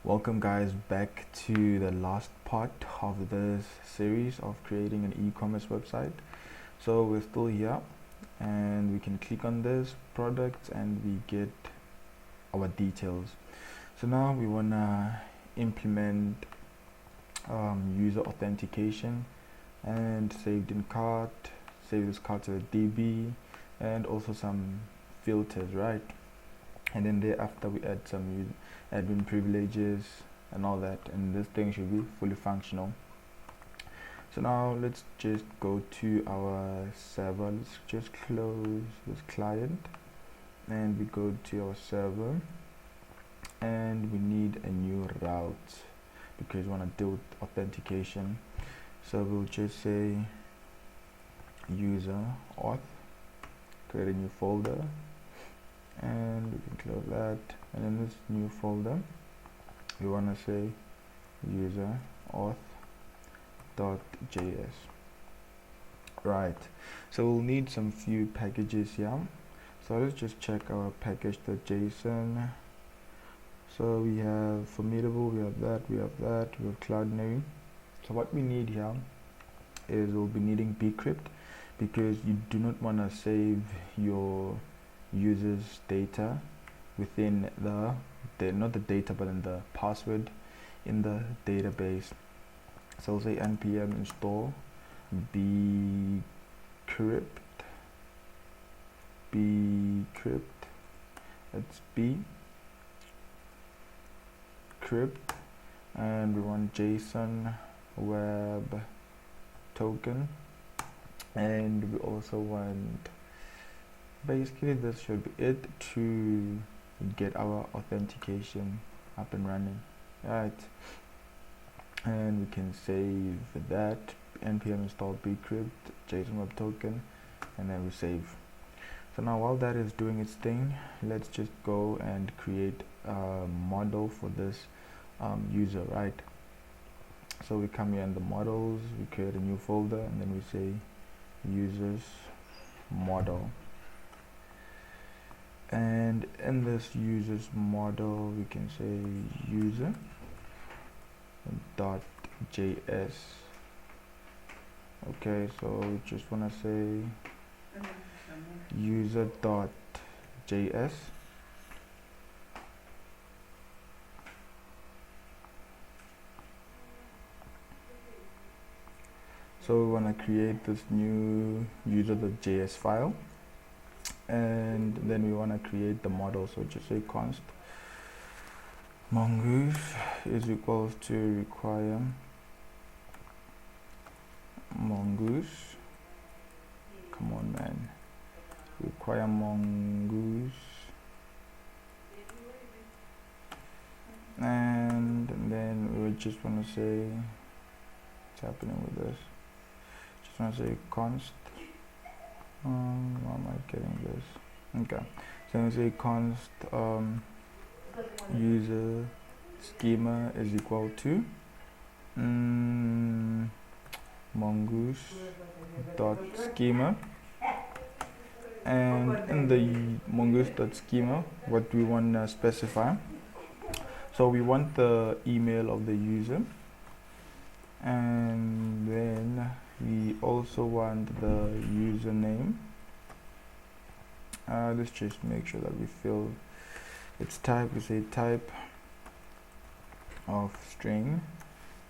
Welcome guys back to the last part of this series of creating an e-commerce website. So we're still here and we can click on this product and we get our details. So now we want to implement user authentication and saved in cart, save this cart to a DB, and also some filters, right? And then thereafter we add some admin privileges and all that, and this thing should be fully functional. So now let's just go to our server. Let's just close this client and we go to our server, and we need a new route because we want to deal with authentication. So we'll just say user auth, create a new folder, and we can close that, and in this new folder we want to say user auth.js. right, so we'll need some few packages here. So let's just check our package.json. So we have formidable, we have that, we have cloudinary. So what we need here is we'll be needing bcrypt, because you do not want to save your users data within the not the data but in the password in the database. So we'll say npm install bcrypt, that's bcrypt, and we want JSON web token, and we also want, basically this should be it to get our authentication up and running, right? And we can save that, npm install bcrypt JSON web token, and then we save. So now while that is doing its thing, let's just go and create a model for this user, right? So we come here in the models, we create a new folder, and then we say users model, and in this users model we can say user.js. okay, so we just want to say user.js. So we want to create this new user.js file, and then we want to create the model. So just say const mongoose is equals to require mongoose, come on man, require mongoose, and then we just want to say, what's happening with this, just want to say const, why am I getting this? Okay, so we say const user schema is equal to mongoose dot schema, and in the mongoose dot schema what we want to specify, so we want the email of the user, and then we also want the username. Let's just make sure that we fill its type. We say type of string,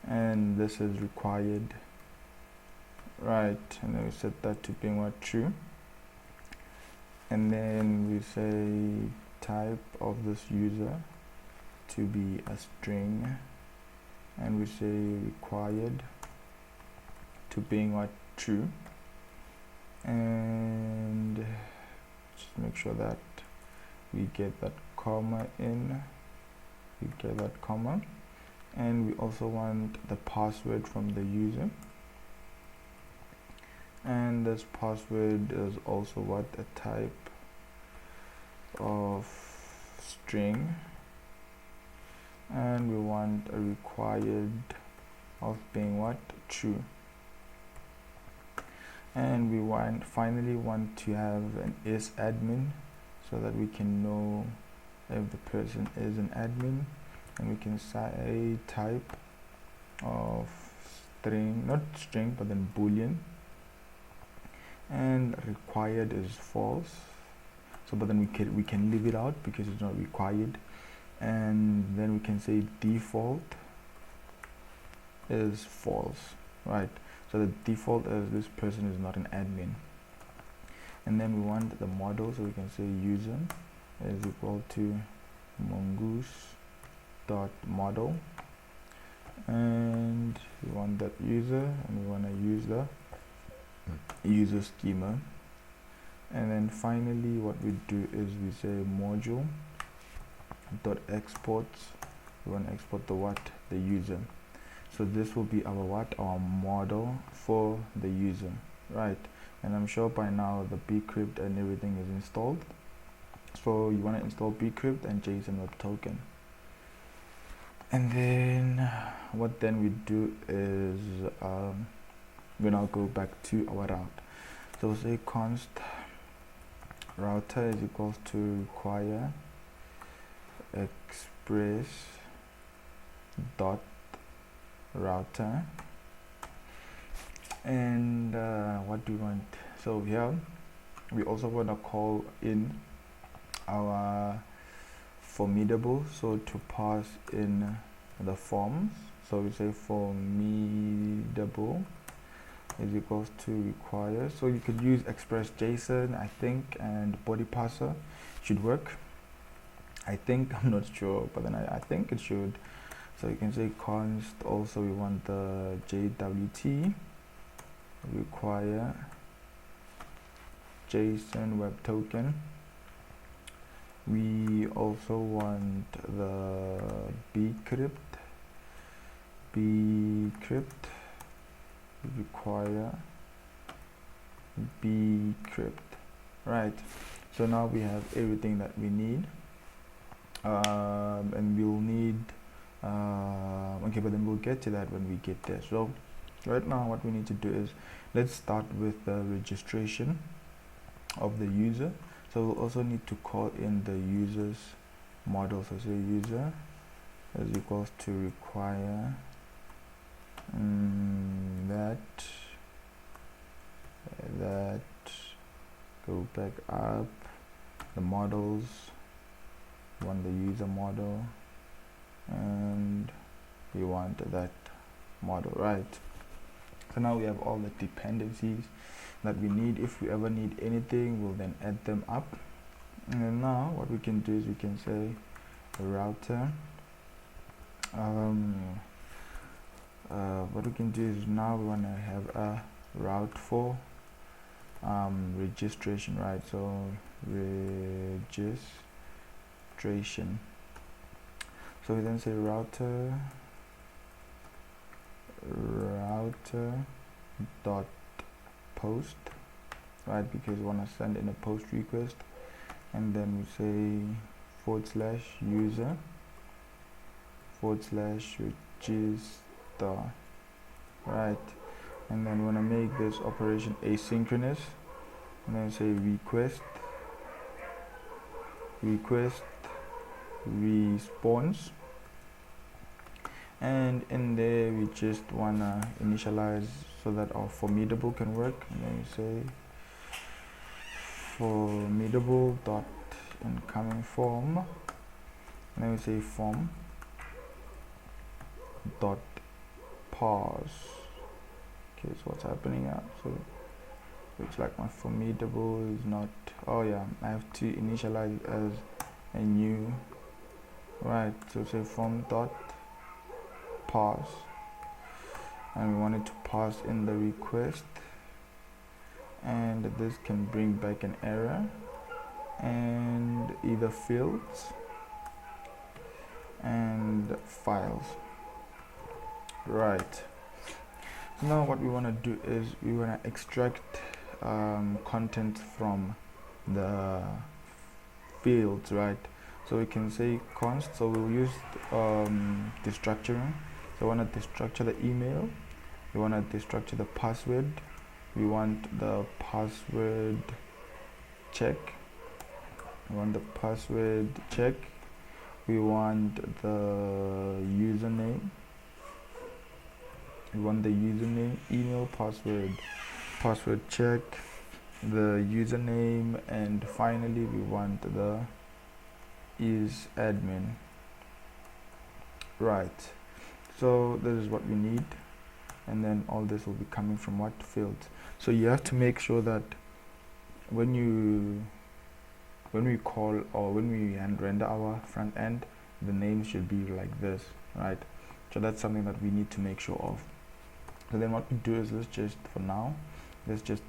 and this is required, right? And then we set that to being what, true, and then we say type of this user to be a string, and we say required to being what, true, and just make sure that we get that comma in, and we also want the password from the user, and this password is also what, a type of string, and we want a required of being what, true. and we finally want to have an admin so that we can know if the person is an admin, and we can say type of string, not string but then boolean, and required is false, so but then we can leave it out because it's not required. And then we can say default is false, right? So the default is this person is not an admin. And then we want the model, so we can say user is equal to mongoose dot model, and we want that user, and we want to use the user schema. And then finally what we do is we say module dot export. We want to export the what, the user. So this will be our model for the user, right? And I'm sure by now the bcrypt and everything is installed. So you want to install bcrypt and JSON web token. And then what then we do is we now go back to our route. So we'll say const router is equals to require express dot router, and what do we want? So here we also want to call in our formidable, so to pass in the forms. So we say formidable is equals to require, so you could use express JSON I think, and body parser should work, I think. I'm not sure, but then I think it should. So you can say const, also we want the JWT, require JSON web token. We also want the bcrypt require bcrypt, right? So now we have everything that we need, and we'll need okay, but then we'll get to that when we get there. So right now what we need to do is, let's start with the registration of the user. So we'll also need to call in the user's model. So say user is equals to require that go back up the models, want the user model, and we want that model, right? So now we have all the dependencies that we need. If we ever need anything, we'll then add them up. And then now what we can do is we can say router, what we can do is now we want to have a route for registration, right? So registration. So we then say router dot post, right? Because we want to send in a post request, and then we say /user /register, right? And then we want to make this operation asynchronous, and then say request response, and in there we just wanna initialize so that our formidable can work, and then you say formidable dot incoming form, and then we say form dot parse. Okay, so what's happening now? So looks like my formidable is not, oh yeah, I have to initialize it as a new, right? So say form dot parse, and we want it to pass in the request, and this can bring back an error and either fields and files, right? So now what we want to do is we want to extract content from the fields, right? So we can say const, so we'll use destructuring. So we want to destructure the email, we want to destructure the password, we want the password check. We want the password check. We want the username. We want the username, email, password check, the username, and finally we want the is admin. Right, so this is what we need, and then all this will be coming from what fields. So you have to make sure that when we call or when we render our front end, the name should be like this, right? So that's something that we need to make sure of. So then what we do is let's just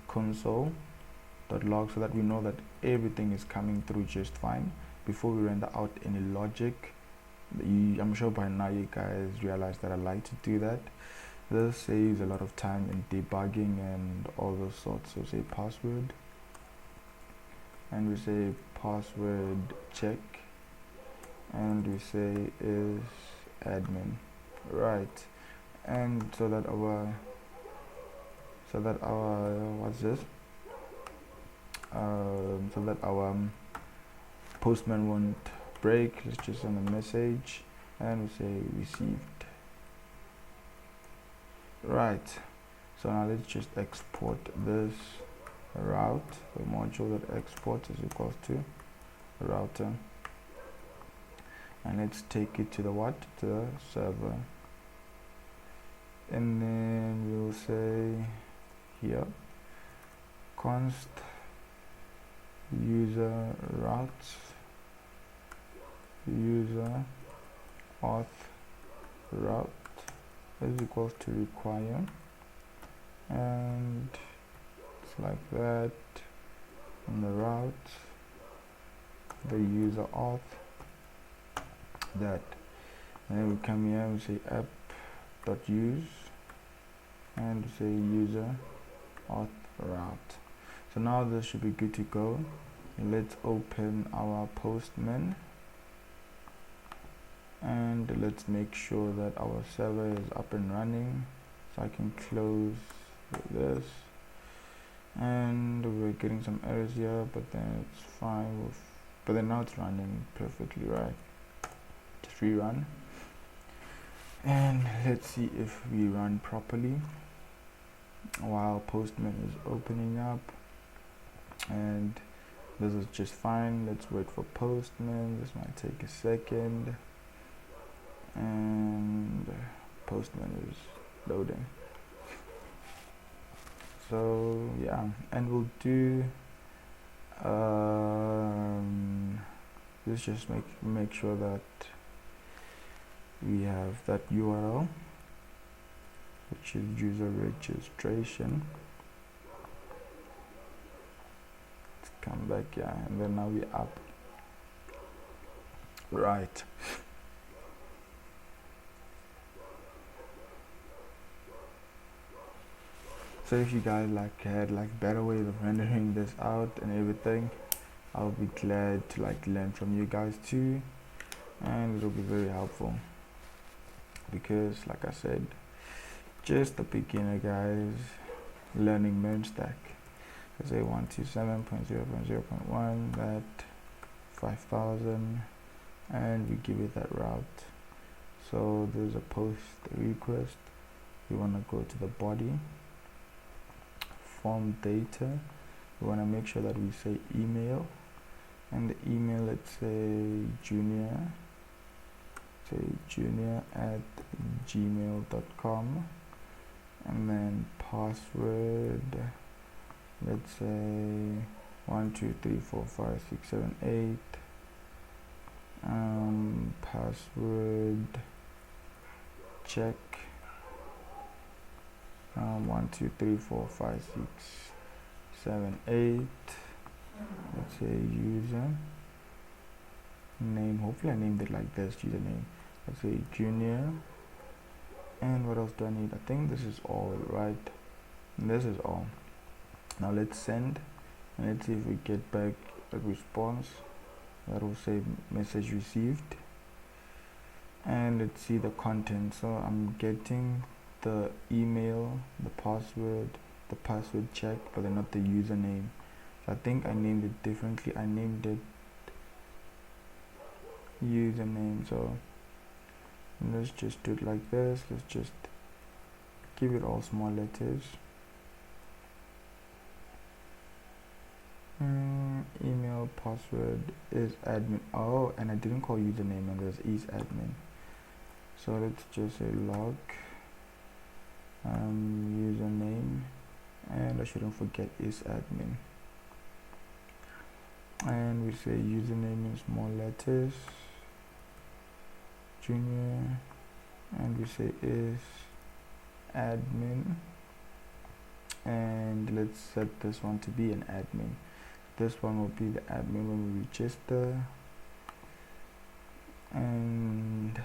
console.log so that we know that everything is coming through just fine before we render out any logic. I'm sure by now you guys realize that I like to do that. This saves a lot of time in debugging and all those sorts. So say password, and we say password check, and we say is admin, right? And so that our what's this? So that our postman won't break, let's just send a message and we say received. Right, so now let's just export this route. The module that exports is equals to router, and let's take it to the what? To the server. And then we'll say here const user routes user auth route is equals to require, and it's like that. And the route, the user auth, that, and then we come here and we say app.use and say user auth route. So now this should be good to go. Let's open our postman and let's make sure that our server is up and running. So I can close this, and we're getting some errors here, but then it's fine. But then now it's running perfectly, right? Just rerun, and let's see if we run properly while postman is opening up. And this is just fine. Let's wait for postman. This might take a second, and postman is loading. So yeah, and we'll do let's just make sure that we have that URL, which is user registration. Let's come back here, and then now we're up. Right. So if you guys had better ways of rendering this out and everything, I'll be glad to learn from you guys too, and it'll be very helpful, because like I said, just a beginner guys learning MERN Stack. I say 127.0.0.1, that 5000, and we give it that route. So there's a post request. We want to go to the body, form data. We want to make sure that we say email, and the email, let's say junior@gmail.com, and then password, let's say 1234567 password check 1234567. Let's say user name, hopefully I named it like this, username, let's say junior. And what else do I need? I think this is all, right? And this is all. Now let's send, and let's see if we get back a response that will say message received. And let's see the content. So I'm getting the email, the password, the password check, but then not the username. So I think I named it differently. I named it username. So let's just do it like this. Let's just give it all small letters. Email password is admin. Oh, and I didn't call username, and there's is admin. So let's just say log username, and I shouldn't forget is admin. And we say username in small letters, junior, and we say is admin, and let's set this one to be an admin. This one will be the admin when we register, and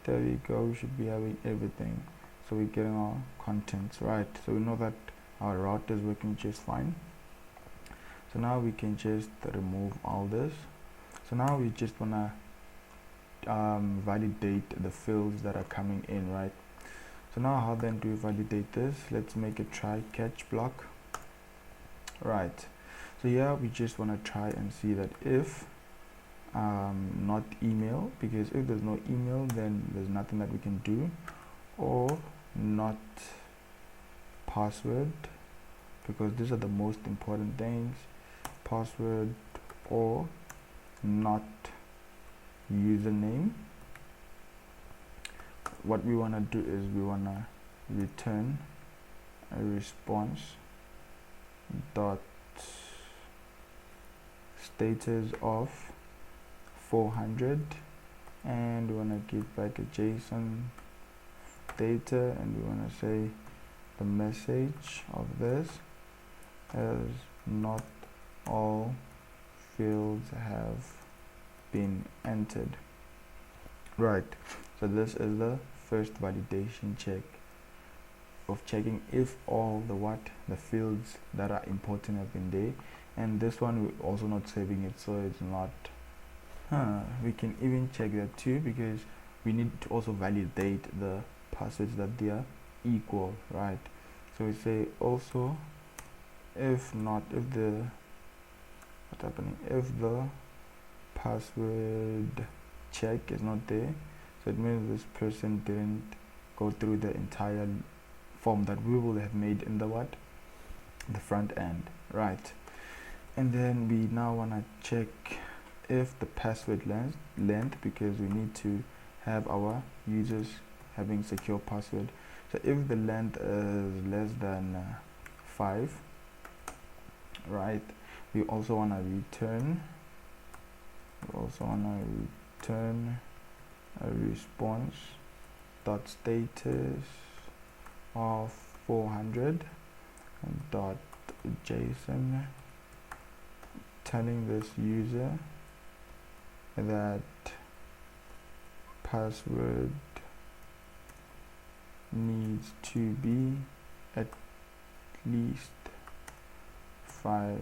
there we go. We should be having everything, so we're getting our contents right. So we know that our route is working just fine. So now we can just remove all this. So now we just wanna validate the fields that are coming in, right? So now how then do we validate this? Let's make a try catch block. Right, so yeah, we just want to try and see that if not email, because if there's no email, then there's nothing that we can do, or not password, because these are the most important things. Password or not username. What we want to do is we want to return a response dot status of 400, and we want to give back a JSON data, and we want to say the message of this is not all fields have been entered. Right, so this is the first validation check of checking if all the fields that are important have been there. And this one we're also not saving it, so it's not we can even check that too, because we need to also validate the passwords that they are equal, right? So we say also if the password check is not there, so it means this person didn't go through the entire form that we will have made in the front end, right? And then we now want to check if the password length, because we need to have our users having secure password. So if the length is less than 5, right, we also want to return a response dot status of 400 dot JSON, telling this user that password needs to be at least 5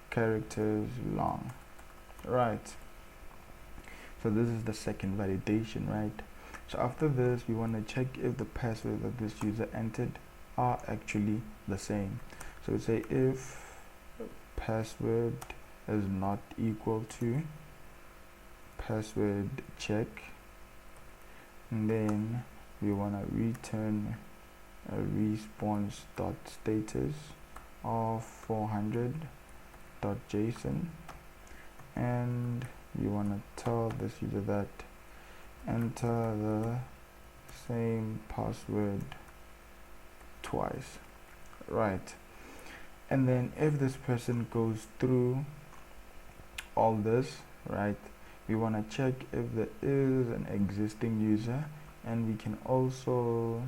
characters long, right? So this is the second validation, right? So after this, we want to check if the password that this user entered are actually the same. So we say if password is not equal to password check, and then we want to return a response dot status of 400 dot JSON, and you want to tell this user that enter the same password twice, right? And then if this person goes through all this, right, we want to check if there is an existing user, and we can also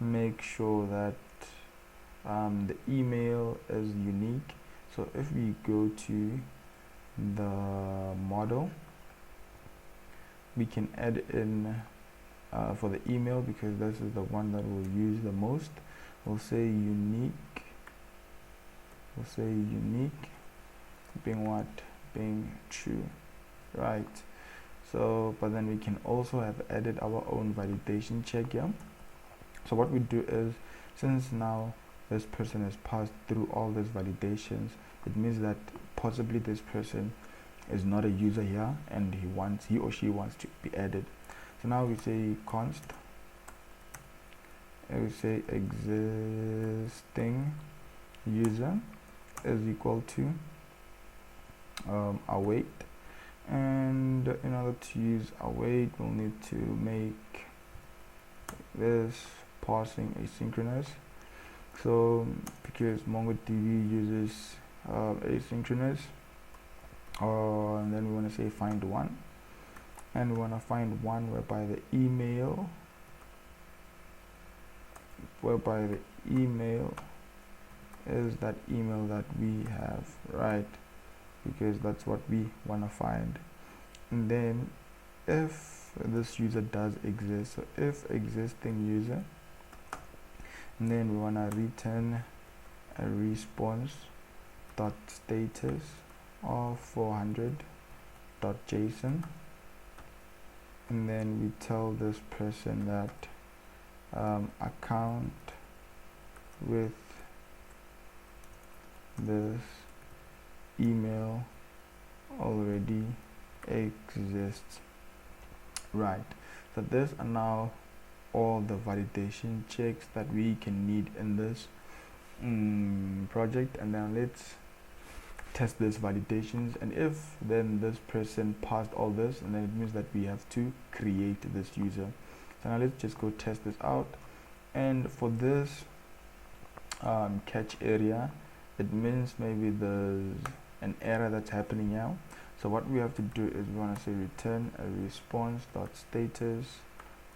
make sure that the email is unique. So if we go to the model, we can add in for the email, because this is the one that we'll use the most. We'll say unique being what? Being true, right? So but then we can also have added our own validation check here. So what we do is, since now this person has passed through all these validations, it means that possibly this person is not a user here and he or she wants to be added. So now we say const, and we say existing user is equal to await, and in order to use await we'll need to make this parsing asynchronous. So because MongoDB uses asynchronous, and then we want to say find one, and we want to find one whereby the email is that email that we have, right? Because that's what we want to find. And then if this user does exist, so if existing user, and then we want to return a response dot status of 400.json, and then we tell this person that account with this email already exists, right? So these are now all the validation checks that we can need in this project. And then let's test these validations, and if then this person passed all this, and then it means that we have to create this user. So now let's just go test this out. And for this catch area, it means maybe there's an error that's happening now. So what we have to do is we want to say return a response dot status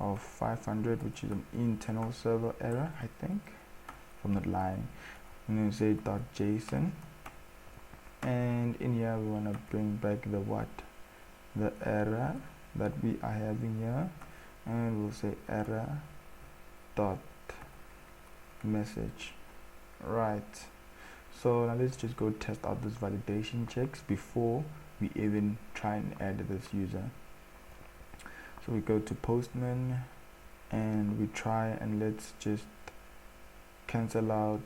of 500, which is an internal server error, I think, if I'm not lying. And then say dot JSON, and in here we want to bring back the error that we are having here, and we'll say error dot message, right? So now let's just go test out those validation checks before we even try and add this user. So we go to Postman and we try, and let's just cancel out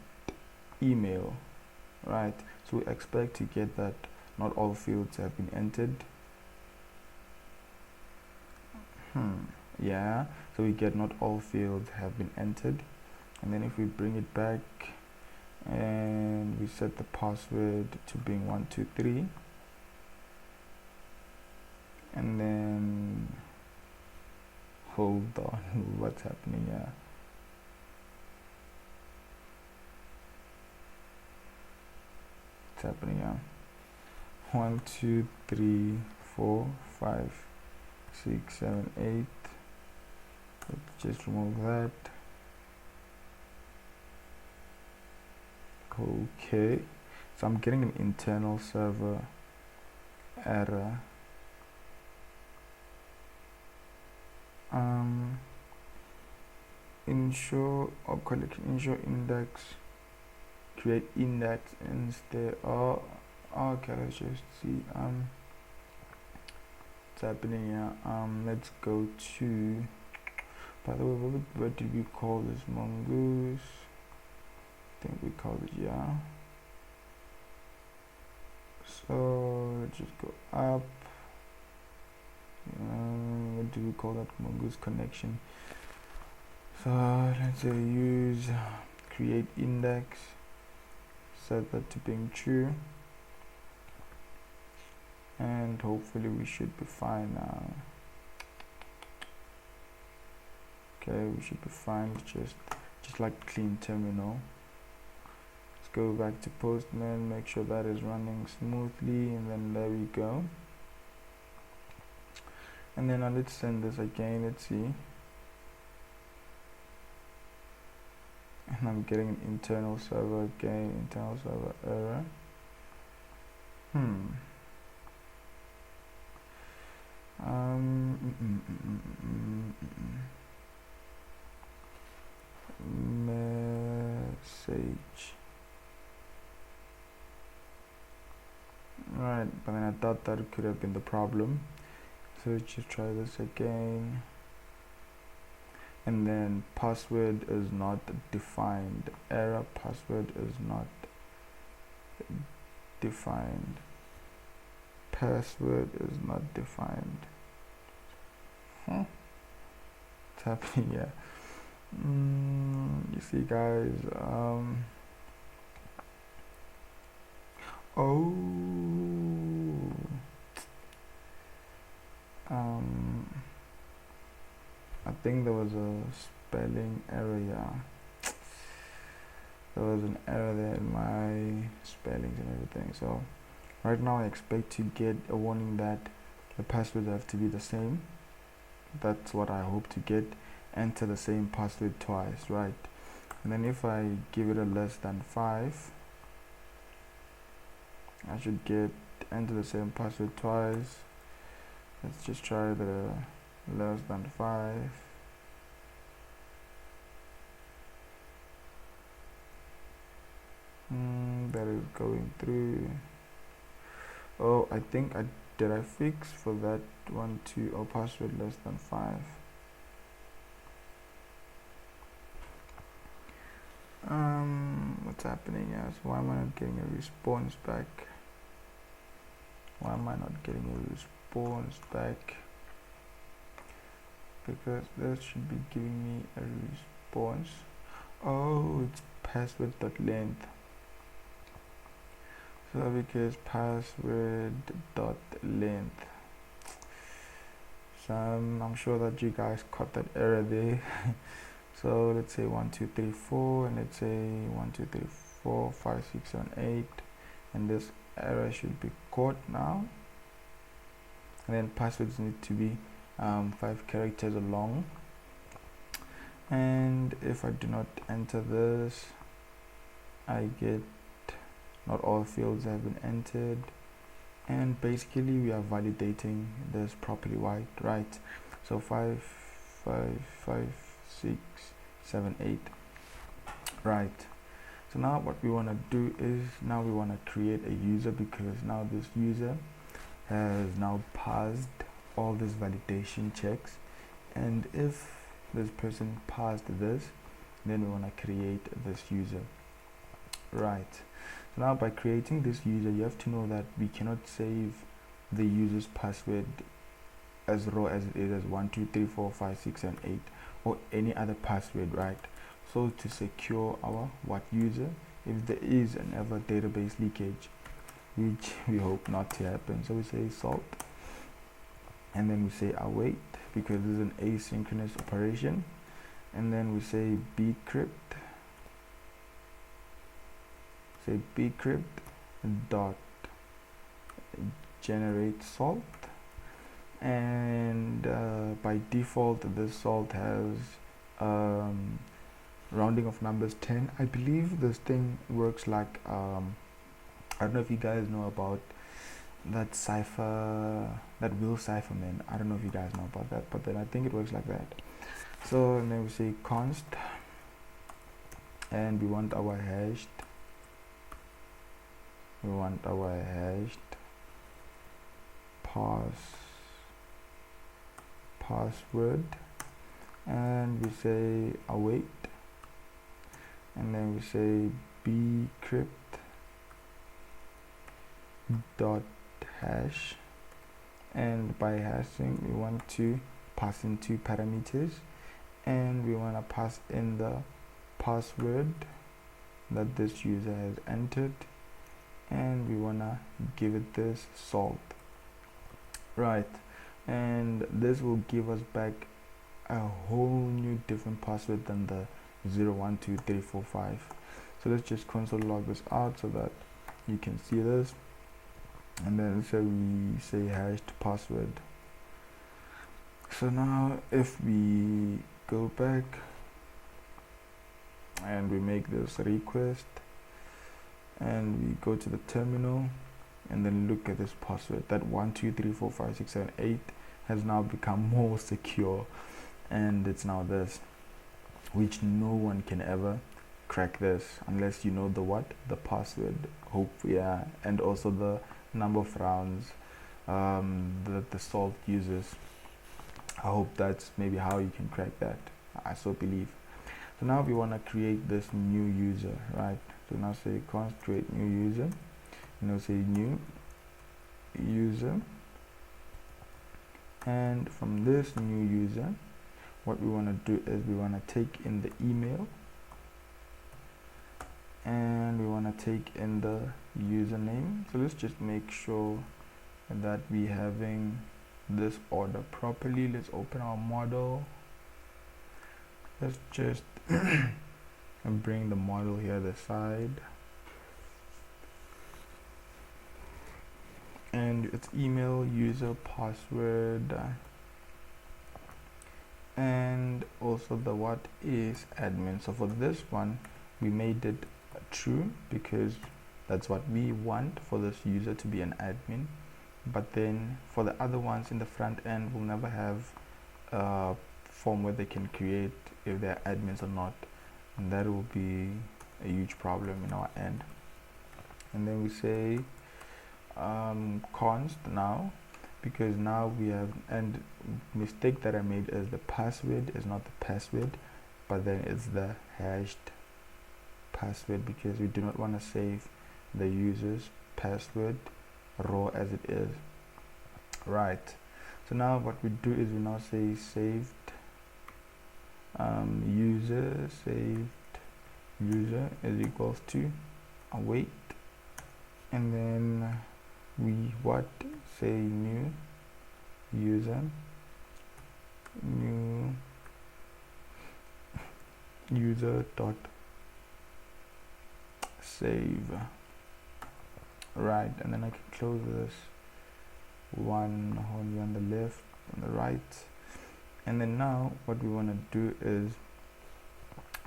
email, right? So we expect to get that not all fields have been entered. Yeah, so we get not all fields have been entered. And then if we bring it back and we set the password to being 123, and then hold on, what's happening here? What's happening here? 1 2 3 4 5 6 7 8. Let's just remove that. Okay, so I'm getting an internal server error. Ensure or collection, ensure index, create index instead. Oh, okay, let's just see what's happening here. Let's go to, by the way, what did we call this? Mongoose, I think we called it, yeah. So let's just go up. What do we call that? Mongoose connection. So let's say use create index, set that to being true, and hopefully we should be fine now. Okay, we should be fine. Just like clean terminal. Let's go back to Postman, make sure that is running smoothly, and then there we go. And then now let's send this again. Let's see. And I'm getting an internal server again, internal server error. Message. Right, but then I thought that could have been the problem. So let's just try this again. and then password is not defined. Error, password is not defined. Password is not defined. What's happening here? You see, guys. I think there was a spelling error here. There was an error there in my spellings and everything. So right now I expect to get a warning that the passwords have to be the same. That's what I hope to get. Enter the same password twice, right? And then if I give it a less than 5, I should get enter the same password twice. Let's just try the less than 5. That is going through. Oh, I think did I fix for that one too? Or password less than 5. What's happening? Yes, why am I not getting a response back? Why am I not getting a response back? Because this should be giving me a response. Oh, it's password.length. So because password.length. So I'm sure that you guys caught that error there. So let's say 1 2 3 4, and let's say 1 2 3 4 5 6 7 8, and this error should be caught now. And then passwords need to be 5 characters long, and if I do not enter this, I get not all fields have been entered, and basically we are validating this properly, right? So 5 5 5 6 7 8, right? So now what we want to do is now we want to create a user, because now this user has now passed all these validation checks, and if this person passed this, then we want to create this user, right? So now by creating this user, you have to know that we cannot save the user's password as raw as it is, as 1 2 3 4 5 6 and 8, or any other password, right? So to secure our user, if there is an ever database leakage, which we hope not to happen, so we say salt, and then we say await, because this is an asynchronous operation, and then we say bcrypt, dot generate salt, and by default this salt has rounding of numbers 10. I believe this thing works like I don't know if you guys know about that cipher, that will cipher man. I don't know if you guys know about that, but then I think it works like that. So and then we say const, and we want our hashed password, and we say await, and then we say bcrypt dot hash, and by hashing we want to pass in 2 parameters, and we want to pass in the password that this user has entered, and we want to give it this salt, right? And this will give us back a whole new different password than the 0 1 2 3 4 5. So let's just console log this out so that you can see this, and then so we say hashed password. So now if we go back and we make this request and we go to the terminal and then look at this password, that 1 2 3 4 5 6 7 8 has now become more secure, and it's now this, which no one can ever crack this unless you know the password, and also the number of rounds that the salt uses. I hope that's maybe how you can crack that. I so believe. So now we want to create this new user, right? So now say const create new user, say new user, and from this new user, what we want to do is we want to take in the email, and we want to take in the username. So let's just make sure that we having this order properly. Let's open our model. Let's just bring the model here the side, and it's email, user, password, and also the what is admin. So for this one we made it true because that's what we want, for this user to be an admin. But then for the other ones in the front end, we'll never have a form where they can create if they're admins or not, and that will be a huge problem in our end. And then we say const now, because now we have, and mistake that I made is the password is not the password, but then it's the hashed password, because we do not want to save the user's password raw as it is, right? So now what we do is we now say saved saved user is equals to await, and then we what say new user dot save, right? And then I can close this one only on the left, on the right. And then now what we want to do is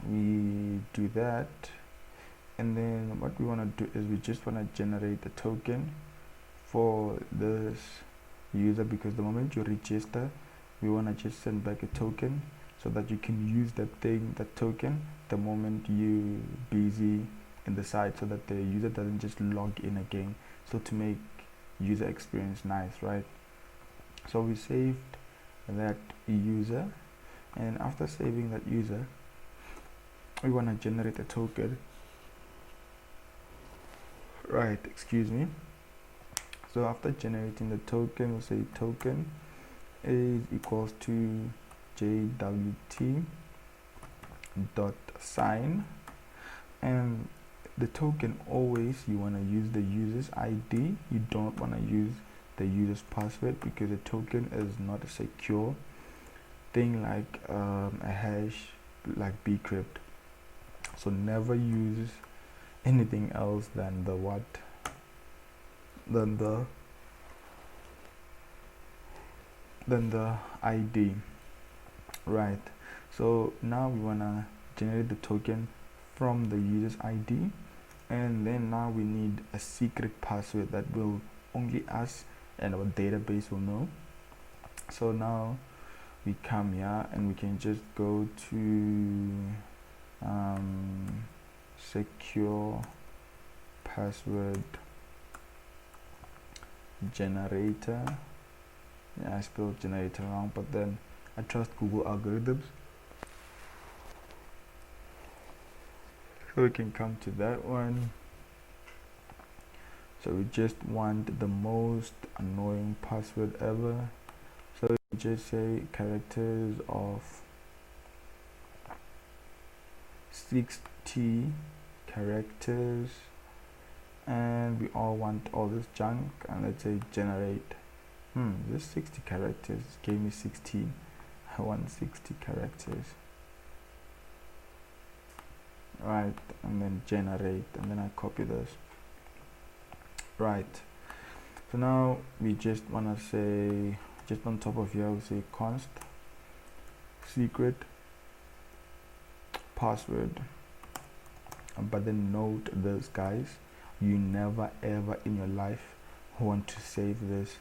we do that, and then what we want to do is we just want to generate a token for this user, because the moment you register, we want to just send back a token so that you can use that token the moment you busy in the site, so that the user doesn't just log in again. So to make user experience nice, right? So we saved that user, and after saving that user, we want to generate a token, right? Excuse me. So after generating the token, we'll say token is equals to JWT dot sign, and the token, always you want to use the user's ID. You don't want to use the user's password, because a token is not a secure thing like a hash like bcrypt. So never use anything else than the what, than the ID, right? So now we want to generate the token from the user's ID, and then now we need a secret password that will only us and our database will know. So now we come here and we can just go to secure password generator. Yeah, I spelled generator wrong, but then I trust Google algorithms, so we can come to that one. So we just want the most annoying password ever, so we just say characters of 60 characters, and we all want all this junk, and let's say generate. This 60 characters gave me 16. I want 60 characters, right? And then generate, and then I copy this, right? So now we just want to say, just on top of here, we say const secret password, but then note this, guys, you never ever in your life want to save this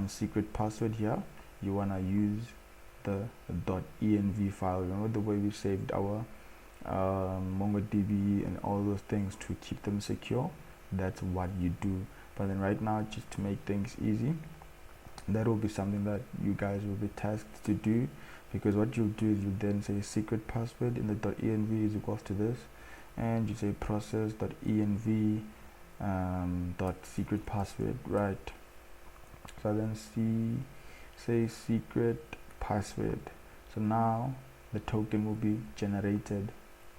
secret password here. You want to use the .env file. Remember the way we saved our MongoDB and all those things to keep them secure? That's what you do. But then right now, just to make things easy, that will be something that you guys will be tasked to do. because what you'll do is you then say secret password in the .env is equals to this, and you say process.env dot secret password, right? So then say secret password. So now the token will be generated,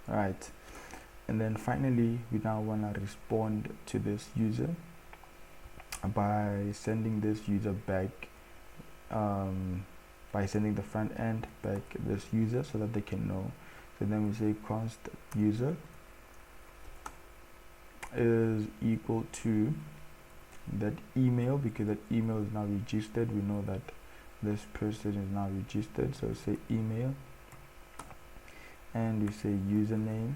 right? And then finally we now want to respond to this user by sending this user back, by sending the front end back this user so that they can know. So then we say const user is equal to that email, because that email is now registered. We know that this person is now registered, so say email, and we say username,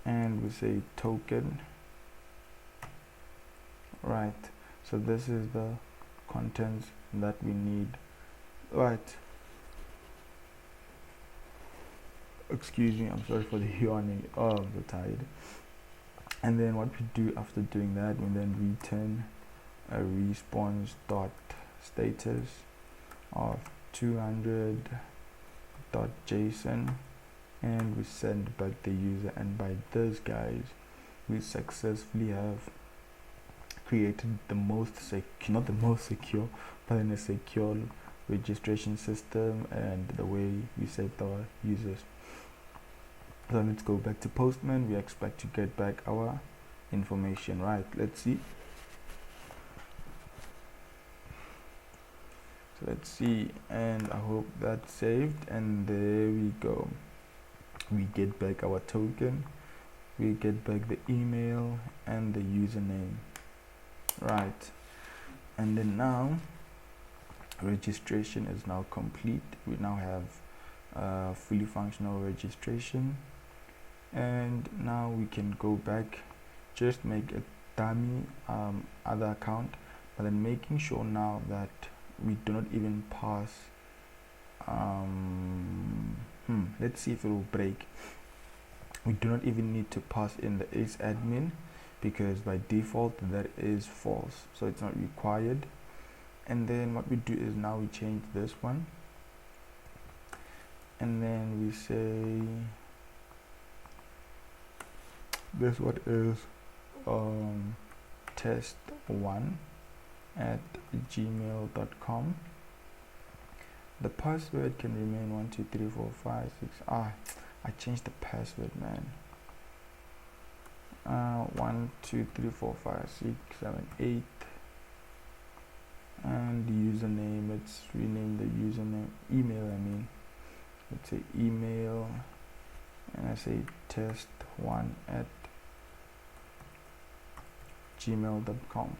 and we say token, right? So this is the contents that we need, right? Excuse me, I'm sorry for the yawning. Oh, I'm so tired. And then what we do after doing that, we then return a response dot status of 200.json, and we send back the user. And by this, guys, we successfully have created the most not the most secure, but in a secure registration system and the way we saved our users. So let's go back to Postman. We expect to get back our information, right? Let's see. So let's see, and I hope that's saved, and there we go. We get back our token, we get back the email and the username, right? And then now registration is now complete. We now have fully functional registration, and now we can go back, just make a dummy other account, but then making sure now that we do not even pass let's see if it will break. We do not even need to pass in the ace admin, because by default that is false, so it's not required. And then what we do is now we change this one, and then we say this what is test1@gmail.com. The password can remain 1 2 3 4 5 6. I changed the password, man. 1 2 3 4 5 6 7 8. And the username, let's rename the username, email, I mean, let's say email, and I say test1@gmail.com,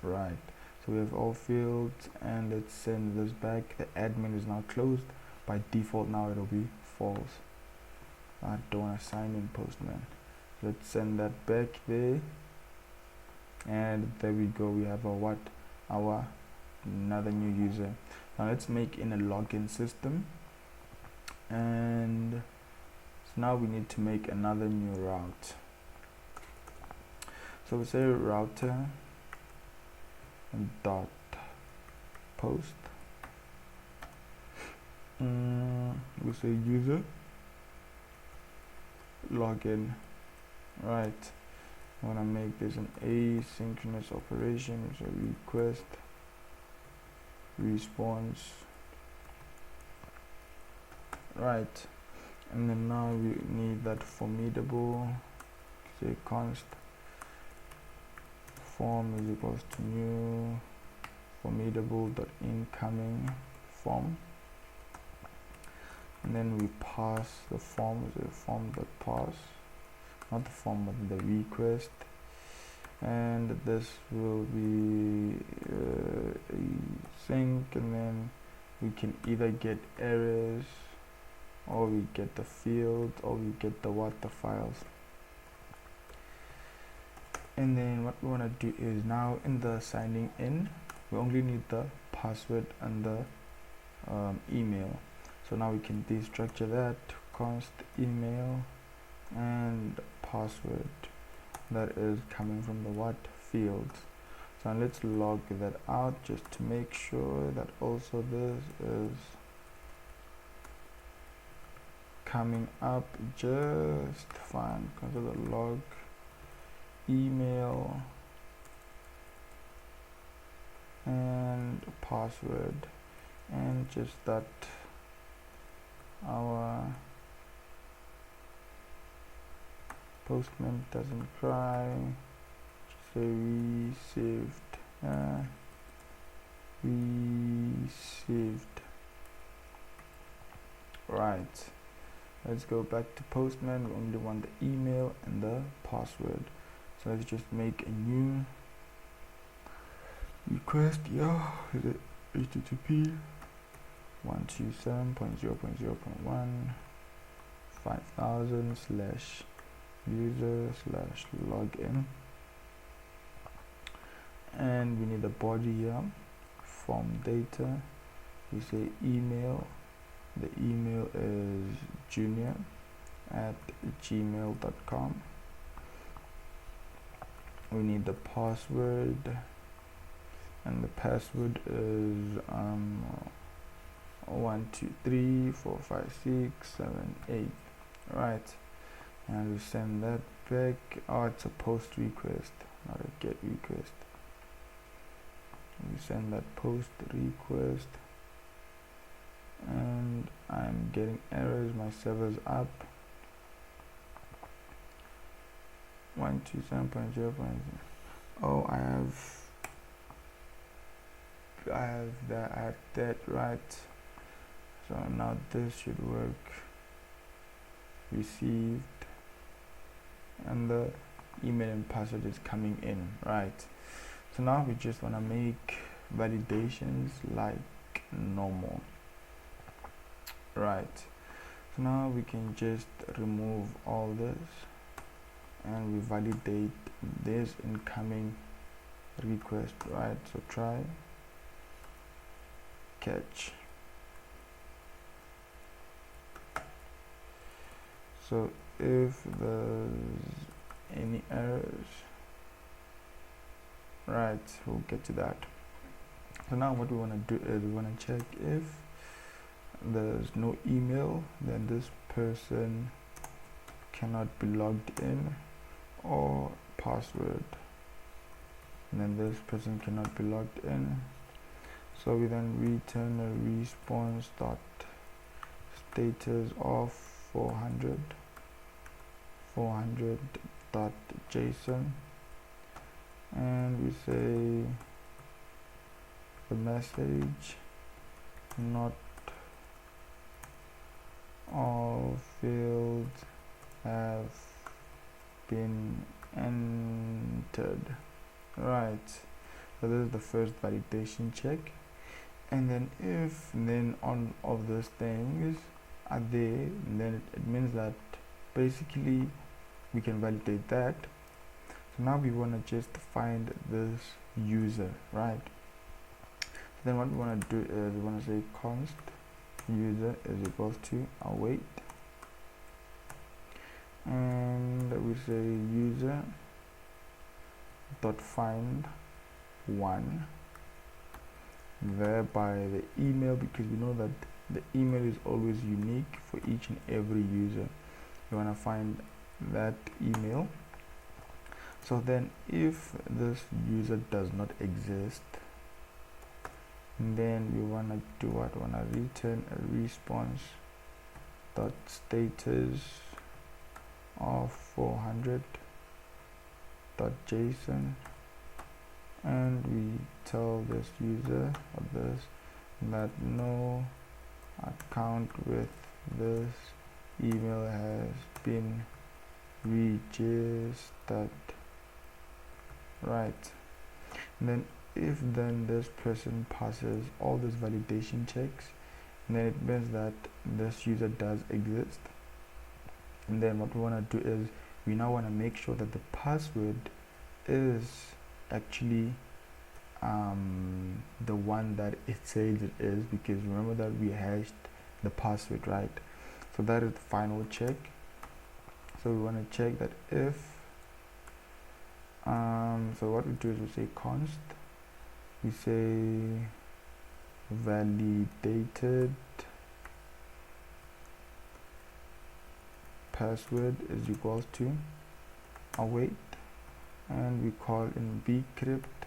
right? So we have all fields, and let's send this back. The admin is now closed. By default now it'll be false. I don't want to sign in Postman. Let's send that back there, and there we go. We have our another new user. Now let's make in a login system, and so now we need to make another new route. So we say router dot post, we say user login, right? I want to make this an asynchronous operation, so request response, right? And then now we need that formidable, say const form is equals to new formidable.incoming form, and then we pass the form as a form.pass, not the form but the request, and this will be async, and then we can either get errors, or we get the field, or we get the files. And then what we want to do is now in the signing in, we only need the password and the email. So now we can destructure that, const email and password, that is coming from the fields. So let's log that out just to make sure that also this is coming up just fine. Consider the log email and password, and just that our postman doesn't cry. Just say received. Right, let's go back to postman. We only want the email and the password, so let's just make a new request. Is it http 127.0.0.1 5000/user/login, and we need a body here. Form data, we say email. The email is junior@gmail.com. we need the password, and the password is 1 2 3 4 5 6 7 8. Right, and we send that back. It's a post request, not a get request. We send that post request, and I'm getting errors. My server's up. 127.0.0. Oh, I have that right. So now this should work. Received, and the email and password is coming in. Right, so now we just want to make validations like normal. Right, so now we can just remove all this, and we validate this incoming request. Right, so try catch. So if there's any errors, right, we'll get to that. So now what we want to do is we want to check if there's no email, then this person cannot be logged in, or password, and then this person cannot be logged in. So we then return a response dot status of 400 dot JSON, and we say the message, not all fields have been entered. Right, so this is the first validation check. And then if then on of those things are there, then it means that basically we can validate that. So now we want to just find this user, right? Then what we want to do is we want to say const user is equals to await, and we say user dot find one, thereby the email, because we know that the email is always unique for each and every user. You want to find that email. So then if this user does not exist, then we want to do what? We want to return a response dot status of 400 dot JSON, and we tell this user of this that no account with this email has been registered. Right, and then if then this person passes all these validation checks, then it means that this user does exist. And then what we want to do is we now want to make sure that the password is actually the one that it says it is, because remember that we hashed the password, right? So that is the final check. So we want to check that if So what we do is we say const, we say validated password is equals to await, and we call in bcrypt,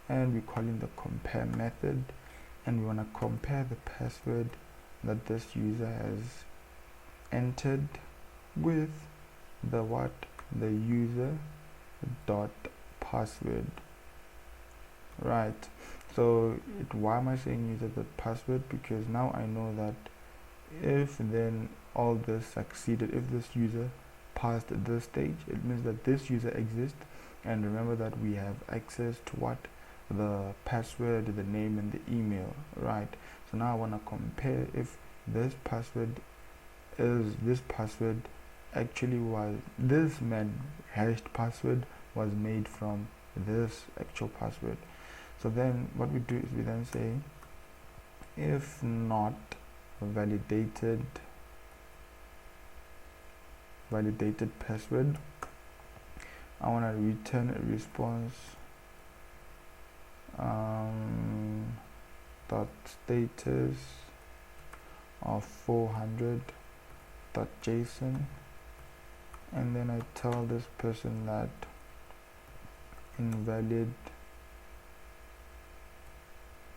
and we call in the compare method, and we want to compare the password that this user has entered with the user dot password. Right, so why am I saying user dot password? Because now I know that if then all this succeeded, if this user passed this stage, it means that this user exists. And remember that we have access to the password, the name, and the email, right? So now I want to compare if this password actually was this hashed password was made from this actual password. So then what we do is we then say if not validated password, I want to return a response dot status of 400.json, and then I tell this person that invalid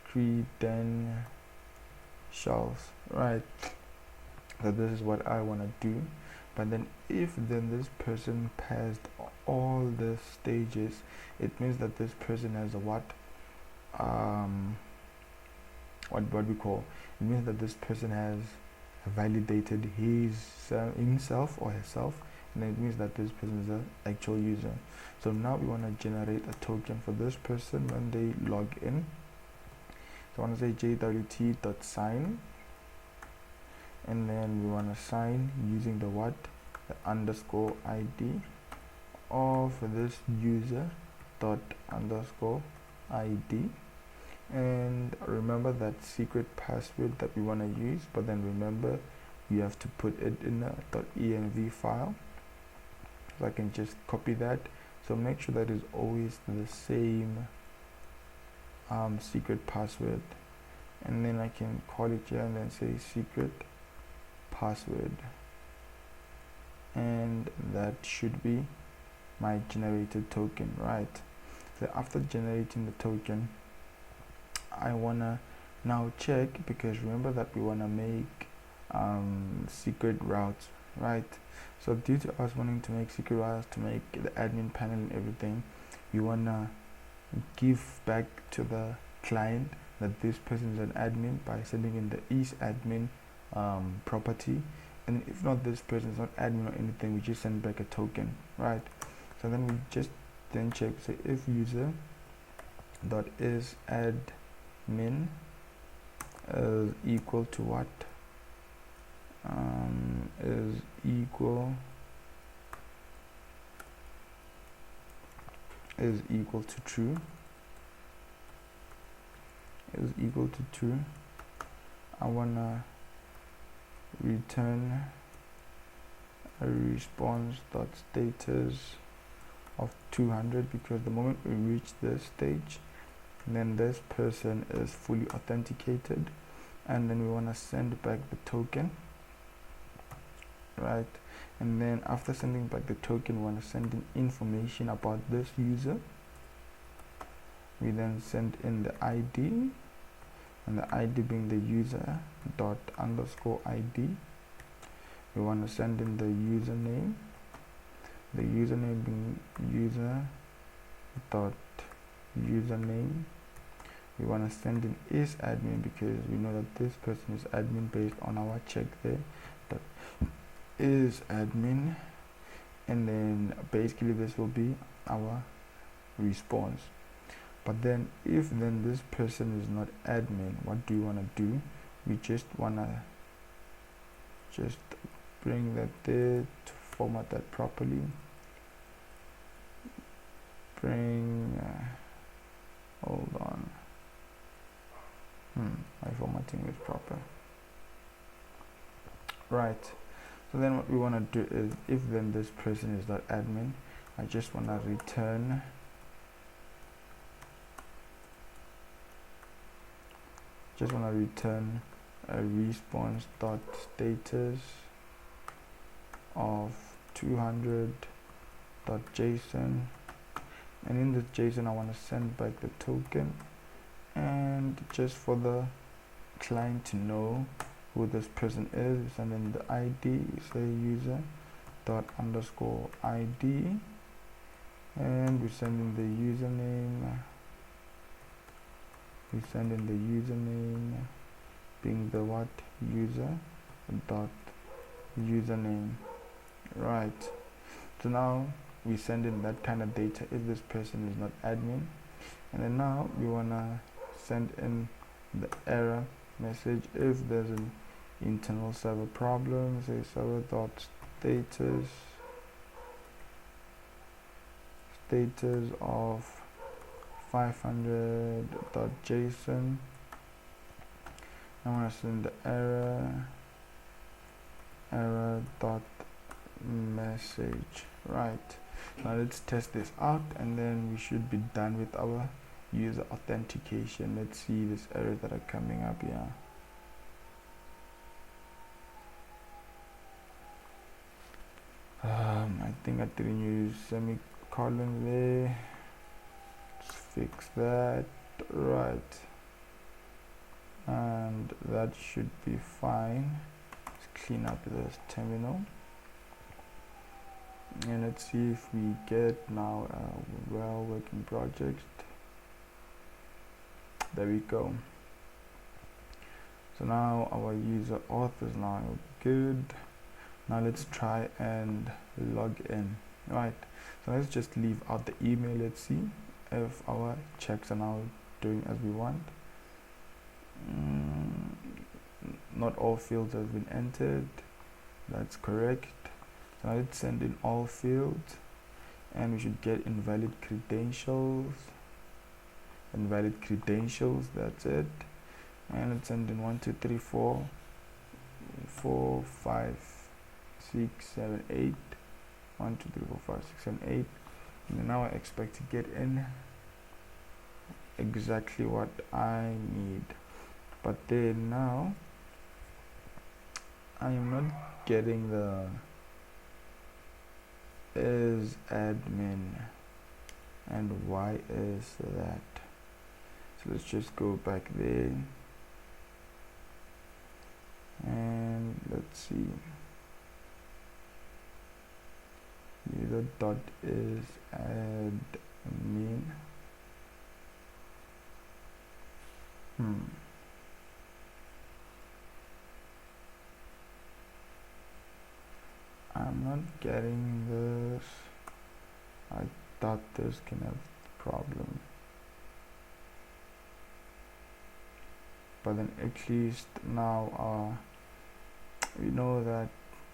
credentials, right? So this is what I want to do. But then if then this person passed all the stages, it means that this person has a what we call, it means that this person has validated himself or herself, and it means that this person is an actual user. So now we want to generate a token for this person when they log in. So I want to say jwt.sign, and then we want to sign using the underscore ID of this user dot underscore ID, and remember that secret password that we want to use, but then remember you have to put it in a .env file. So I can just copy that, so make sure that is always the same secret password, and then I can call it here and then say secret password, and that should be my generated token, right? So after generating the token, I wanna now check, because remember that we wanna make secret routes, right? So due to us wanting to make secret routes to make the admin panel and everything, we wanna give back to the client that this person is an admin by sending in the isAdmin property, and if not, this person is not admin or anything, we just send back a token, right? So then we just then check, say if user dot is admin is equal to what, is equal to true, I wanna return a response dot status of 200, because the moment we reach this stage, then this person is fully authenticated, and then we want to send back the token, right? And then after sending back the token, we want to send in information about this user. We then send in the ID, and the ID being the user dot underscore ID. We want to send in the username being user dot username. We want to send in isAdmin, because we know that this person is admin based on our check there, that is admin, and then basically this will be our response. But then if then this person is not admin, what do you want to do? We just want to bring that there to format that properly. Hold on, my formatting is proper, right? So then what we want to do is, if then this person is not admin, I just want to return a response dot status of 200.json, and in this JSON I want to send back the token, and just for the client to know who this person is, we send in the ID, say user dot underscore ID, and we send in the username. We send in the username being the what user dot username. Right, so now we send in that kind of data if this person is not admin, and then now we want to send in the error message if there's an internal server problem. Say server dot status of 500.json. I want to send the error dot message. Right, now let's test this out, and then we should be done with our user authentication. Let's see this error that are coming up here. I think I didn't use semicolon there. Let's fix that. Right, and that should be fine. Let's clean up this terminal, and let's see if we get now a well working project. There we go. So now our user auth is now good. Now let's try and log in. Right, so let's just leave out the email. Let's see if our checks are now doing as we want. Not all fields have been entered. That's correct. So now let's send in all fields, and we should get invalid credentials. That's it. And let's send in 1 2 3 4 5 6 7 8. 1 2 3 4 5 6 7 8. And now I expect to get in exactly what I need, but then now I am not getting the is admin, and why is that? So let's just go back there, and let's see, user dot is admin. I'm not getting this. I thought this can have problem, but then at least now we know that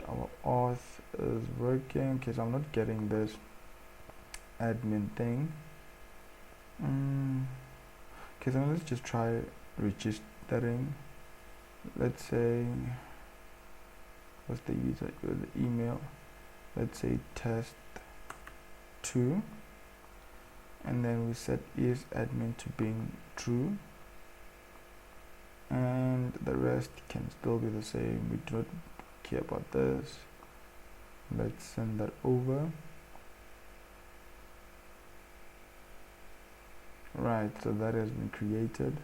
our auth is working. Okay, so I'm not getting this admin thing. Okay, so let's just try registering. Let's say, what's the user, the email? Let's say test2, and then we set is admin to being true, and the rest can still be the same. We do not care about this. Let's send that over. Right, so that has been created,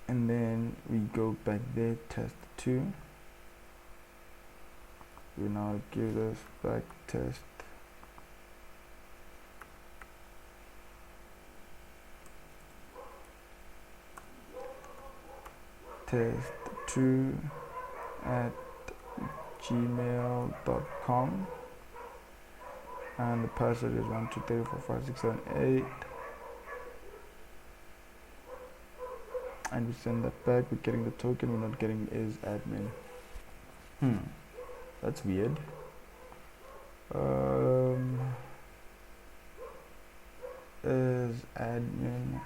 and then we go back there, test2. We now give this back test. Test2 at gmail.com, and the password is 1 2 3 4 5 6 7 8, and we send that back. We're getting the token, we're not getting is admin. That's weird. Is admin.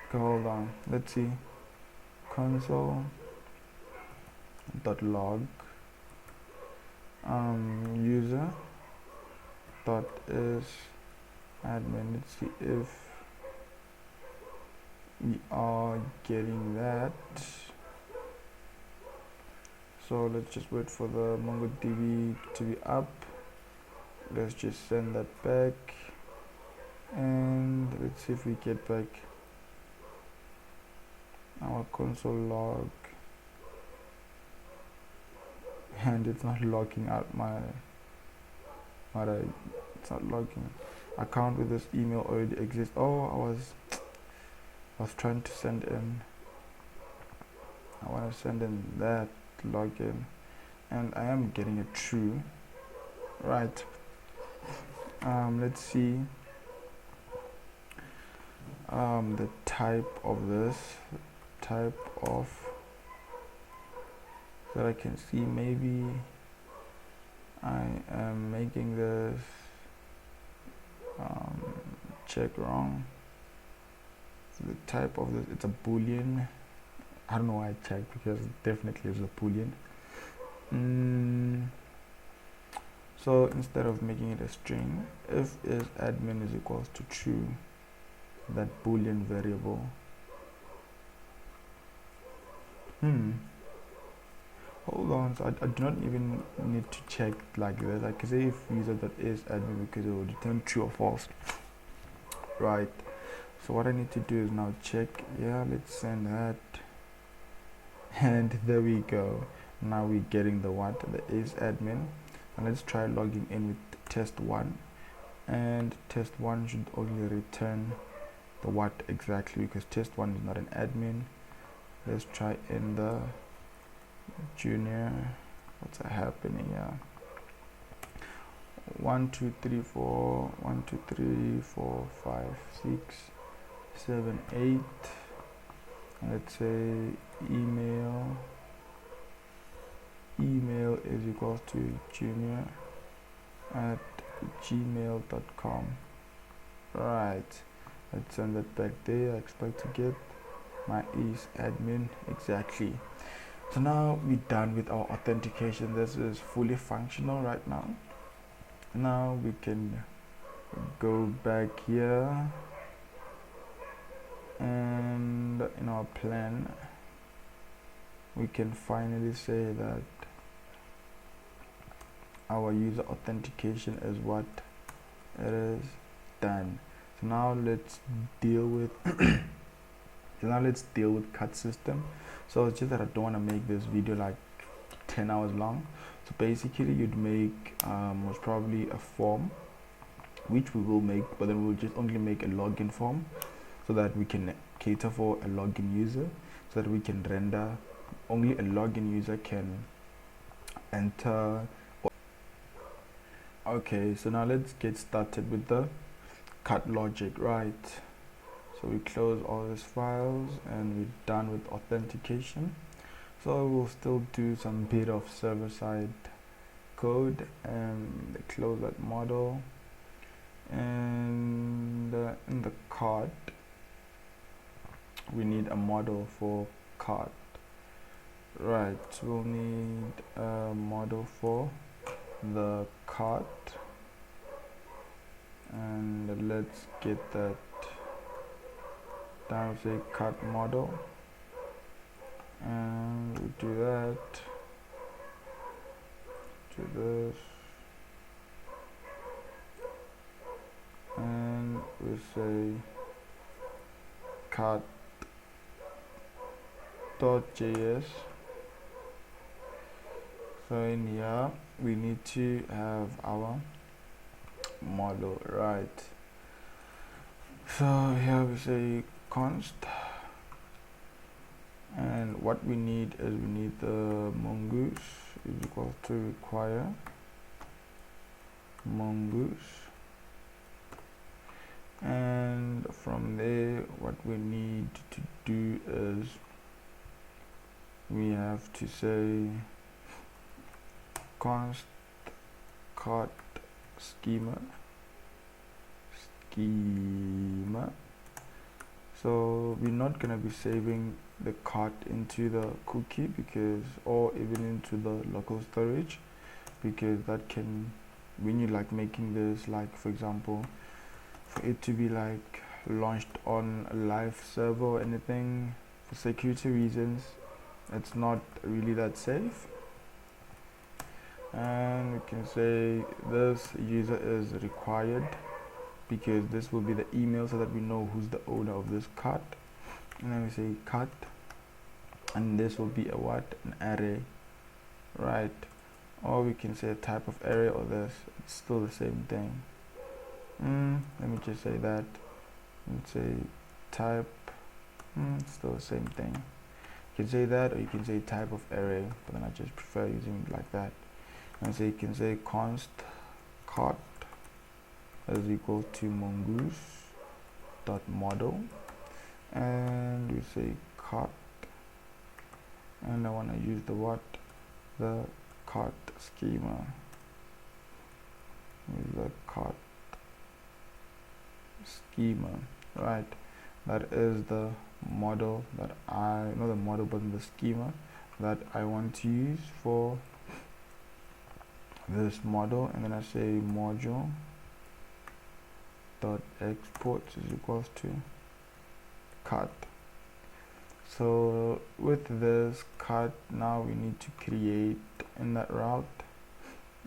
Okay, hold on, let's see. Console dot log user dot is admin. Let's see if we are getting that. So let's just wait for the MongoDB to be up. Let's just send that back, and let's see if we get back our console log. And it's not logging out it's not logging. Account with this email already exists. Oh, I was trying to send in. I want to send in that login, and I am getting it true. Right. Let's see. The type of this, type of, so that I can see. Maybe I am making this check wrong. So the type of this, it's a boolean. I don't know why I checked, because it definitely is a boolean. So instead of making it a string, if is admin is equals to true, that boolean variable. Hold on, so I do not even need to check like this. I can say if user that is admin, because it will return true or false. Right. So what I need to do is now check. Yeah, let's send that. And there we go. Now we're getting the what? The is admin. And let's try logging in with test1. And test1 should only return the what exactly, because test1 is not an admin. Let's try in the junior. What's happening here? 1 2 3 4 1 2 3 4 5 6 7 8. Let's say email is equals to junior at gmail.com. Right, let's send that back there. I expect to get my is admin exactly. So now we're done with our authentication. This is fully functional right now. Now we can go back here, and in our plan we can finally say that our user authentication is what it is done. So now let's deal with cut system. So it's just that I don't want to make this video like 10 hours long. So basically you'd make most probably a form, which we will make, but then we'll just only make a login form, so that we can cater for a login user, so that we can render only a login user can enter. Okay, so now let's get started with the cut logic. Right, so we close all these files and we're done with authentication. So we'll still do some bit of server-side code and close that model, and in the cart we need a model for cart. Right, so we'll need a model for the cart, and let's get that down. Say cart model, and we do that to this, and we say cart.js. So in here we need to have our model. Right, so here we say const, and what we need is we need the mongoose is equal to require mongoose, and from there what we need to do is we have to say const cart schema. So So we're not gonna be saving the cart into the cookie or even into the local storage, because that can, when you like making this, like for example, for it to be like launched on a live server or anything, for security reasons, it's not really that safe. And we can say this user is required, because this will be the email so that we know who's the owner of this cart. And then we say cart, and this will be a what? An array, right? Or we can say a type of array, or this, it's still the same thing. Let me just say that. Let's say type, still the same thing. You can say that, or you can say type of array, but then I just prefer using it like that. And so you can say const cart is equal to mongoose dot model, and we say cart, and I want to use the cart schema. Use the cart schema, right? That is the model that not the model, but the schema that I want to use for this model. And then I say module dot export is equals to cart. So with this cart, now we need to create in that route,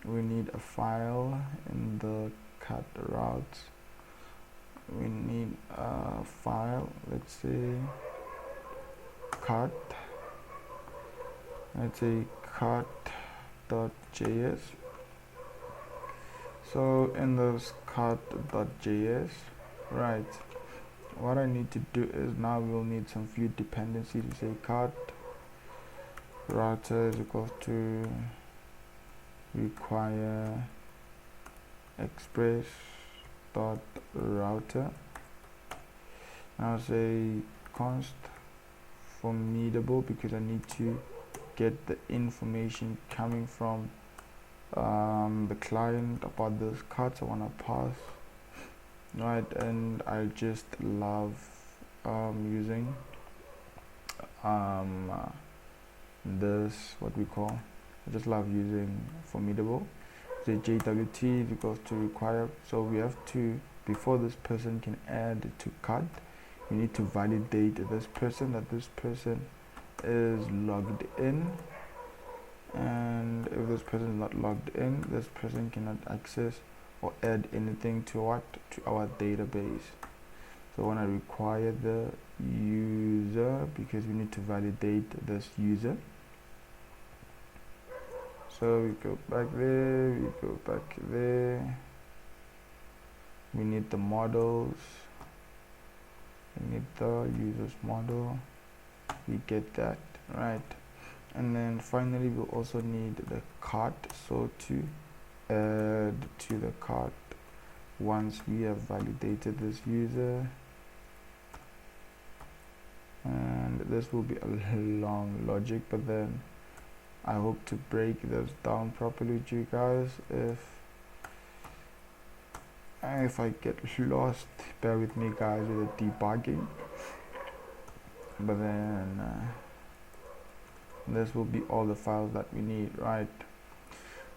we need a file in the cart routes. We need a file, let's say cart, let's say cart.js. So in this cart.js, right, what I need to do is, now we'll need some few dependencies. We say cart router is equals to require express dot router. Now say const formidable, because I need to get the information coming from the client about this card. So I want to pass, right? And I just love using this, what we call, I just love using formidable. The JWT is equals to require. So we have to, before this person can add to cart, you need to validate this person, that this person is logged in. And if this person is not logged in, this person cannot access or add anything to our database. So when I require the user, because we need to validate this user. So we go back there, we go back there. We need the models. We need the user's model. We get that, right? And then finally we'll also need the cart. So to add to the cart, once we have validated this user, and this will be a long logic, but then I hope to break this down properly with you guys. If I get lost, bear with me guys with the debugging. But then this will be all the files that we need, right?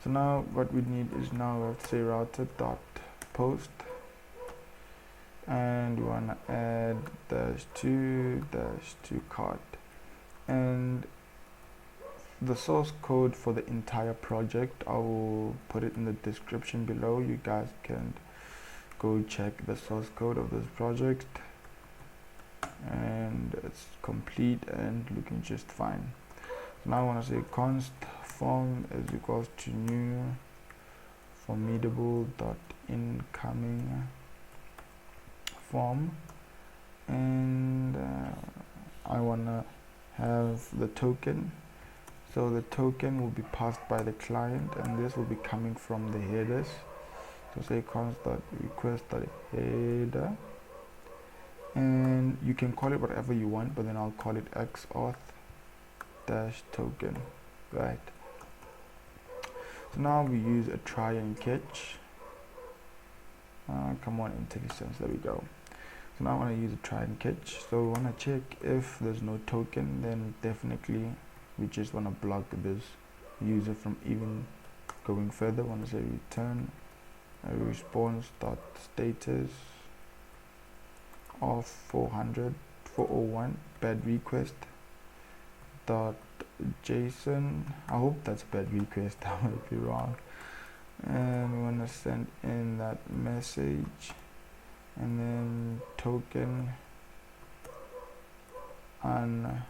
So now what we need is, now we have to say router dot post, and we want to add -2 cart, and the source code for the entire project, I will put it in the description below. You guys can go check the source code of this project, and it's complete and looking just fine. So now I want to say const form is equals to new formidable dot incoming form, and I want to have the token. So the token will be passed by the client, and this will be coming from the headers. So say const.request.header, and you can call it whatever you want, but then I'll call it xauth-token, right? So now we use a try and catch. Come on, IntelliSense, there we go. So So now I want to use a try and catch. So we want to check if there's no token, then definitely we just want to block this user from even going further. We want to say return a response dot status of 401 bad request dot JSON. I hope that's bad request. I might be wrong. And we want to send in that message, and then token unauthorized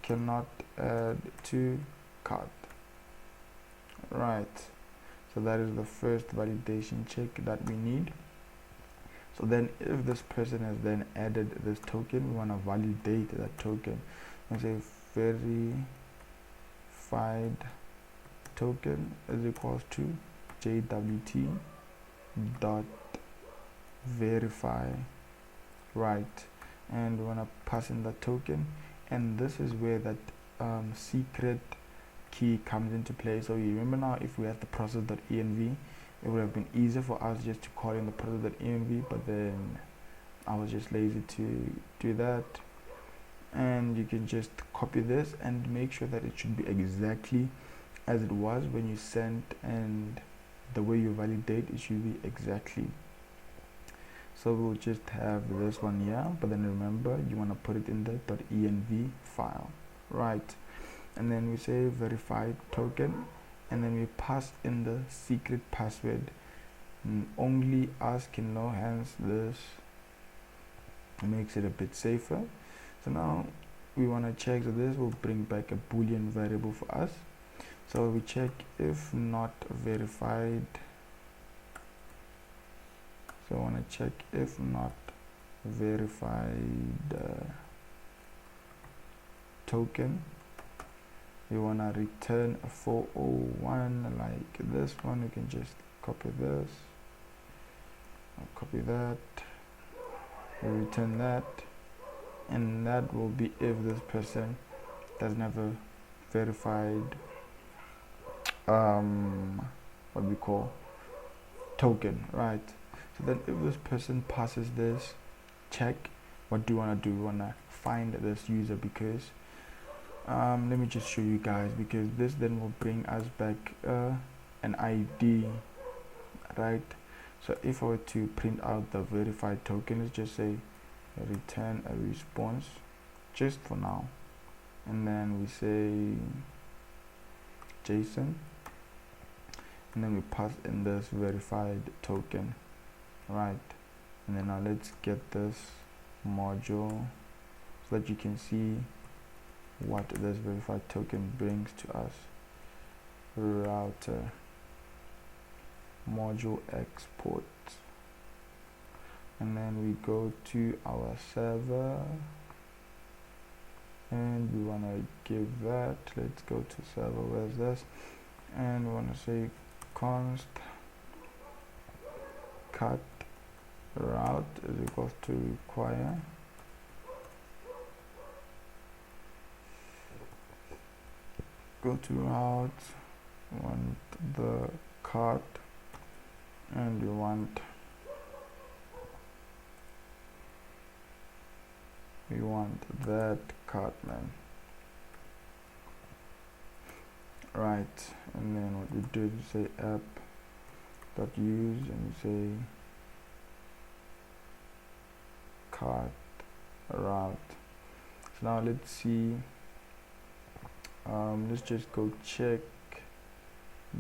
cannot add to cart. Right, so that is the first validation check that we need. So then if this person has then added this token, we want to validate that token and say verified token is equals to JWT dot verify, right? And we want to pass in the token, and this is where that secret key comes into play. So you remember now, if we had the process.env, it would have been easier for us just to call in the process.env, but then I was just lazy to do that. And you can just copy this and make sure that it should be exactly as it was when you sent, and the way you validate it should be exactly. So we'll just have this one here, but then remember you want to put it in the .env file, right? And then we say verified token, and then we pass in the secret password. Only us can know, hence this makes it a bit safer. So now we want to check, so this will bring back a boolean variable for us. So we check if not verified. So I want to check if not verified token. We want to return a 401 like this one. We can just copy this, I'll copy that, we return that, and that will be if this person doesn't have a verified what we call token, right? So then if this person passes this check, what do you want to do? You want to find this user, because let me just show you guys, because this then will bring us back an ID, right? So if I were to print out the verified token, let's just say return a response just for now, and then we say JSON, and then we pass in this verified token, right? And then now let's get this module so that you can see what this verified token brings to us. Router module export, and then we go to our server, and we want to give that, let's go to server, where's this, and we want to say const cut route is equals to require go to route, want the cart, and we want that cart, man, right? And then what we do is we say app.use, and we say cart route. So now let's see, let's just go check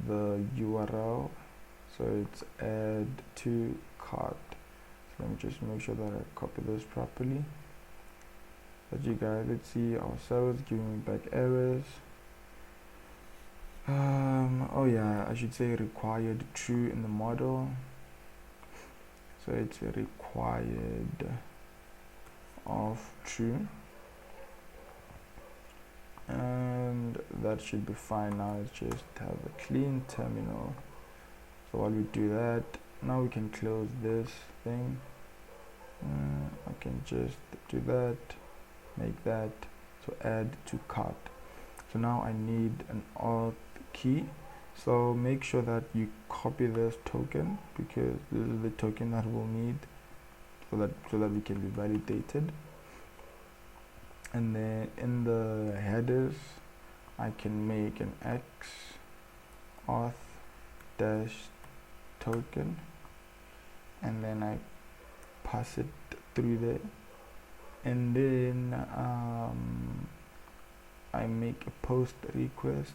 the URL. So it's add to cart. So let me just make sure that I copy this properly. But you guys, let's see, our server's giving me back errors. Oh yeah, I should say required true in the model. So it's required of true, and that should be fine. Now let's just have a clean terminal. So while we do that, now we can close this thing. I can just do that, make that, so add to cart. So now I need an auth key, So make sure that you copy this token, because this is the token that we'll need so that we can be validated. And then in the headers, I can make an X auth dash token, and then I pass it through there, and then I make a post request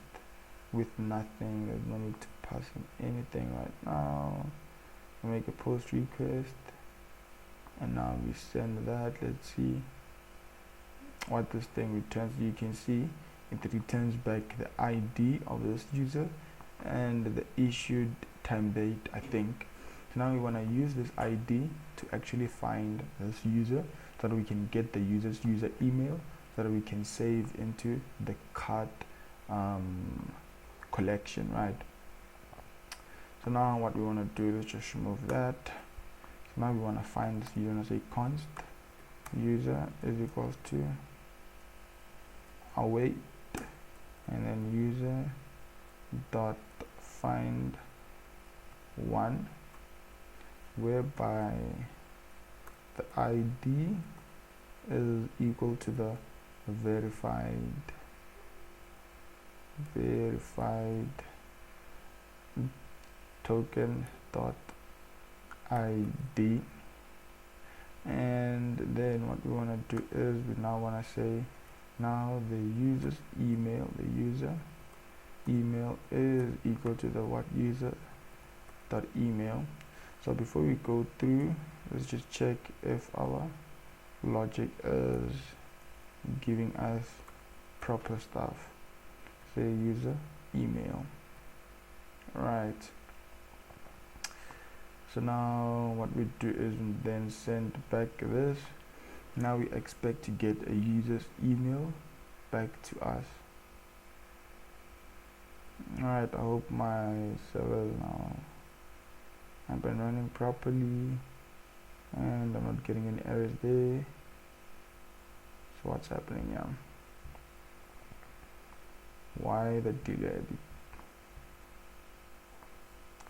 with nothing. There's no need to pass in anything right now. I make a post request, and now we send that. Let's see what this thing returns. You can see it returns back the ID of this user and the issued time date, I think. So now we want to use this ID to actually find this user, so that we can get the user's user email, so that we can save into the cart collection, right? So now what we want to do is just remove that. So now we want to find this user, and say const user is equals to await, and then user dot find one, whereby the ID is equal to the verified token dot ID. And then what we want to do is we now want to say now the user's email, the user email is equal to the what user dot email. So before we go through, let's just check if our logic is giving us proper stuff. Say user email, right? So now what we do is then send back this. Now we expect to get a user's email back to us. Alright, I hope my server is now up and running properly, and I'm not getting any errors there. So what's happening here? Why the delay?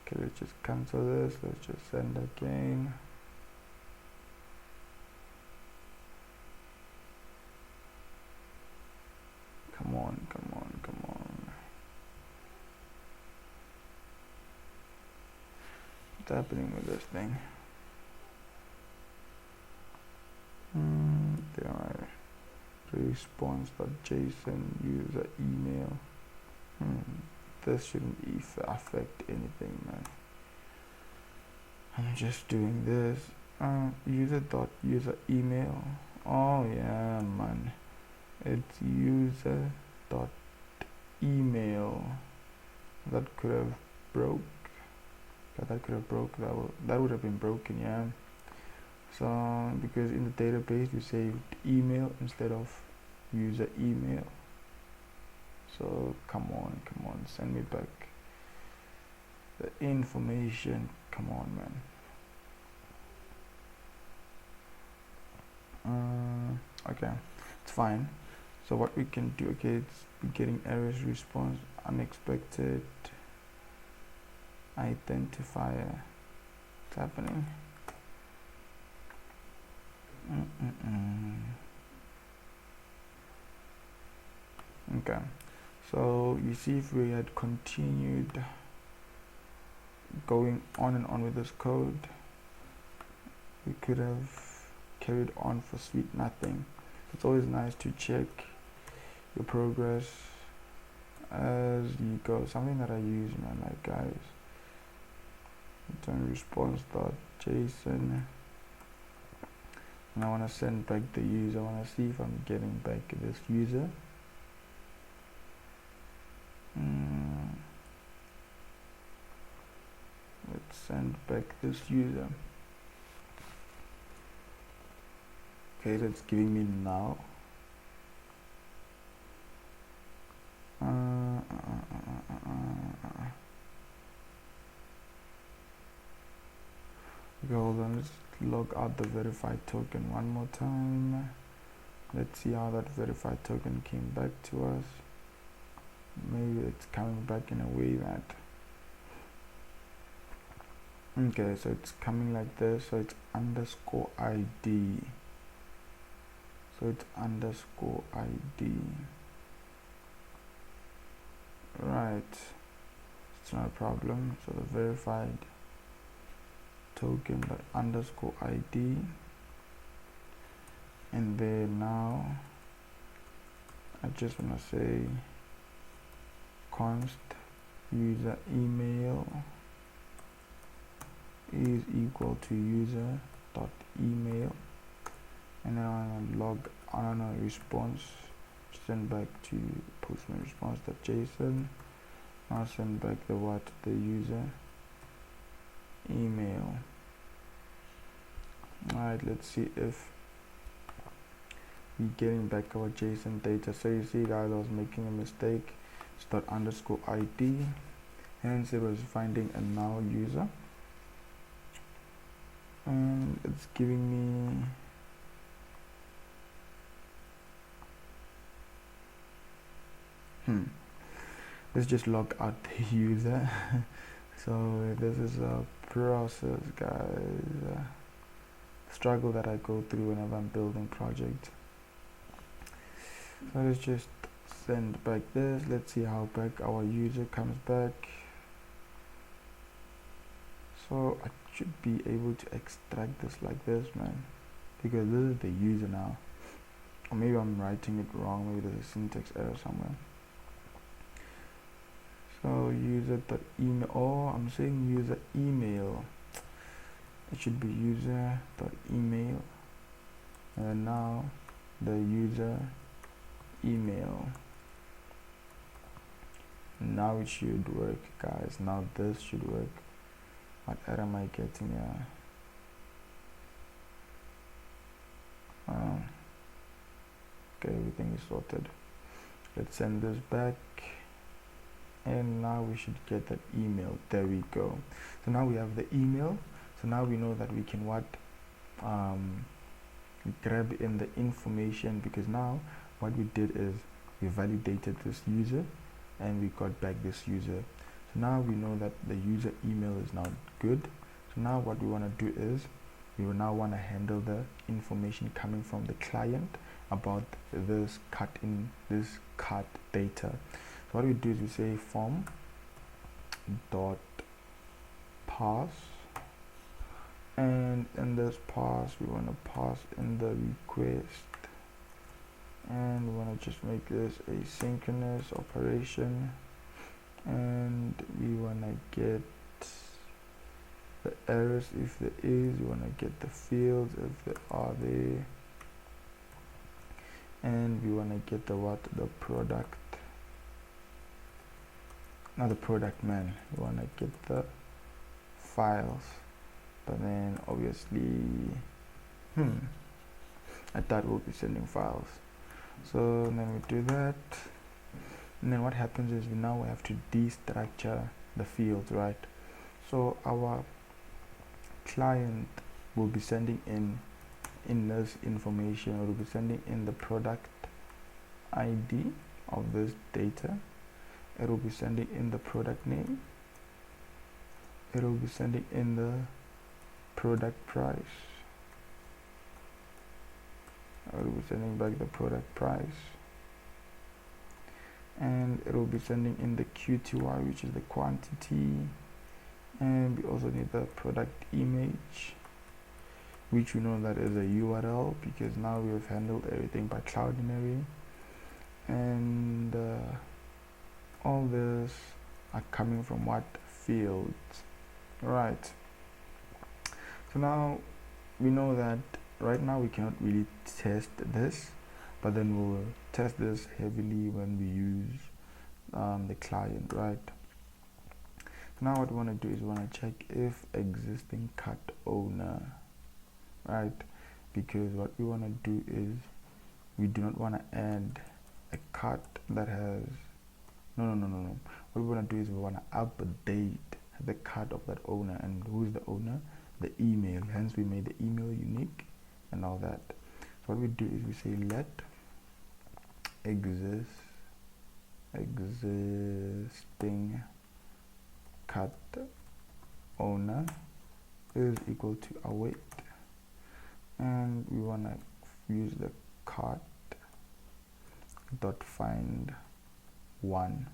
Okay, let's just cancel this. Let's just send again. Come on, come on, come on. What's happening with this thing? There are response.json user email. This shouldn't affect anything, man. I'm just doing this. User email. Oh yeah, man. It's user dot email. That could have broke. That would have been broken, yeah. So because in the database we saved email instead of user email. So come on, send me back the information. Come on, man. Okay, it's fine. So what we can do, okay, it's getting errors response unexpected identifier. What's happening? Okay, so you see, if we had continued going on and on with this code, we could have carried on for sweet nothing. It's always nice to check your progress as you go. Something that I use, man, like guys, return response.json, and I want to send back the user. I want to see if I'm getting back this user. Let's send back this user. Okay, that's giving me now. Okay, hold on, let's log out the verified token one more time. Let's see how that verified token came back to us. Maybe it's coming back in a way that Okay, so it's coming like this, so it's underscore ID. So it's underscore ID. Right, it's not a problem. So the verified token dot underscore ID, and then now I just want to say const user email is equal to user dot email, and then I want to log on a response, send back to postman response.json. I'll send back the user email. Alright, let's see if we're getting back our JSON data. So you see, guys, I was making a mistake. It's dot underscore ID, hence it was finding a null user, and it's giving me let's just log out the user. So this is a process, guys, struggle that I go through whenever I'm building projects. So let's just send back this. Let's see how back our user comes back. So I should be able to extract this like this, man, because this is the user now. Or maybe I'm writing it wrong, maybe there's a syntax error somewhere. So user.email, oh, I'm saying user email. It should be user.email, and now the user email. Now it should work, guys. Now this should work. What error am I getting here? Okay, everything is sorted. Let's send this back, and now we should get that email. There we go. So now we have the email. So now we know that we can grab in the information, because now what we did is we validated this user and we got back this user. So now we know that the user email is now good. So now what we want to do is we will now want to handle the information coming from the client about this cut data. So what we do is we say form dot pass, and in this pass we want to pass in the request, and we want to just make this a synchronous operation, and we want to get the errors if there is, we want to get the fields if they are there, and we want to get the product, not the product, man, we want to get the files. But then obviously I thought we'll be sending files. So then we do that, and then what happens is we now have to destructure the fields, right? So our client will be sending in this information, or will be sending in the product ID of this data. It will be sending in the product name. It will be sending in the product price. I will be sending back the product price, and it will be sending in the QTY, which is the quantity, and we also need the product image, which we know that is a URL, because now we have handled everything by Cloudinary, and all this are coming from what fields, right? So now we know that right now we cannot really test this, but then we'll test this heavily when we use the client, right? So now what we want to do is we want to check if existing cut owner, right? Because what we want to do is we do not want to add a cut that has no. What we want to do is we want to update the cut of that owner, and who's the owner? The email. Hence we made the email unique and all that. So what we do is we say let existing cut owner is equal to await, and we want to use the cart dot find one,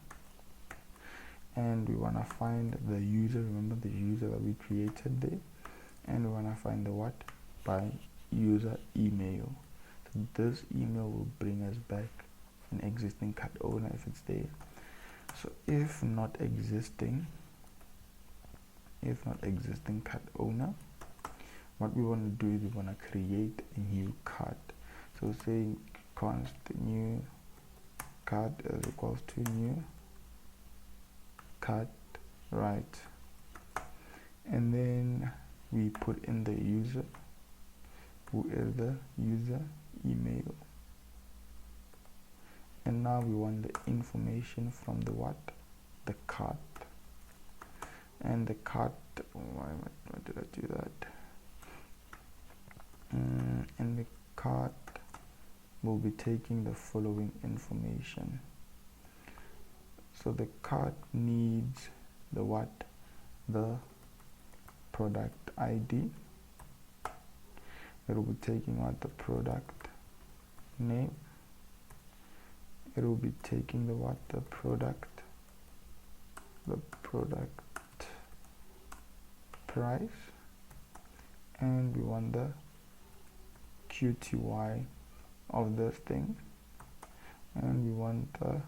and we want to find the user. Remember the user that we created there, and we want to find the what by user email. So this email will bring us back an existing cart owner if it's there. So if not existing cart owner, what we want to do is we want to create a new cart. So say const new cart is equals to new cart, right? And then we put in the user, who is the user email. And now we want the information from the what? The cart. And the cart, why did I do that? And the cart will be taking the following information. So the cart needs the what? The product ID. It will be taking out the product name. It will be taking the what? The product price, and we want the QTY of this thing, and we want the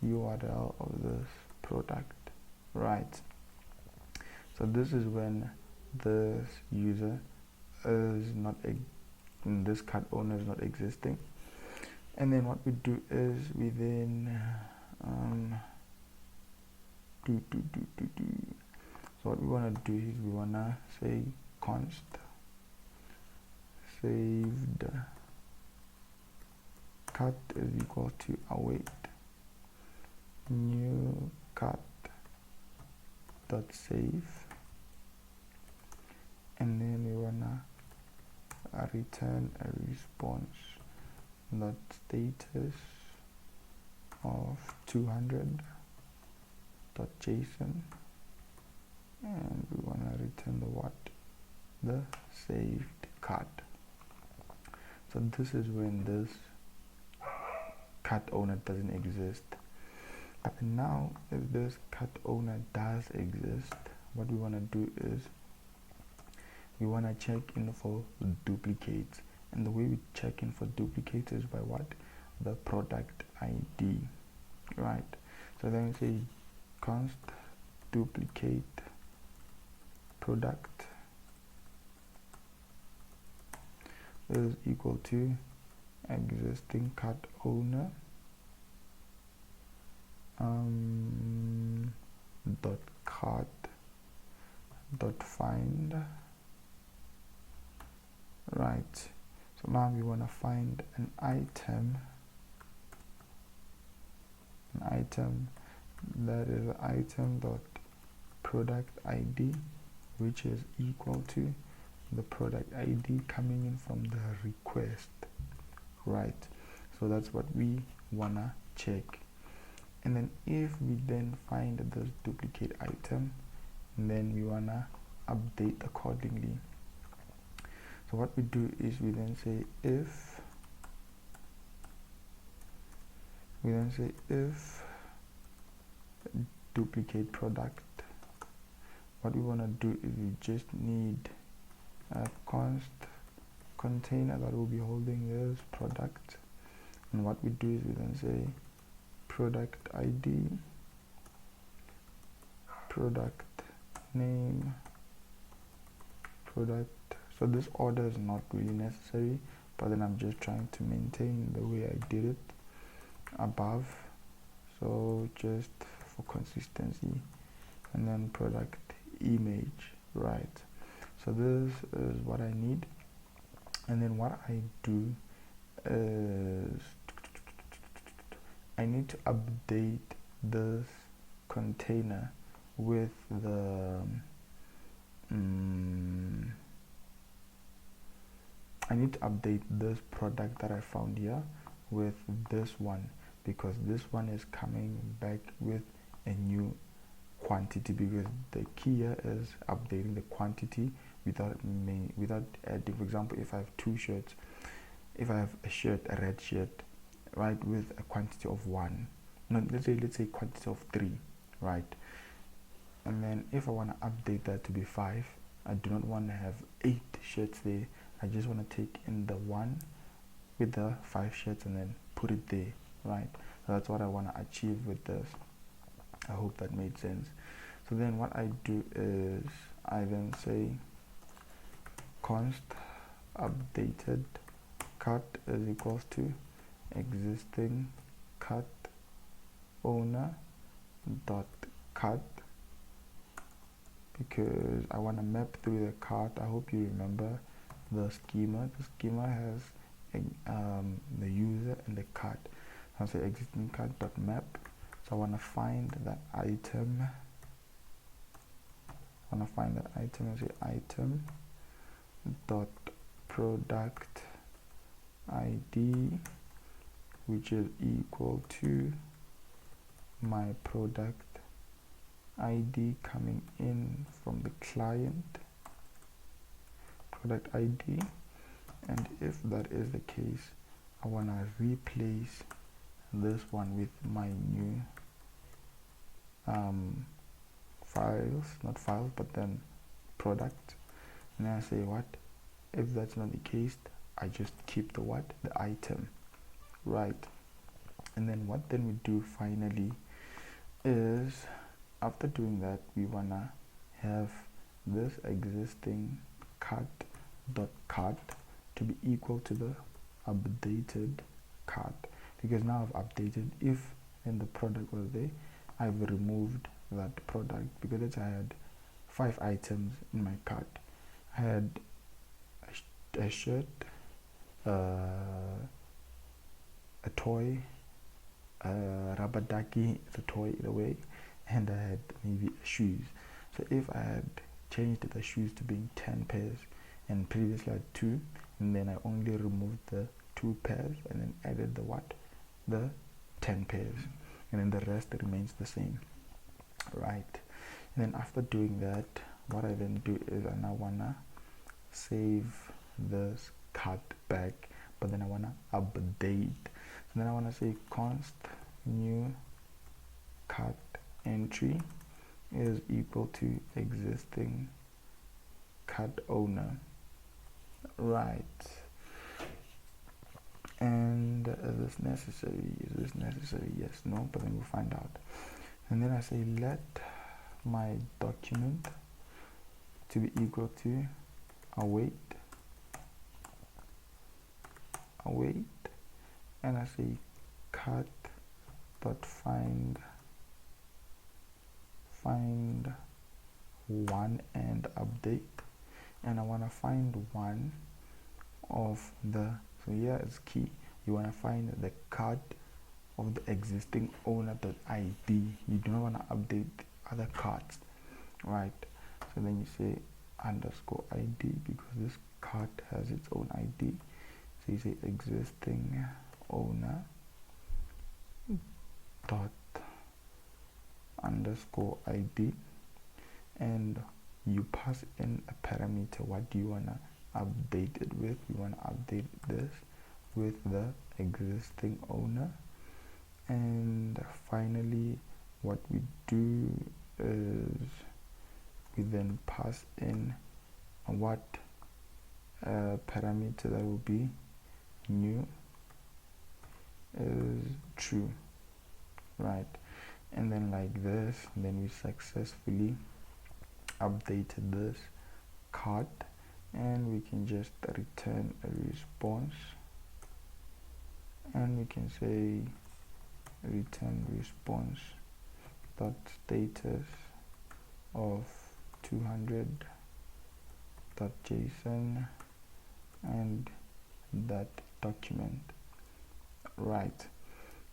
URL of this product, right? So this is when this user is not this cart owner is not existing. And then what we do is we then so what we want to do is we want to say const saved cart is equal to await new cart dot save, and then we want to return a response dot status of 200 dot JSON, and we want to return the what? The saved cart. So this is when this cart owner doesn't exist. But now if this cart owner does exist, what we want to do is we want to check in for duplicates. And the way we check in for duplicates is by what? The product ID, right? So then we say const duplicate product is equal to existing cart owner dot cart dot find, right? So now we want to find an item that is item dot product ID, which is equal to the product ID coming in from the request, right? So that's what we wanna check. And then if we then find this duplicate item, then we wanna update accordingly. So what we do is we then say if duplicate product, what we want to do is we just need a const container that will be holding this product, and what we do is we then say product ID, product name, product. So this order is not really necessary, but then I'm just trying to maintain the way I did it above, so just for consistency. And then product image, right? So this is what I need. And then what I do is I need to update this container with the I need to update this product that I found here with this one, because this one is coming back with a new quantity, because the key here is updating the quantity without adding. For example, if I have two shirts, if I have a shirt, a red shirt, right, with a quantity of 1, no, let's say quantity of 3, right, and then if I want to update that to be 5, I do not want to have 8 shirts there. I just want to take in the 1 with the 5 shirts and then put it there, right? So that's what I want to achieve with this. I hope that made sense. So then what I do is I then say const updated cart is equals to existing cart owner dot cart, because I want to map through the cart. I hope you remember the schema. The schema has the user and the cart. I'll say existing cart dot map. So I want to find that item. I say item dot product ID, which is equal to my product ID coming in from the client, product ID. And if that is the case, I want to replace this one with my new but then product. And then I say what if that's not the case, I just keep the item, right? And then what then we do finally is, after doing that, we wanna have this existing cart to be equal to the updated cart, because now I've updated. If then the product was there, I've removed that product, because I had 5 items in my cart. I had a shirt, a toy, a rubber ducky, it's a toy either way, and I had maybe shoes. So if I had changed the shoes to being 10 pairs, and previously I had 2, and then I only removed the 2 pairs and then added the 10 pairs, and then the rest remains the same, right? And then after doing that, what I then do is I now wanna save this cart back, but then I wanna update. So then I wanna say const new cart entry is equal to existing cart owner, right? And is this necessary? Yes, no, but then we'll find out. And then I say let my document to be equal to await, and I say cart dot find one and update, and I want to find one of the, so here is key, you want to find the cart of the existing owner.id. You do not want to update other cards, right? So then you say underscore ID, because this card has its own ID. So you say existing owner dot underscore ID, and you pass in a parameter. What do you want to update it with? You want to update this with the existing owner. And finally, what we do is we then pass in what parameter that will be new is true, right? And then like this, then we successfully updated this card, and we can just return a response, and we can say return response dot status of 200 dot JSON and that document, right?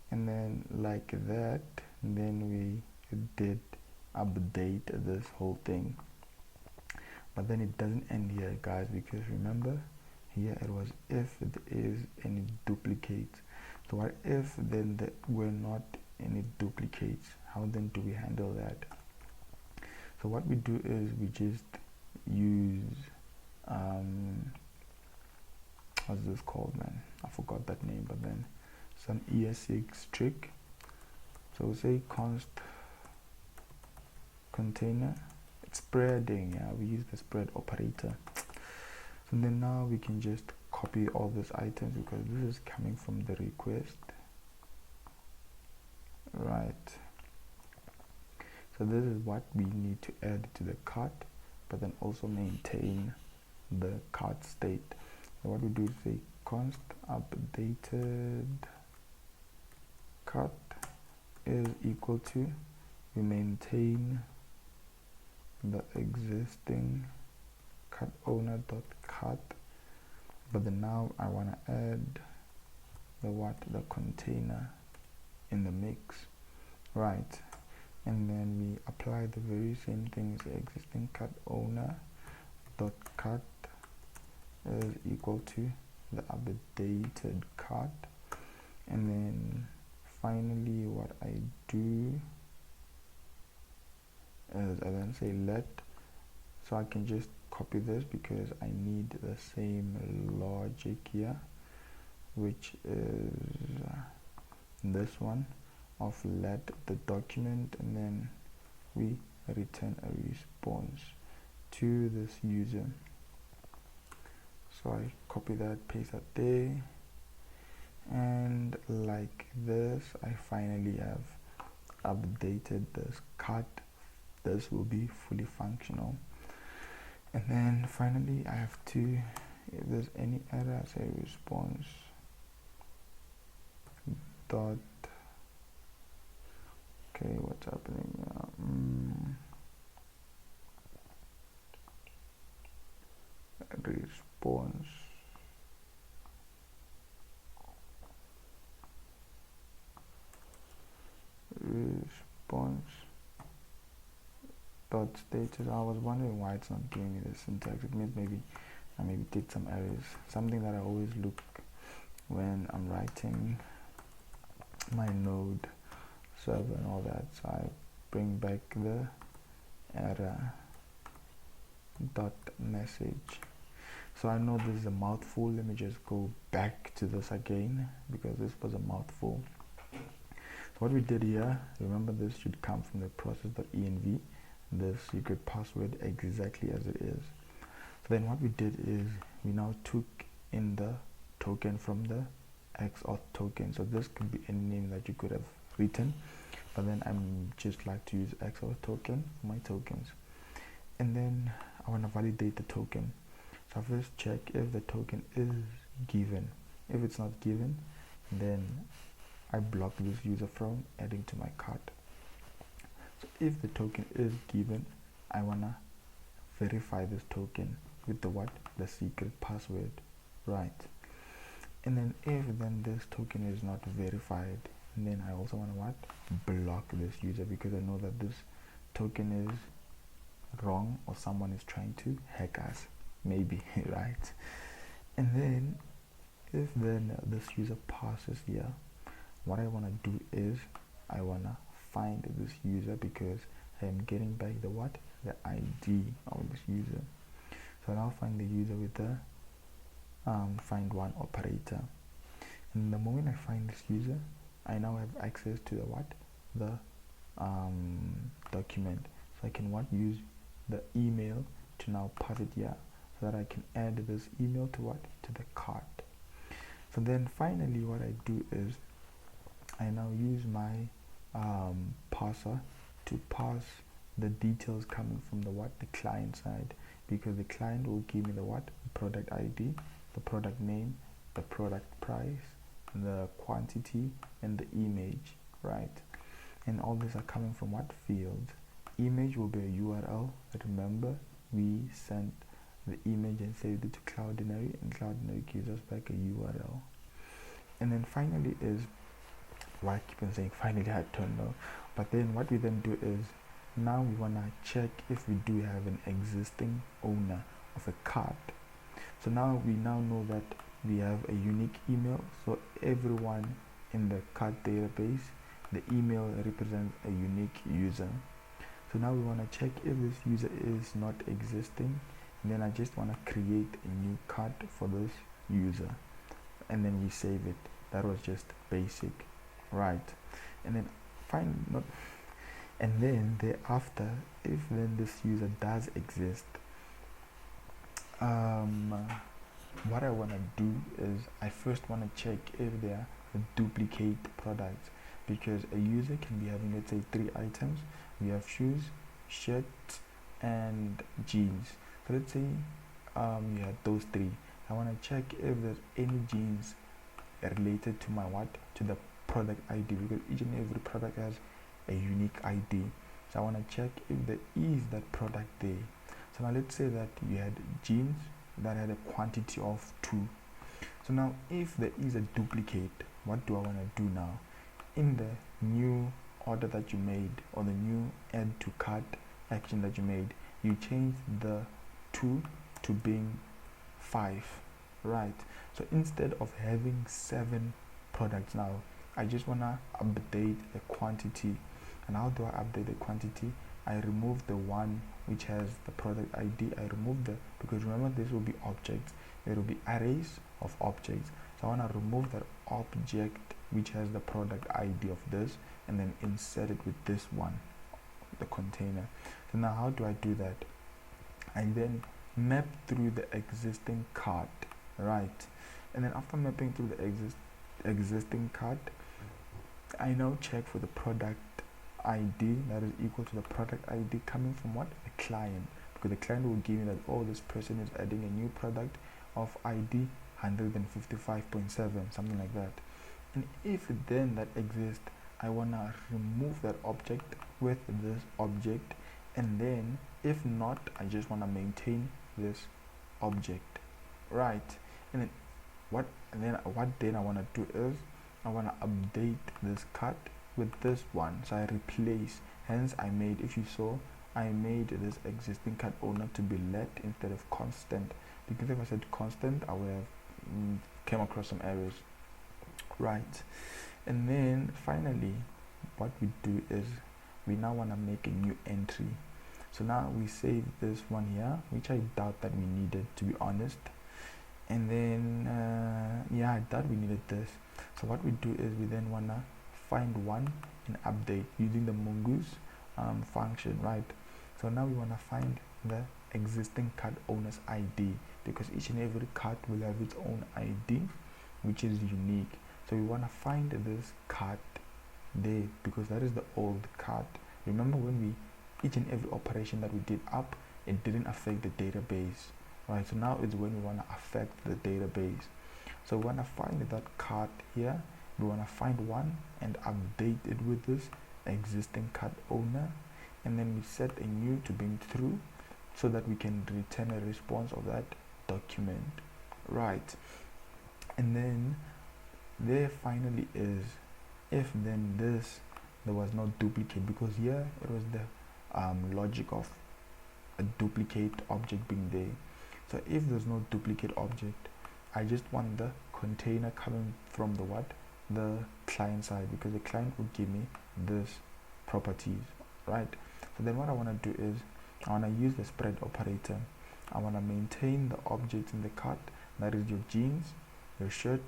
And then like that, then we did update this whole thing. But then it doesn't end here, guys, because remember here it was if there is any duplicates. So what if then there were not any duplicates? How then do we handle that? So what we do is we just use what's this called, man? I forgot that name, but then some ES6 trick. So we'll say const container, it's spreading. Yeah, we use the spread operator. So then now we can just copy all these items because this is coming from the request, right? So this is what we need to add to the cart, but then also maintain the cart state. So what we do is say const updated cart is equal to, we maintain the existing cart owner dot cart, but then now I want to add the container in the mix, right? And then we apply the very same thing as the existing cart owner dot cart is equal to the updated cart. And then finally what I do is I then say let, so I can just copy this because I need the same logic here, which is this one of let the document, and then we return a response to this user. So I copy that, paste that there, and like this I finally have updated this cart. This will be fully functional. And then finally I have to, if there's any error, say response dot, okay, what's happening now? Response dot status. I was wondering why it's not giving me the syntax. It means maybe I did some errors. Something that I always look when I'm writing my node server and all that. So I bring back the error dot message. So I know this is a mouthful. Let me just go back to this again because this was a mouthful. So what we did here, remember this should come from the process.env, the secret password exactly as it is. So then what we did is we now took in the token from the XAuth token. So this could be any name that you could have written, but then I'm just like to use XAuth token for my tokens. And then I want to validate the token. So I first check if the token is given. If it's not given, then I block this user from adding to my cart. So if the token is given, I want to verify this token with the secret password, right? And then if then this token is not verified, then I also want to block this user because I know that this token is wrong or someone is trying to hack us, maybe, right? And then if then this user passes here, what I want to do is I want to find this user because I am getting back the ID of this user. So I'll find the user with the find one operator. And the moment I find this user, I now have access to the document. So I can use the email to now pass it here so that I can add this email to the cart. So then finally what I do is I now use my parser to pass the details coming from the client side, because the client will give me the product ID, the product name, the product price, the quantity, and the image, right? And all these are coming from field. Image will be a URL. Remember, we sent the image and saved it to Cloudinary, and Cloudinary gives us back a URL. And then finally is, why I keep on saying finally, I don't know. But then what we then do is, now we want to check if we do have an existing owner of a cart. So now we know that we have a unique email. So everyone in the cart database, the email represents a unique user. So now we want to check if this user is not existing, and then I just want to create a new cart for this user, and then we save it. That was just basic, right? And then find not, and then thereafter, if then this user does exist, what I want to do is I first want to check if there are duplicate products, because a user can be having, let's say, 3 items. We have shoes, shirts, and jeans. So let's say you had those 3. I want to check if there's any jeans related to my to the product ID, because each and every product has a unique ID. So I want to check if there is that product there. So now let's say that you had jeans that had a quantity of 2. So now if there is a duplicate, what do I want to do now? In the new order that you made, or the new add to cart action that you made, you change the 2 to being 5, right? So instead of having 7 products, now I just want to update the quantity. And how do I update the quantity? I remove the one which has the product ID. I remove because remember, this will be objects, there will be arrays of objects. So I want to remove that object which has the product ID of this, and then insert it with this one, the container. So now how do I do that? I then map through the existing cart, right? And then after mapping through the existing cart, I now check for the product ID that is equal to the product ID coming from what? The client, because the client will give me that, oh, this person is adding a new product of ID 155.7, something like that. And if then that exists, I want to remove that object with this object, and then if not, I just want to maintain this object, right? And then what then I want to do is I want to update this cart with this one. So I replace, hence I made, if you saw, I made this existing cart owner to be let instead of constant, because if I said constant, I would have came across some errors, right? And then finally, what we do is we now want to make a new entry. So now we save this one here, which I doubt that we needed, to be honest. And then yeah, I doubt we needed this. So what we do is we then want to find one and update using the mongoose function, right? So now we want to find the existing cart owner's ID, because each and every cart will have its own ID which is unique. So we want to find this cart there, because that is the old cart. Remember, when each and every operation that we did up, it didn't affect the database, right? So now it's when we want to affect the database. So we want to find that cart here, we want to find one and update it with this existing cart owner, and then we set a new to being true, so that we can return a response of that document, right? And then there finally is, if then this, there was no duplicate, because here it was the logic of a duplicate object being there. So if there's no duplicate object, I just want the container coming from the client side, because the client would give me this properties, right? So then what I want to do is I want to use the spread operator. I want to maintain the objects in the cart, that is your jeans, your shirt,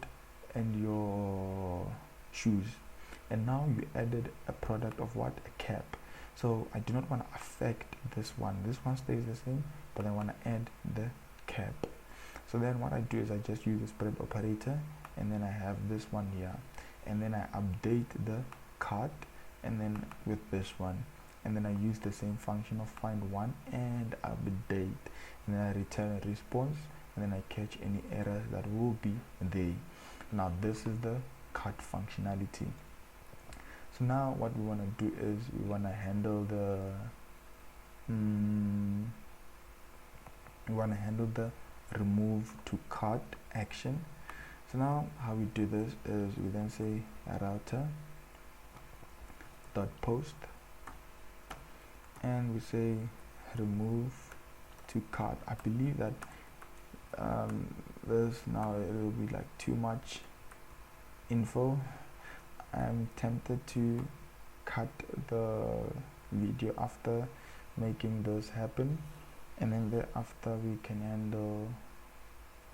and your shoes. And now you added a product of what? A cap. So I do not want to affect this one stays the same, but I want to add the cap. So then what I do is I just use the spread operator, and then I have this one here, and then I update the cart, and then with this one, and then I use the same function of find one and update, and then I return a response, and then I catch any errors that will be there. Now this is the cart functionality. So now what we want to do is we want to handle the remove to cart action. So now how we do this is we then say router dot post, and we say remove to cart. I believe that this now it will be like too much info. I'm tempted to cut the video after making this happen, and then thereafter we can handle,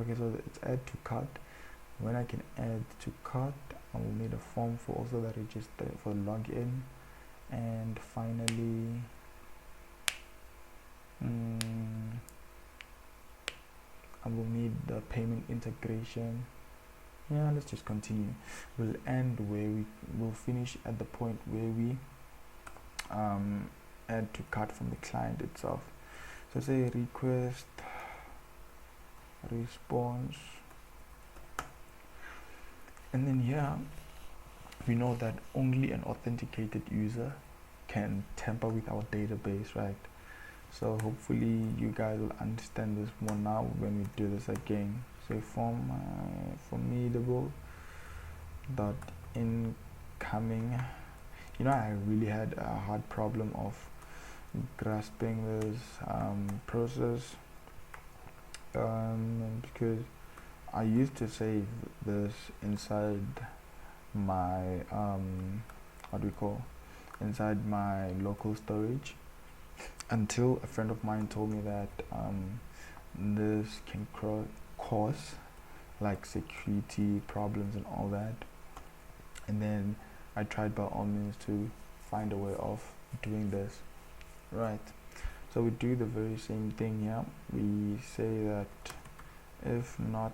okay, so it's add to cart. When I can add to cart, I will need a form for also the register for login, and finally I will need the payment integration. Yeah, let's just continue. We'll end where we will finish at the point where we add to cart from the client itself. So say request response, and then here we know that only an authenticated user can tamper with our database, right? So hopefully you guys will understand this more now when we do this again. Say form formidable dot incoming. You know, I really had a hard problem of grasping this process because I used to save this inside my inside my local storage, until a friend of mine told me that this can cause like security problems and all that, and then I tried by all means to find a way of doing this, right? So we do the very same thing here. We say that if not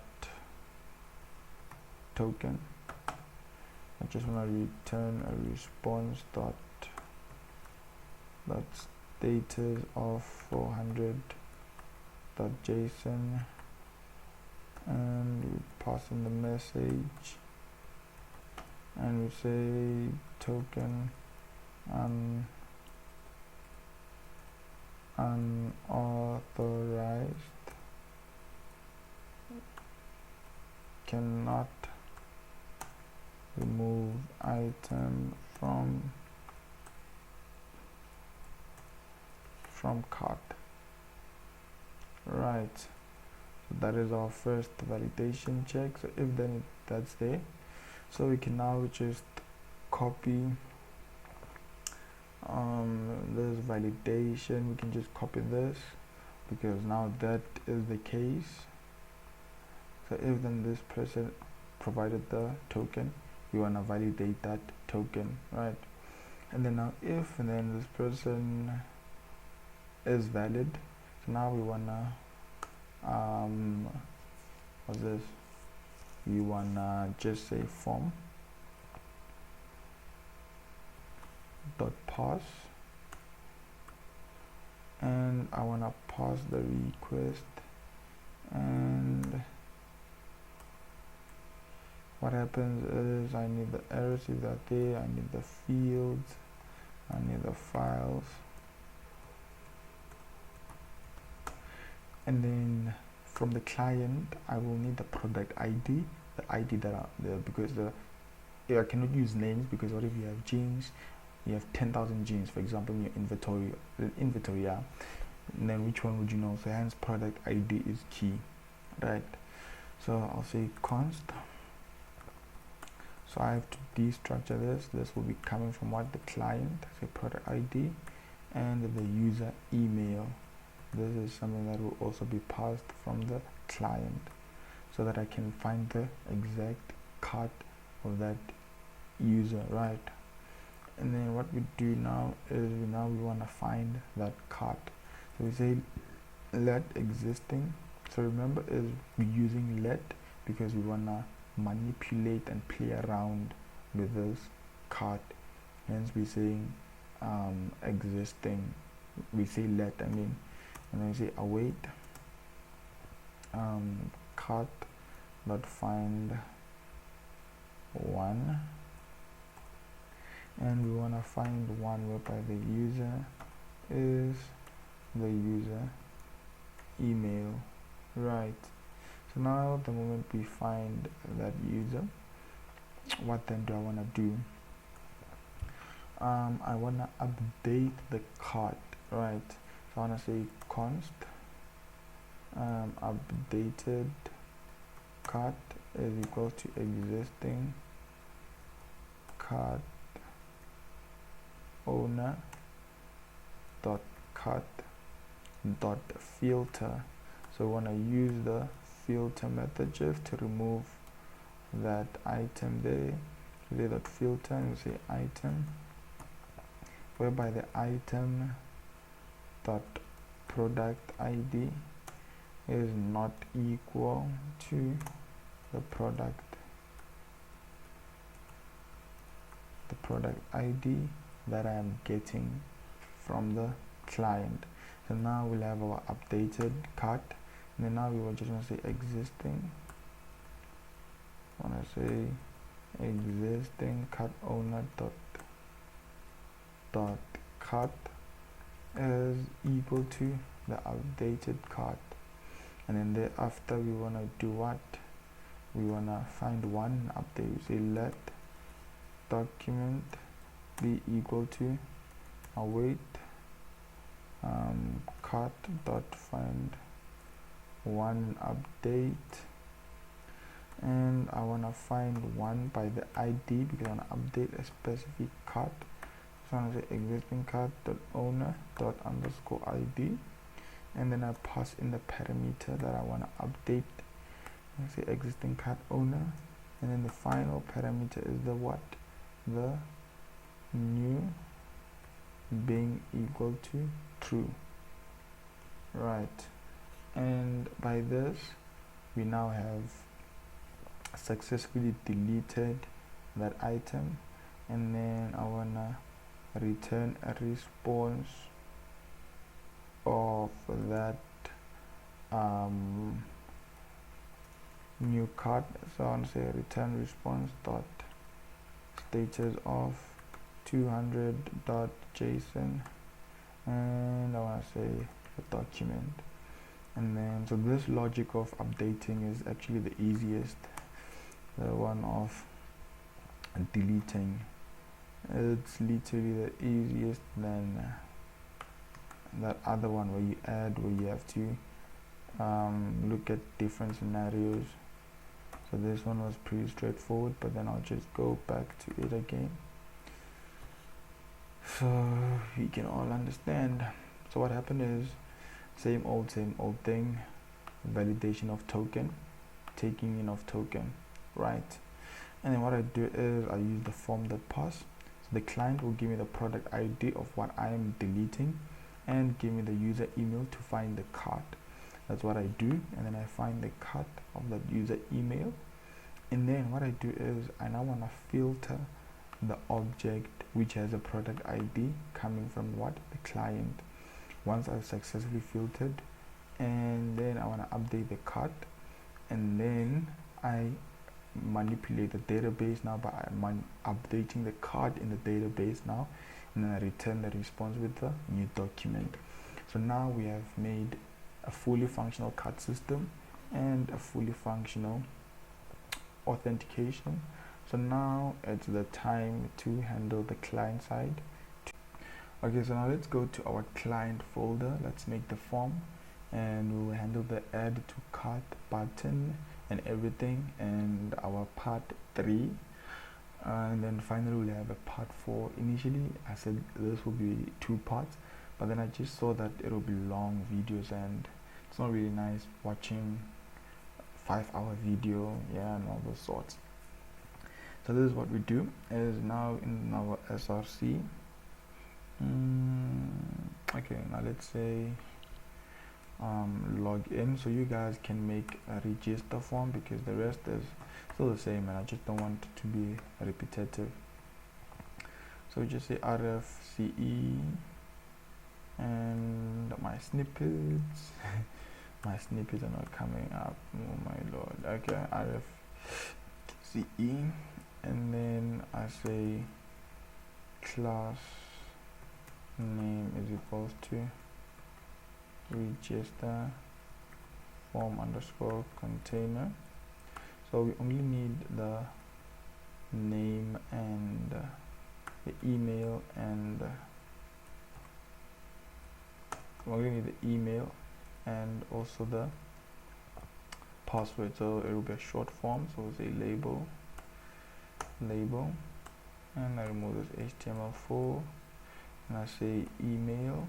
token, I just want to return a response dot status of 400 dot JSON, and we pass in the message, and we say token unauthorized cannot remove item from cart, right? So that is our first validation check. So if then that's there, so we can now just copy this validation. We can just copy this because now that is the case. So if then this person provided the token, we want to validate that token, right? And then now if and then this person is valid, so now we want to what's this, we want to just say form dot pass, and I want to pass the request, and what happens is I need the errors if they're there, I need the fields, I need the files, and then from the client I will need the product ID, the ID that are there, because I cannot use names, because what if you have jeans, you have 10,000 jeans for example in your inventory, yeah, and then which one would you know? So hence product ID is key, right? So I'll say const, so I have to destructure this will be coming from what? The client, say product ID, and the user email. This is something that will also be passed from the client, so that I can find the exact cart of that user, right? And then what we do now is we want to find that cart. So we say let existing. So remember, is we're using let because we want to manipulate and play around with this cart. Hence we saying existing. We say let, and then we say await cart dot find one, and we want to find one whereby the user is the user email, right? So now the moment we find that user, what then do I want to do? I want to update the cart, right? So I want to say const updated cart is equal to existing cart owner dot cart dot filter. So when I use the filter method just to remove that item there, say dot filter and say item, whereby the item dot product ID is not equal to the product ID that I am getting from the client. So now we'll have our updated cart, and then now we will just want to say existing. I want to say existing cart owner dot cart is equal to the updated cart, and then thereafter we want to do what? We want to find one update. We say let document be equal to await cart dot find one update, and I want to find one by the ID because I want to update a specific cart. So I want to say existing cart dot owner dot underscore ID, and then I pass in the parameter that I want to update. I say existing cart owner, and then the final parameter is the what? The new being equal to true, right? And by this we now have successfully deleted that item, and then I wanna return a response of that new card. So I want to say return response dot status of 200.json, and I want to say a document. And then so this logic of updating is actually the easiest, the one of deleting. It's literally the easiest than that other one where you add, where you have to look at different scenarios. So this one was pretty straightforward, but then I'll just go back to it again so we can all understand. So what happened is same old thing, validation of token, taking in of token, right? And then what I do is I use the form.pass. So the client will give me the product ID of what I am deleting and give me the user email to find the cart. That's what I do, and then I find the cart of that user email, and then what I do is I now want to filter the object which has a product ID coming from what? The client. Once I've successfully filtered, and then I want to update the cart, and then I manipulate the database now by updating the cart in the database now, and then I return the response with the new document. So now we have made a fully functional cart system and a fully functional authentication. So now it's the time to handle the client side. Okay, so now let's go to our client folder. Let's make the form, and we'll handle the add to cart button and everything, and our part 3, and then finally we'll have a part 4. Initially I said this will be 2 parts, but then I just saw that it will be long videos and it's not really nice watching 5-hour video, yeah, and all those sorts. So this is what we do is now in our SRC. Okay, now let's say log in, so you guys can make a register form because the rest is still the same and I just don't want it to be repetitive. So we just say RFCE and my snippets my snippets are not coming up, oh my lord. Okay, RFCE, and then I say class name is equals to register form underscore container. So we only need the name and the email, and we only need the email and also the password. So it will be a short form, so we'll say label, and I remove this HTML4, and I say email,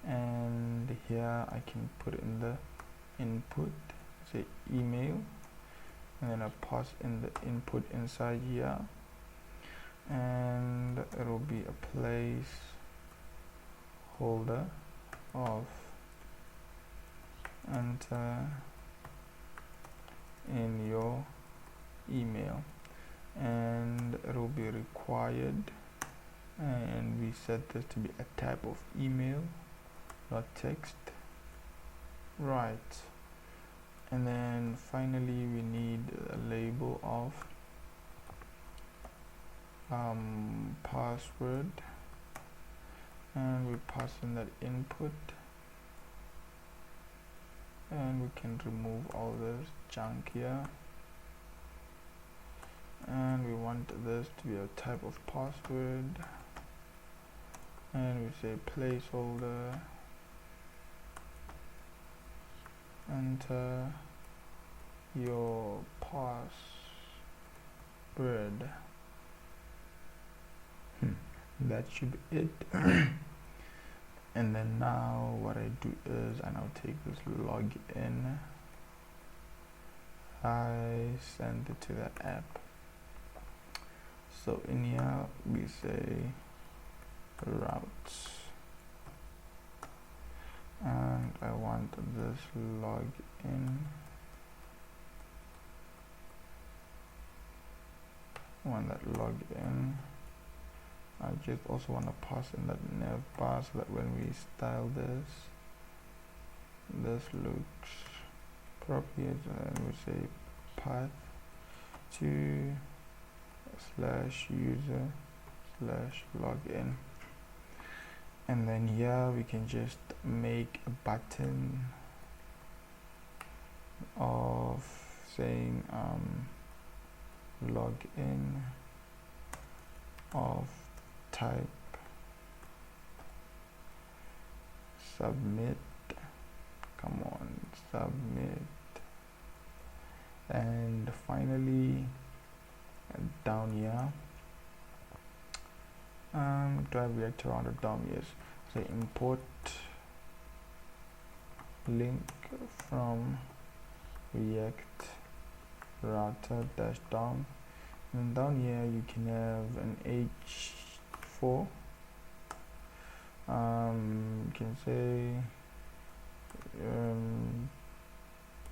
and here I can put in the input, say email, and then I pass in the input inside here, and it'll be a placeholder of enter in your email, and it'll be required, and we set this to be a type of email, not text, right? And then finally we need a label of password, and we pass in that input, and we can remove all this junk here, and we want this to be a type of password, and we say placeholder, enter your password. That should be it. And then now what I do is I now take this login, I send it to that app. So in here we say routes, and I want this login, I just also want to pass in that nav bar so that when we style this looks appropriate, and we say path to /user/login, and then here we can just make a button of saying login of type submit, submit, and finally down here do I react around it down? Yes. So import link from react router dash down, and down here you can have an h4, you can say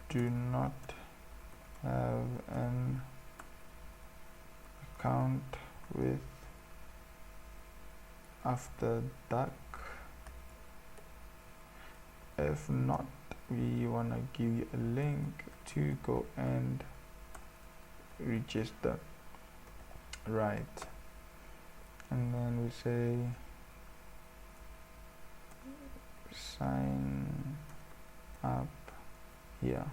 do not have an account with After Dark. If not, we want to give you a link to go and register, right? And then we say sign up here.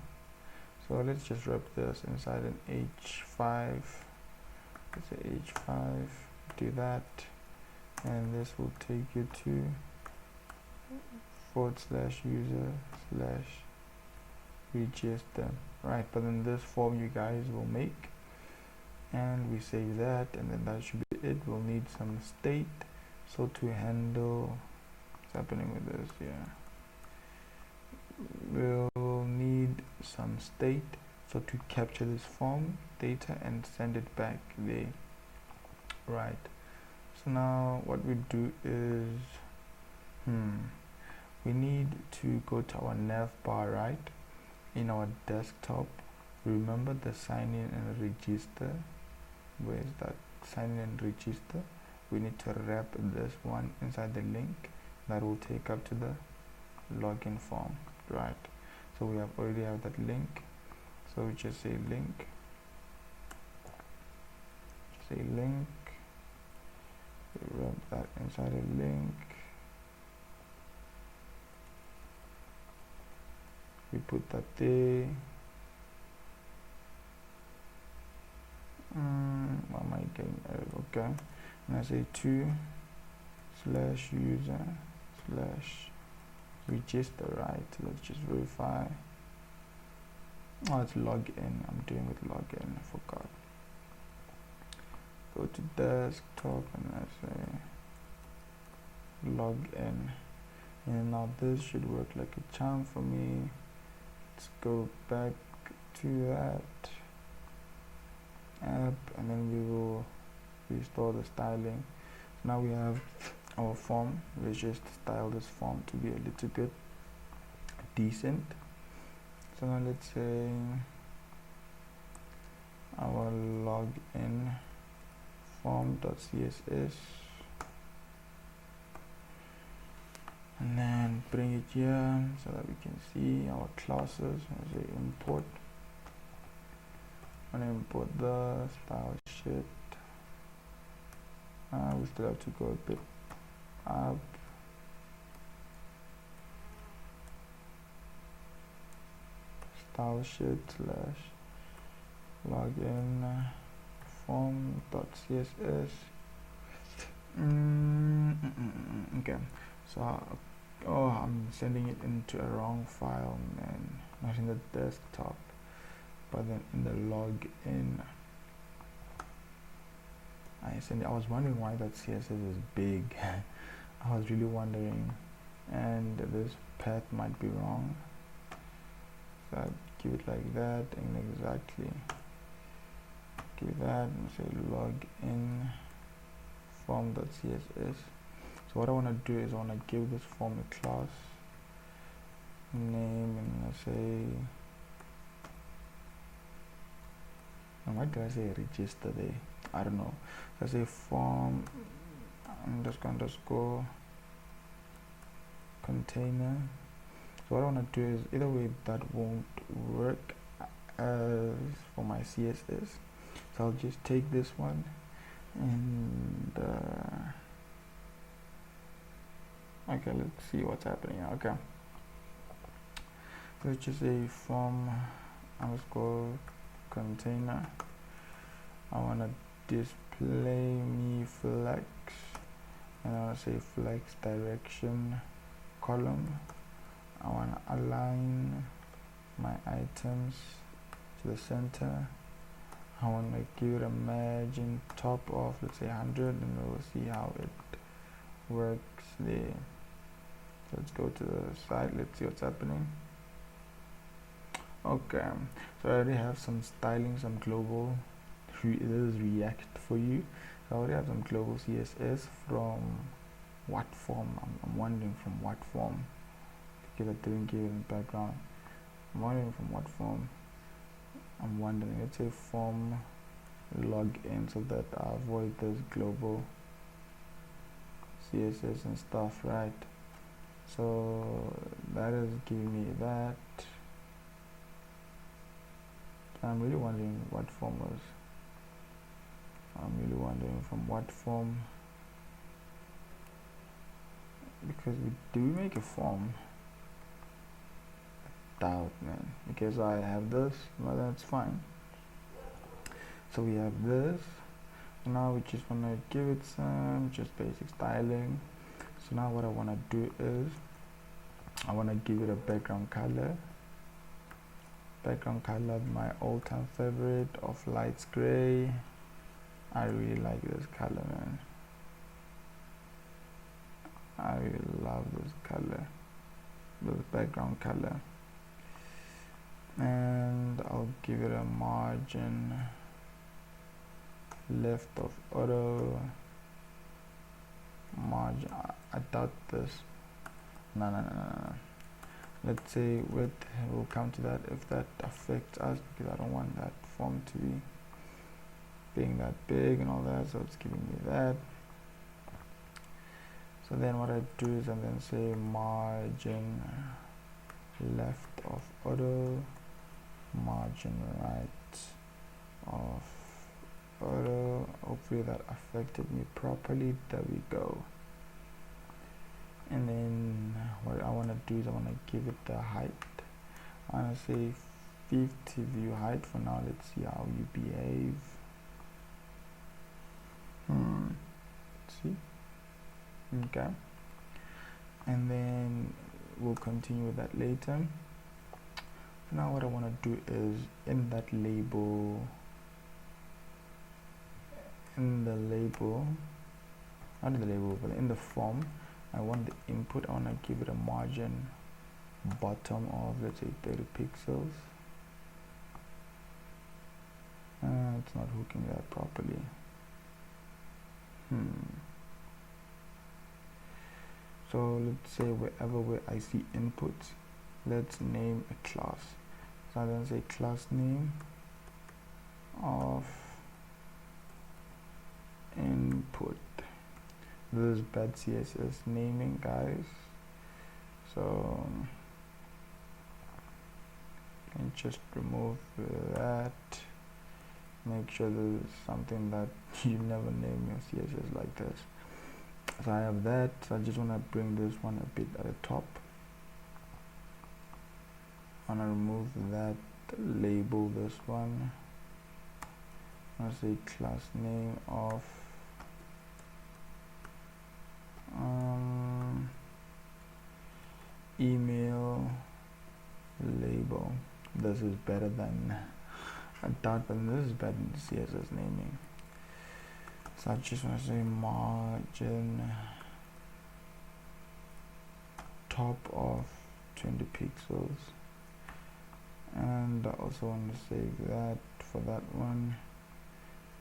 So let's just wrap this inside an h5. Let's say h5, do that, and this will take you to /user/register, right? But then this form you guys will make, and we save that, and then that should be it. We'll need some state, so to handle what's happening with this, yeah, we'll need some state, so to capture this form data and send it back there, right? So now what we do is we need to go to our nav bar, right? In our desktop, remember the sign in and register. Where is that sign in and register? We need to wrap this one inside the link that will take up to the login form, right? So we already have that link, so we just say link, we wrap that inside a link, we put that there. What am I getting? Okay, and I say to /user/register, right? Let's just verify. Oh, it's login. I'm doing with login. I forgot. Go to desktop and I say login, And now this should work like a charm for me. Let's go back to that app, and then we will restore the styling. So now we have our form. Let's just style this form to be a little bit decent. So now let's say our login form.css, and then bring it here so that we can see our classes. Let's say import. I'm gonna import the style sheet. We still have to go a bit up. Style sheet slash login form.css. Okay, so I'm sending it into a wrong file, man. Not in the desktop, but then in the login. I was wondering why that CSS is big. I was really wondering, and this path might be wrong. So I'll give it like that, and exactly give it that, and say login form.css. So what I want to do is I want to give this form a class name, and I say, and why did I say register there? I don't know. So I say form underscore container. So what I want to do is, either way that won't work as for my CSS, so I'll just take this one and okay, let's see what's happening. Okay, so let's just say form underscore container. I want to display me flex, and I want to say flex direction column. I want to align my items to the center. I want to give it a margin top of, let's say 100, and we'll see how it works there. So let's go to the side, let's see what's happening. Okay, so I already have some styling, some global. This is React for you. So I already have some global CSS from what form? I'm wondering from what form, because I didn't give it in the background. I'm wondering from what form. I'm wondering, let's say form login, so that I avoid this global CSS and stuff, right? So that is giving me that. I'm really wondering what form was. I'm really wondering from what form, because do we make a form? Doubt, man. Because I have this, well, that's fine. So we have this. Now we just want to give it some just basic styling. So now what I want to do is I want to give it a background color. Background color, my all-time favorite of light gray. I really like this color, man. I really love this color, this background color. And I'll give it a margin left of auto margin. I doubt this. No. Let's say width, we'll come to that if that affects us, because I don't want that form to be being that big and all that, so it's giving me that. So then what I do is I then say margin left of auto, margin right of auto. Hopefully that affected me properly. There we go. And then what I want to do is I want to give it the height. I want to say 50 view height for now. Let's see how you behave. See? Okay. And then we'll continue with that later. So now what I want to do is in that label, not in the label, but in the form, I want the input, I want to give it a margin bottom of, let's say, 30 pixels. It's not hooking that properly. So let's say wherever where I see inputs, let's name a class. So I'm going to say class name of input. This is bad CSS naming, guys. So you can just remove that. Make sure there's something that you never name your CSS like this. So I have that. So I just want to bring this one a bit at the top. I want to remove that label, this one. I want to say class name of email label. This is better than a dot, but this is better than CSS naming. So I just want to say margin top of 20 pixels, and I also want to say that for that one,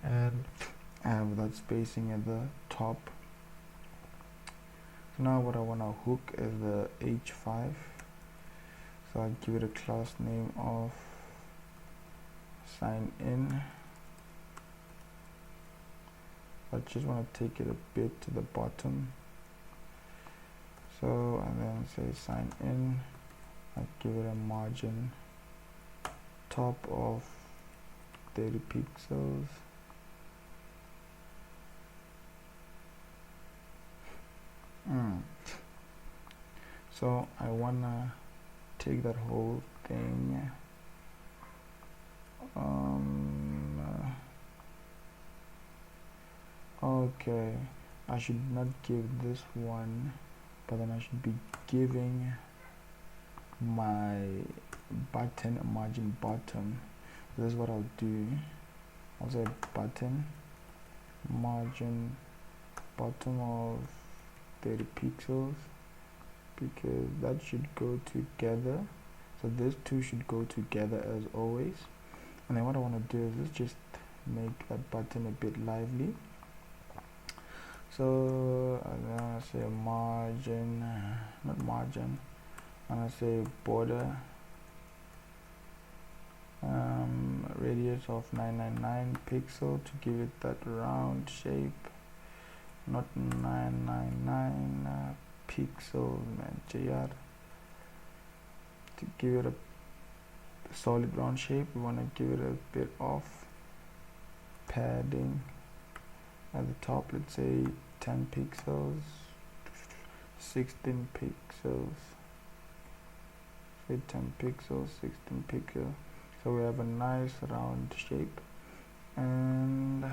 and I have that spacing at the top. So now what I want to hook is the h5, so I'll give it a class name of sign in. I just want to take it a bit to the bottom, so and then say sign in. I'll give it a margin top of 30 pixels. So I wanna take that whole thing, okay, I should not give this one, but then I should be giving my button a margin bottom. This is what I'll do. I'll say button margin bottom of 30 pixels, because that should go together. So these two should go together as always. And then what I want to do is just make that button a bit lively. So I'm gonna say margin, not margin, I'm gonna say border, radius of 999 pixel to give it that round shape, not 999 pixel, man, JR. To give it a solid round shape, we want to give it a bit of padding at the top. Let's say 10 pixels, 16 pixels, say 10 pixels, 16 pixels. So we have a nice round shape. And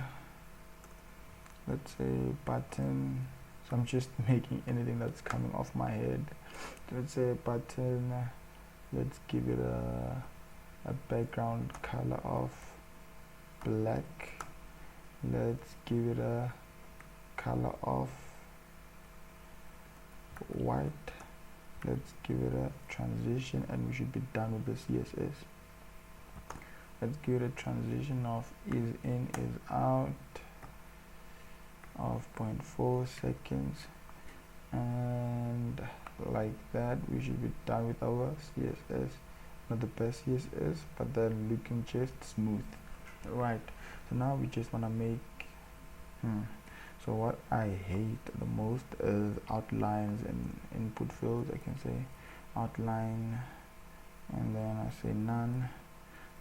let's say button, so I'm just making anything that's coming off my head. Let's say button, let's give it a background color of black. Let's give it a color of white. Let's give it a transition, and we should be done with the CSS. Let's give it a transition of is in, is out of 0.4 seconds, and like that we should be done with our CSS. Not the best CSS, but then looking just smooth. Right, so now we just want to make so what I hate the most is outlines and input fields. I can say outline and then I say none.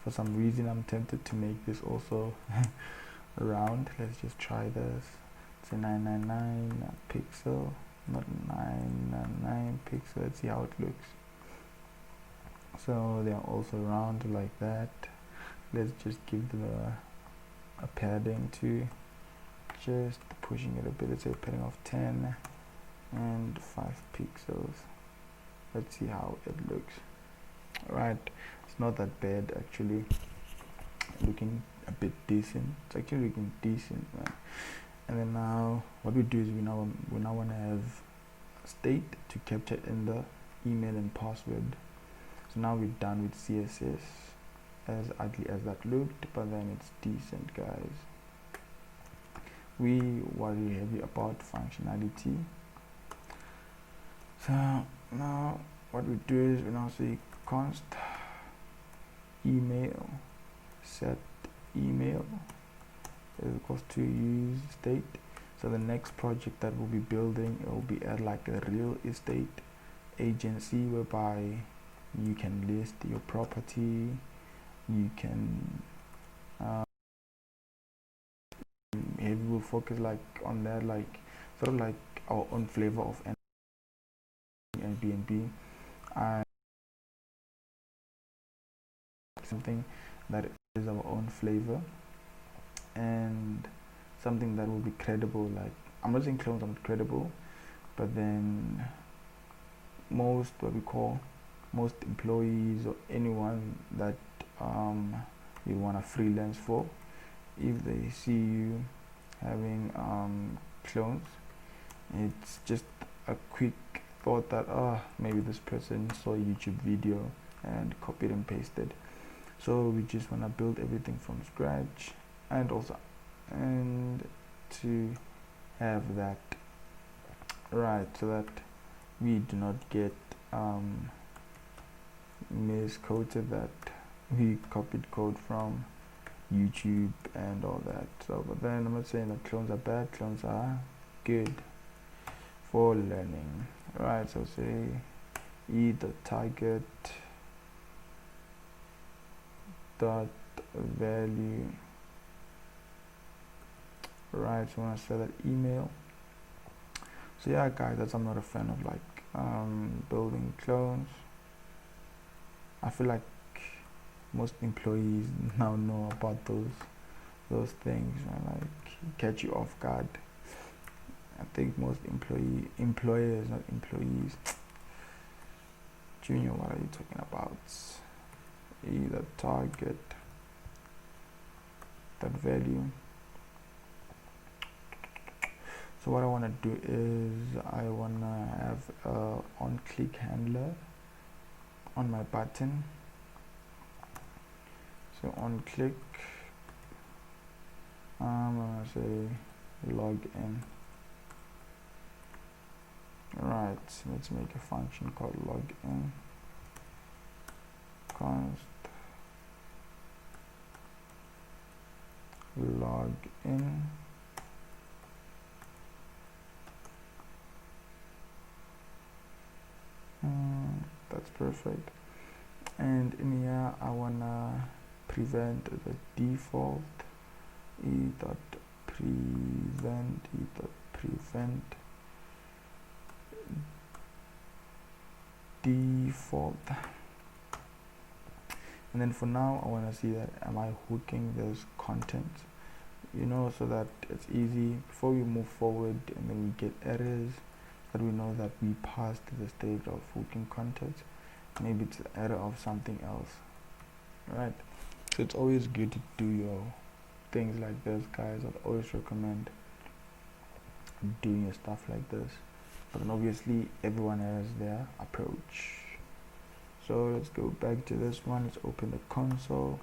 For some reason I'm tempted to make this also round. Let's just try this. Say 999 pixel, not 999 pixel. Let's see how it looks. So they are also round like that. Let's just give them a padding too, just pushing it a bit. Let's say a padding of 10 and 5 pixels. Let's see how it looks. Right, it's not that bad actually, looking a bit decent. It's actually looking decent, man. And then now what we do is we now want to have state to capture in the email and password. So now we're done with CSS. As ugly as that looked, but then it's decent, guys. We worry heavy about functionality. So now what we do is we now say const email set email is equals to use state. So the next project that we'll be building, it will be at like a real estate agency whereby you can list your property. You can maybe we'll focus like on that, like sort of like our own flavor of Airbnb, and something that is our own flavor and something that will be credible. Like, I'm not saying clones are not credible, but then most employees or anyone that you want to freelance for, if they see you having clones, it's just a quick thought that maybe this person saw a YouTube video and copied and pasted. So we just want to build everything from scratch, and to have that right, so that we do not get misquoted that we copied code from YouTube and all that. So, but then I'm not saying that clones are bad. Clones are good for learning, right? So say the target dot value, right? So when I say that email, so yeah, guys, that's, I'm not a fan of like building clones. I feel like most employees now know about those things, and like catch you off guard. I think most employers, not employees. Junior, what are you talking about? Either target that value. So what I want to do is I want to have a on-click handler on my button. So on click, I'm gonna say log in. Right, let's make a function called login. Const login. That's perfect. And in here, I wanna prevent the default prevent default, and then for now I want to see that am I hooking this content, so that it's easy before we move forward and then we get errors, that we know that we passed the stage of hooking content. Maybe it's an error of something else, right? So it's always good to do your things like this, guys. I'd always recommend doing your stuff like this, but then obviously everyone has their approach. So let's go back to this one. Let's open the console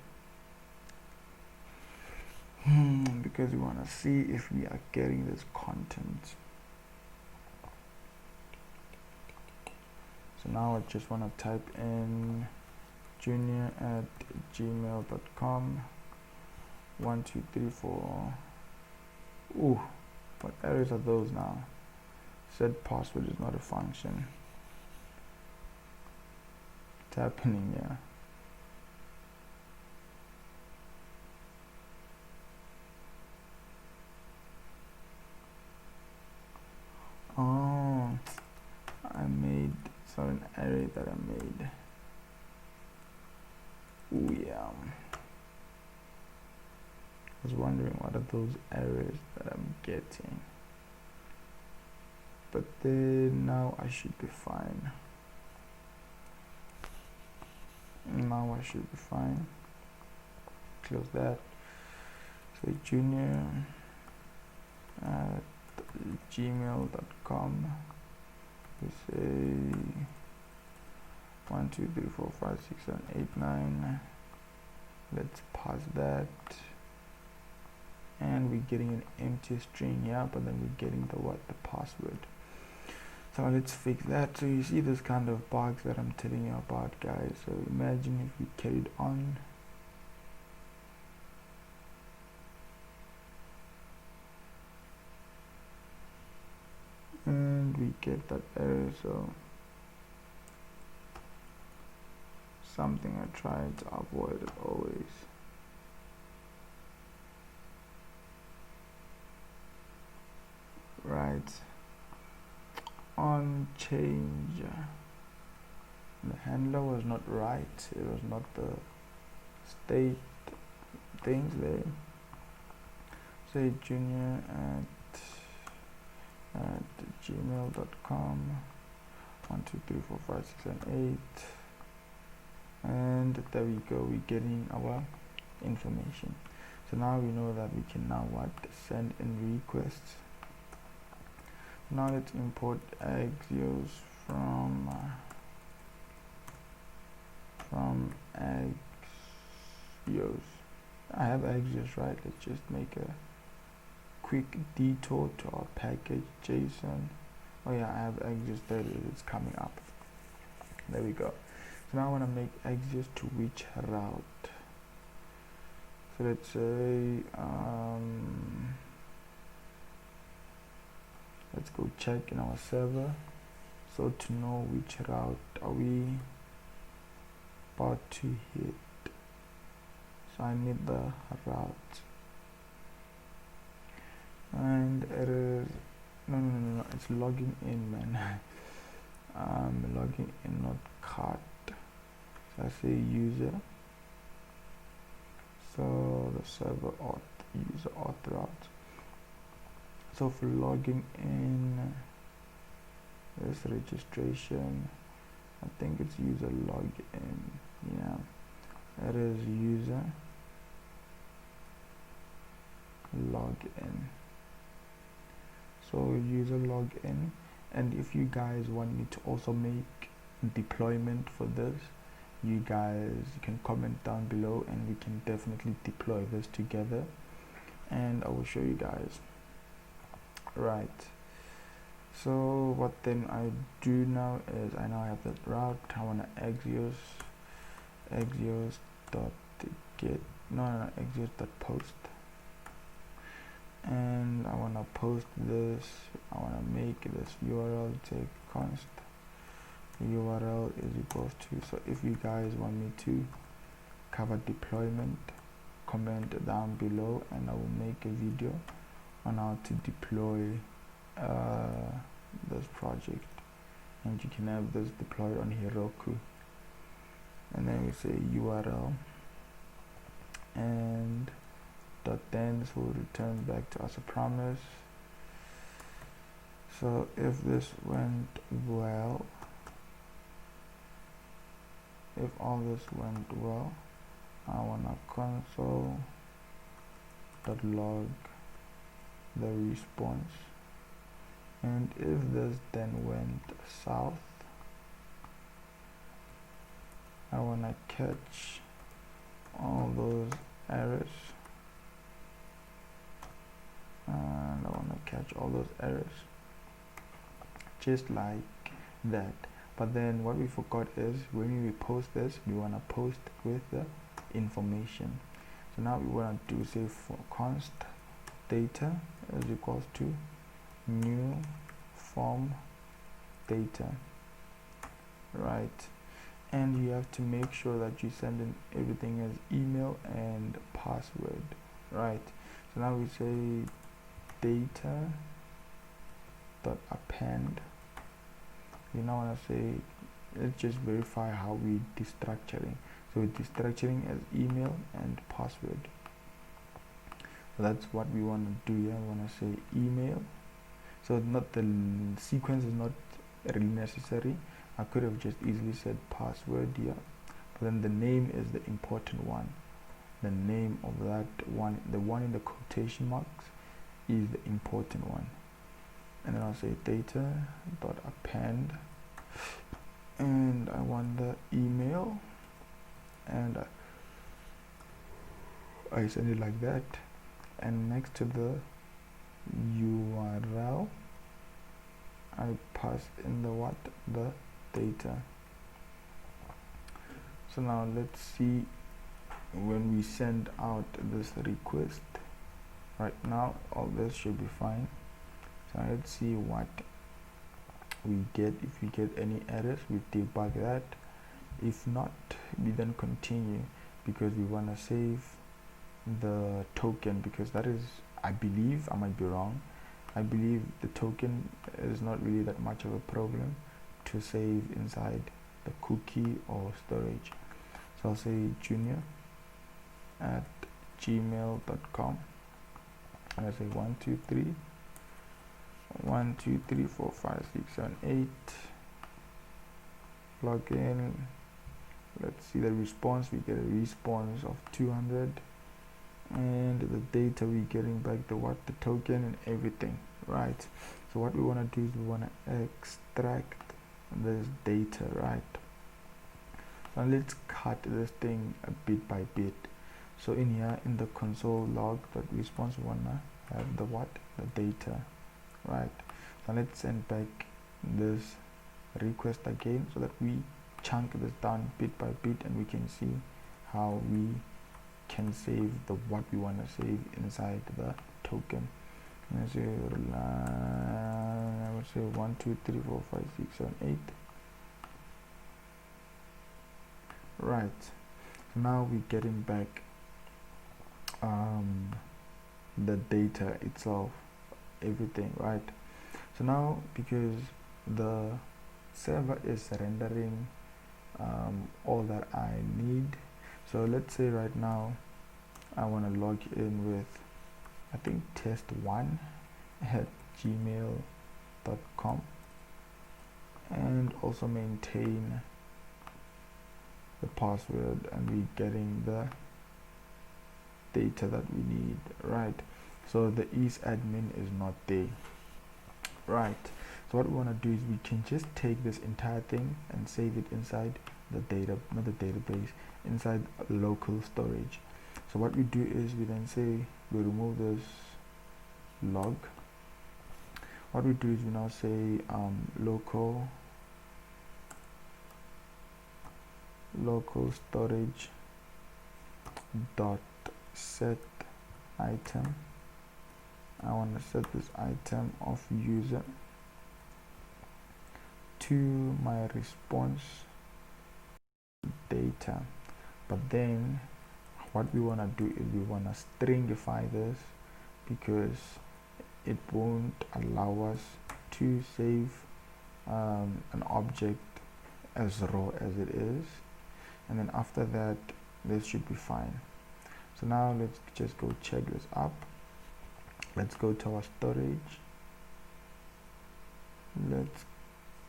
because we want to see if we are getting this content. So now I just want to type in junior@gmail.com 1 2 3 4. Ooh, what errors are those now? Set password is not a function. What's happening here? Oh, I made an array that I made. Ooh, yeah. I was wondering what are those errors that I'm getting. But then now I should be fine. Now I should be fine. Close that. So junior@gmail.com we say 1 2 3 4 5 6 7 8 9. Let's pass that, and we're getting an empty string here, but then we're getting the password. So let's fix that. So you see this kind of bugs that I'm telling you about, guys. So imagine if we carried on. And we get that error. So something I try to avoid it always. Right. On change, the handler was not right. It was not the state things there. Say junior at gmail.com 1 2 3 4 5 6 7 8, and there we go. We're getting our information. So now we know that we can now send in requests. Now let's import Axios from Axios. I have Axios, right? Let's just make a quick detour to our package JSON. Oh yeah, I have Axios there. It's coming up. There we go. So now I want to make Axios to which route? So let's say let's go check in our server, so to know which route are we about to hit. So I need the route, and it is no, it's logging in, man. Logging in, not cart. So I say user, so the server user auth route. So for logging in, this registration, I think it's user login. Yeah, it is user login. So user login, and if you guys want me to also make deployment for this, you guys can comment down below, and we can definitely deploy this together, and I will show you guys. Right, so what then I do now is I now have that route. I want to Axios dot get Axios dot post, and I want to post this. I want to make this URL take const URL is equals to. So if you guys want me to cover deployment, comment down below, and I will make a video on how to deploy this project, and you can have this deployed on Heroku. And then we say URL and .then, so we'll return back to us a promise. So if this went well, if all this went well, I want to console.log the response, and if this then went south, I want to catch all those errors, and I want to catch all those errors just like that. But then what we forgot is when we post this, we want to post with the information. So now we want to do, say, for const data is equals to new form data, right? And you have to make sure that you send in everything as email and password, right? So now we say data dot append. You now want to say, let's just verify how we destructuring. So we're destructuring as email and password. So that's what we want to do here. I want to say email. So not the sequence is not really necessary. I could have just easily said password here, but then the name is the important one. The name of that one, the one in the quotation marks, is the important one. and then I'll say data dot append, and I want the email, and I send it like that, and next to the URL I pass in the data. So now let's see when we send out this request. Right now all this should be fine. So let's see what we get. If we get any errors, we debug that. If not, we then continue, because we want to save the token, because that is, I believe, I might be wrong, I believe the token is not really that much of a problem to save inside the cookie or storage. So I'll say junior@gmail.com, and I say 1 2 3 1 2 3 4 5 6 7 8, log in. Let's see the response. We get a response of 200, and the data we're getting back the token and everything, right? So what we want to do is we want to extract this data, right? Now let's cut this thing a bit by bit. So in here, in the console log.response, we want to have the data, right? So let's send back this request again, so that we chunk this down bit by bit, and we can see how we can save what we want to save inside the token. I would say 1 2 3 4 5 6 7 8. Right, so now we're getting back the data itself, everything, right? So now, because the server is rendering all that I need, so let's say right now I want to log in with, I think, test1@gmail.com, and also maintain the password, and we're getting the data that we need, right? So the admin is not there, right? So what we want to do is we can just take this entire thing and save it inside the database, inside local storage. So what we do is we then say we remove this log. What we do is we now say local storage dot set item. I want to set this item of user to my response data, but then what we want to do is we want to stringify this, because it won't allow us to save an object as raw as it is, and then after that this should be fine. So now let's just go check this up. Let's go to our storage. Let's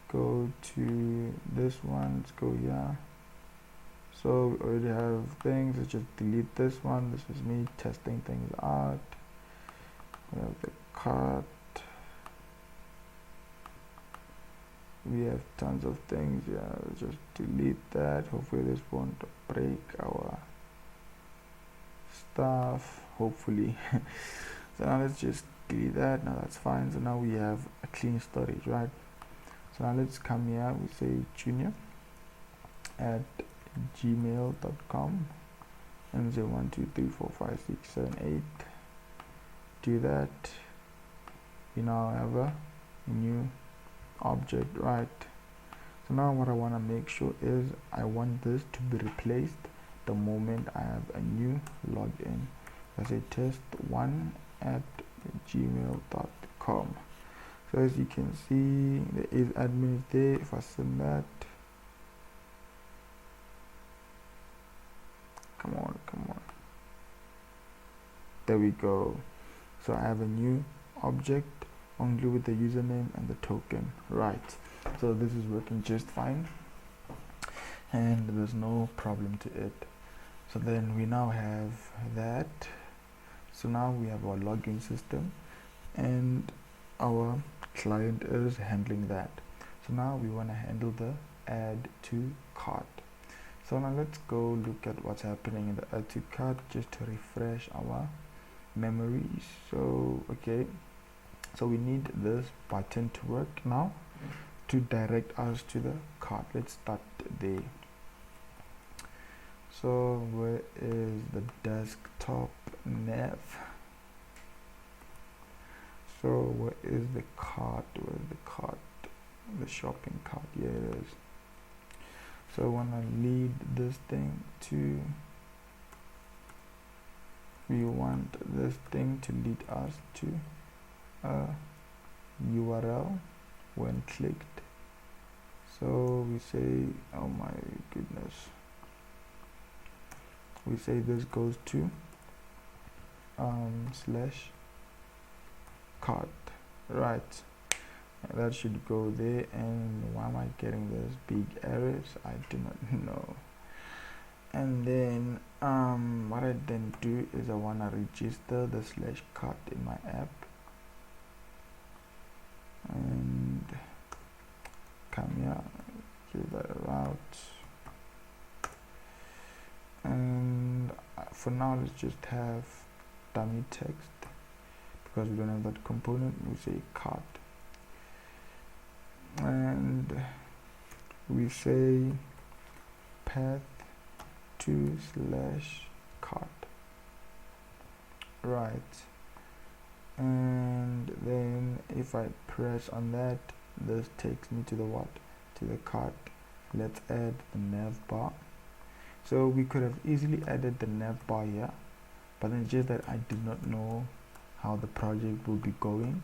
go to this one. Let's go here. So we already have things. Let's just delete this one. This is me testing things out. We have the cart. We have tons of things. Yeah, let's just delete that. Hopefully this won't break our stuff. Hopefully. So now let's just delete that. Now that's fine. So now we have a clean storage, right? So now let's come here. We say junior@gmail.com and say 1 2 3 4 5 6 7 8. Do that. We now have a new object, right? So now what I want to make sure is I want this to be replaced the moment I have a new login. I say test1@gmail.com. So as you can see, there is admin there. If I send that, come on, there we go. So I have a new object only with the username and the token, right? So this is working just fine, and there's no problem to it. So then we now have that. So now we have our login system and our client is handling that. So now we want to handle the add to cart. So now let's go look at what's happening in the add to cart just to refresh our memories. So okay, so we need this button to work now to direct us to the cart. Let's start there. So where is the desktop nav? So where is the cart? Where is the cart? The shopping cart. Here it is. So I want to lead this thing to, we want this thing to lead us to a URL when clicked. So we say, oh my goodness, we say this goes to slash cart, right? That should go there. And why am I getting those big errors? I do not know. And then what I then do is I want to register the slash cart in my app and come here, give that a route, and for now let's just have dummy text because we don't have that component. We say cart and we say path to slash cart, right? And then if I press on that, this takes me to the what? To the cart. Let's add the nav bar. So we could have easily added the nav bar here, but then just that I did not know how the project will be going.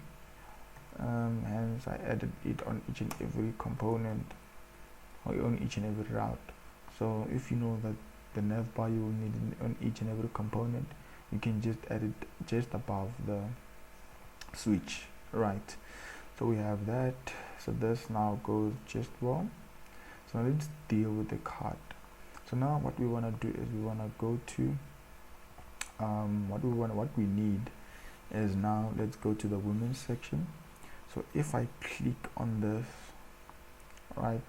Hence I added it on each and every component or on each and every route. So if you know that the nav bar you will need on each and every component, you can just add it just above the switch, right? So we have that. So this now goes just well. So let's deal with the cart. So now what we want to do is we want to go to what we need is now let's go to the women's section. So if I click on this, right,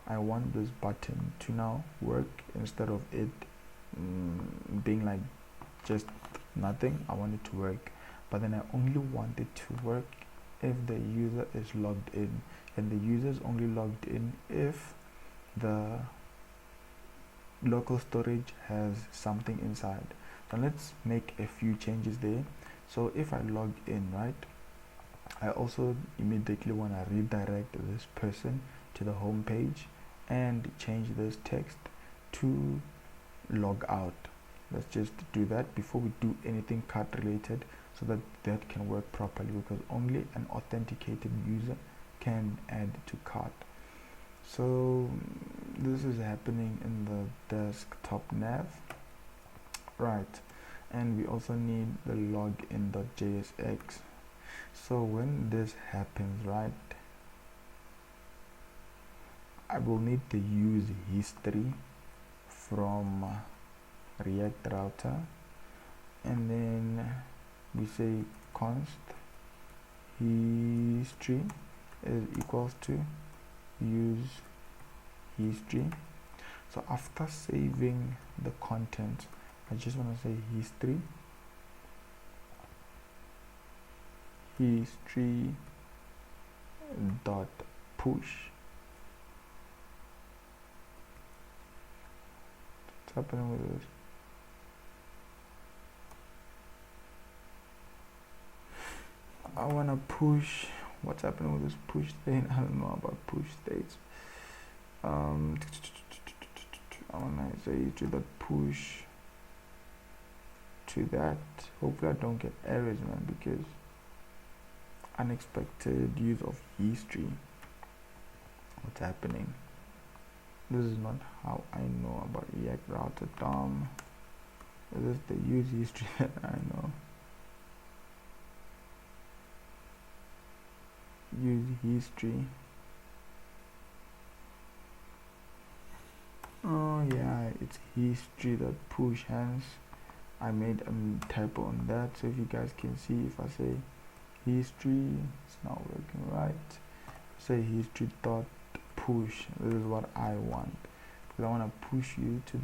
I want this button to now work instead of it being like just nothing. I want it to work, but then I only want it to work if the user is logged in, and the user is only logged in if the local storage has something inside. So let's make a few changes there. So if I log in, right, I also immediately want to redirect this person to the home page and change this text to log out. Let's just do that before we do anything cart related, so that that can work properly, because only an authenticated user can add to cart. So this is happening in the desktop nav, right? And we also need the login.jsx. So when this happens, right, I will need to use history from React router, and then we say const history is equals to use history. So after saving the content, I just want to say history dot push. What's happening with this? I want to push. What's happening with this push thing? I don't know about push states. I want to say to the push to that. Hopefully I don't get errors, man, because unexpected use of history. What's happening? This is not how I know about React router DOM. This is the use history that I know. Use history. Oh yeah, it's history that push, hence I made a typo on that. So if you guys can see, if I say history. It's not working right. Say history dot push. This is what I want, because I want to push you to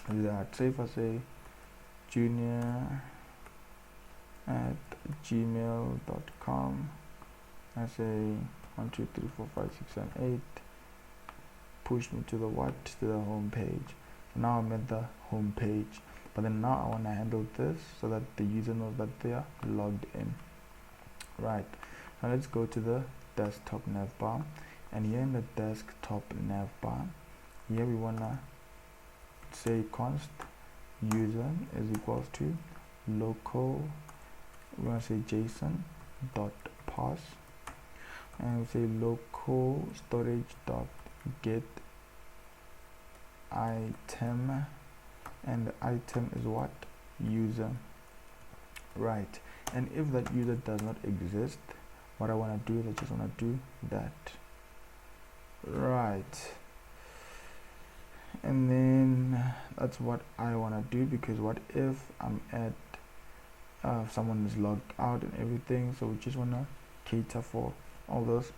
that. Say if I say junior at gmail.com, I say 1 2 3 4 5 6 7 8, push me to the what? To the home page. So now I'm at the home page, but then now I want to handle this so that the user knows that they are logged in. Right, now let's go to the desktop navbar, and here in the desktop navbar, here we want to say const user is equals to local, we want to say json dot parse, and we say local storage dot get item, and the item is what? User. Right, and if that user does not exist, what I want to do is I just want to do that. Right, and then that's what I want to do, because what if I'm at someone is logged out and everything, so we just want to cater for all those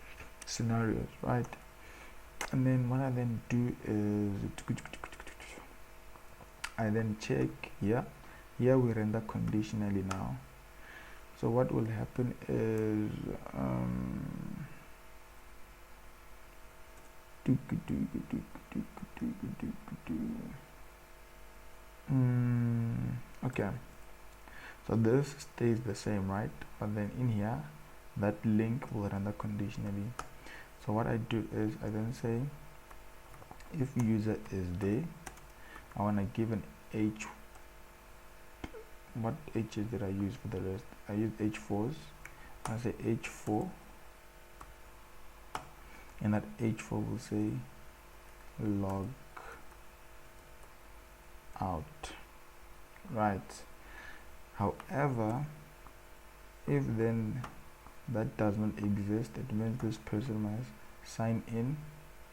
scenarios, right? And then what I then do is I then check here we render conditionally now. So what will happen is okay, so this stays the same, right? But then in here that link will render conditionally. So what I do is I then say if user is there, I want to give an h. What h's did I use for the rest? I used h4s. I say h4, and that h4 will say log out. Right, however, if then that does not exist, it means this person must sign in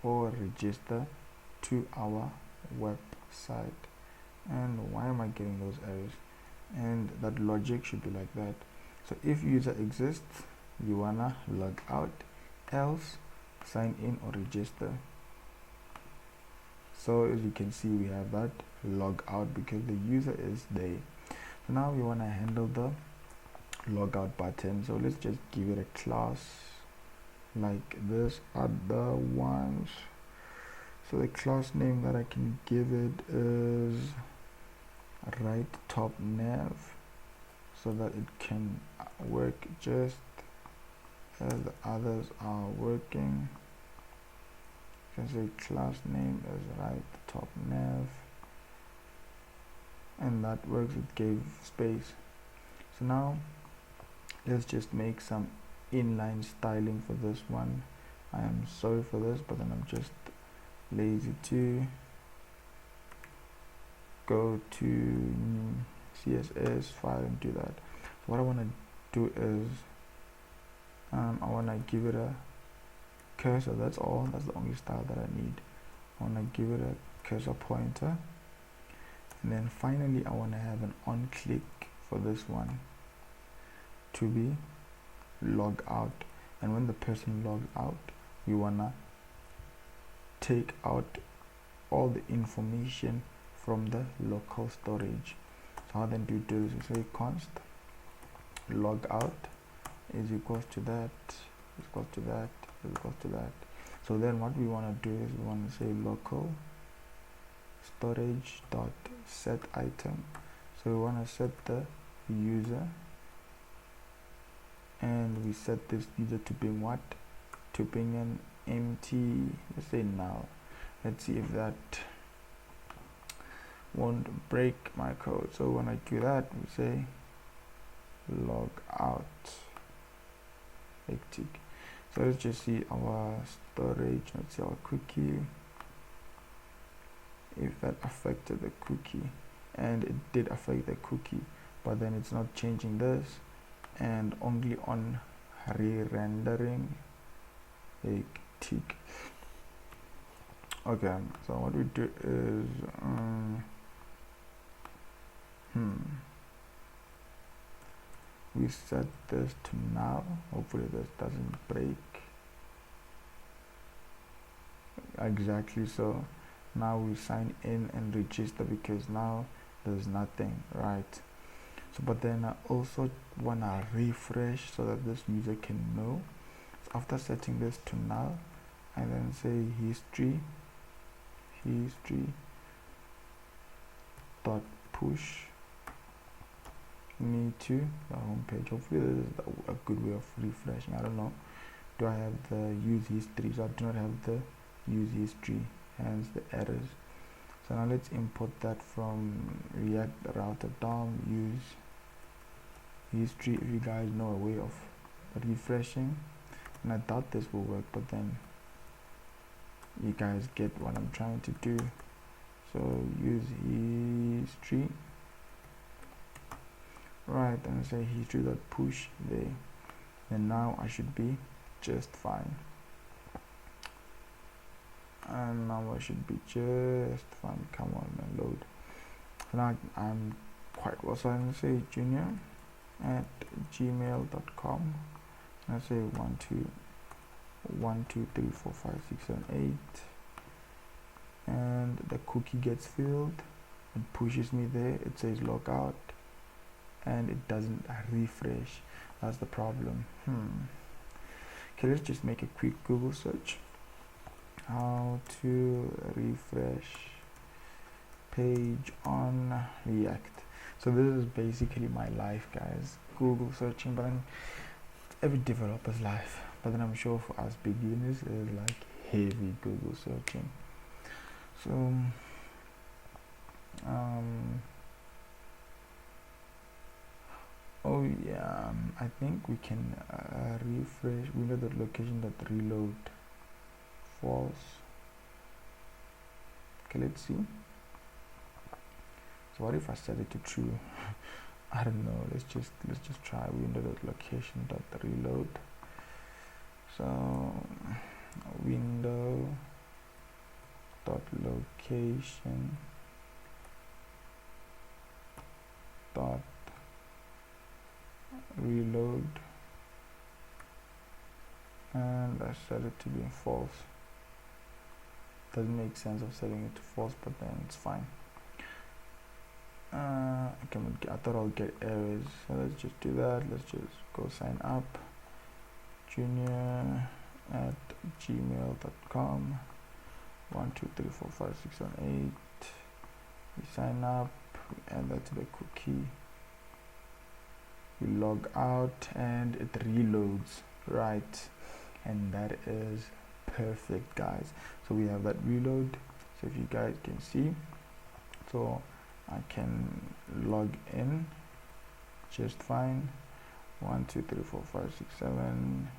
or register to our website. And why am I getting those errors? And that logic should be like that. So if user exists, you wanna log out, else sign in or register. So as you can see, we have that log out because the user is there. So now we wanna handle the logout button. So let's just give it a class like this other ones. So the class name that I can give it is right top nav, so that it can work just as the others are working. You can say class name is right top nav, and that works. It gave space. So now let's just make some inline styling for this one. I am sorry for this, but then I'm just lazy to go to CSS file and do that. So what I want to do is I want to give it a cursor. That's all. That's the only style that I need. I want to give it a cursor pointer, and then finally I want to have an on click for this one to be log out. And when the person logs out, we want to take out all the information from the local storage. So how then do you do this? You say const log out is equals to that, is equals to that, is equals to that. So then what we want to do is we want to say local storage dot set item. So we want to set the user, and we set this user to being what? To being an empty, let's say null. Let's see if that won't break my code. So when I do that, we say log out. Hectic. So let's just see our storage. Let's see our cookie, if that affected the cookie, and it did affect the cookie, but then it's not changing this, and only on re-rendering. Hectic. Okay, so what we do is we set this to now. Hopefully this doesn't break. Exactly, so now we sign in and register because now there's nothing, right? So but then I also wanna refresh so that this user can know. So after setting this to null, I then say history dot push me to the home page. Hopefully this is a good way of refreshing. I don't know, do I have the use history? So I do not have the use history, hence the errors. So now let's import that from React router DOM use history. If you guys know a way of refreshing, and I thought this will work, but then you guys get what I'm trying to do. So use history, right, and say history dot push there, and now I should be just fine. And now I should be just fine. Come on and load. So now I'm quite well. So I'm gonna say junior@gmail.com. I say 1 2 1 2 3 4 5 6 7 8, and the cookie gets filled. It pushes me there. It says logout, and it doesn't refresh. That's the problem. Okay, let's just make a quick Google search. How to refresh page on React. So this is basically my life, guys. Google searching, but then every developer's life. But then I'm sure for us beginners, it's like heavy Google searching. So oh yeah, I think we can refresh. We know the location that reload false. Okay, let's see. So what if I set it to true? I don't know. Let's just try window.location dot reload. So window dot location dot reload, and I set it to be false. Doesn't make sense of setting it to false, but then it's fine. Okay, I thought I'll get errors, so let's just do that. Let's just go sign up. junior@gmail.com. 1 2 3 4 5 6 7 8. We sign up. We add that to the cookie. We log out, and it reloads, right? And that is perfect, guys. So we have that reload. So if you guys can see, so I can log in just fine. 1 2 3 4 5 6 7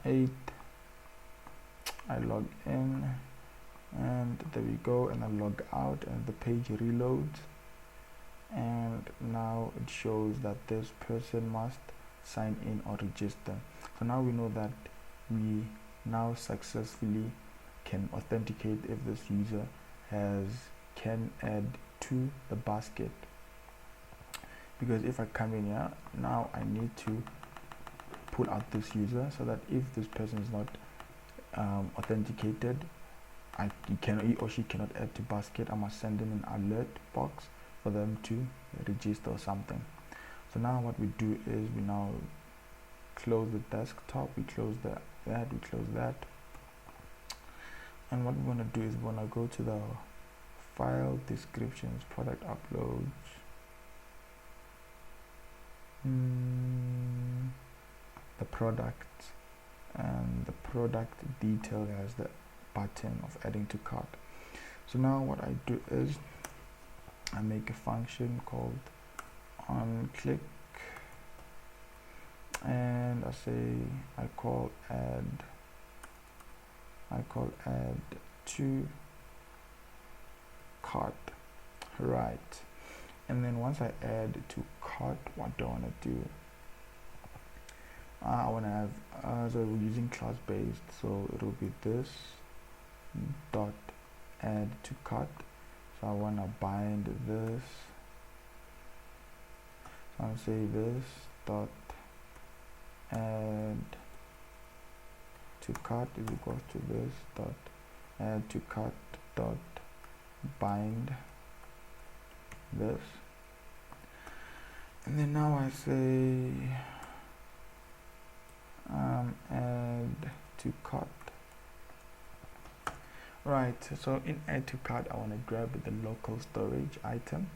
8. I log in, and there we go, and I log out, and the page reloads, and now it shows that this person must sign in or register. So now we know that we now successfully can authenticate if this user can add to the basket. Because if I come in here now, I need to pull out this user so that if this person is not authenticated, he or she cannot add to basket. I must send them an alert box for them to register or something. So now what we do is we now close the desktop, we close we close that, and what we want to do is we want to go to the file descriptions, product uploads, the product, and the product detail has the button of adding to cart. So now what I do is I make a function called onClick, and I call add to cart, right? And then once I add to cart, what do I want to do? I want to have so we're using class based, so it will be this dot add to cart. So I want to bind this. I'll say this dot add to cart is equals to this dot add to cart dot bind this, and then now I say add to cart. Right, so in add to cart I want to grab the local storage item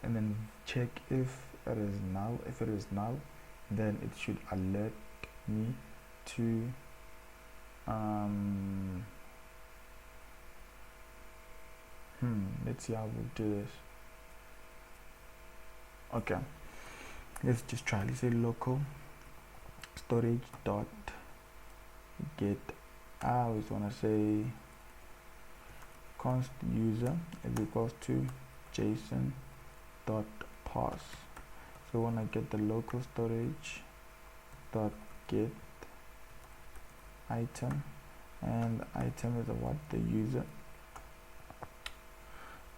and then check if it is null. If it is null, then it should alert me to let's see how we'll do this. Okay, let's just try. Let's say local storage dot get. I always want to say const user is equals to JSON dot parse. So when I get the local storage dot get item, and item is what, the user,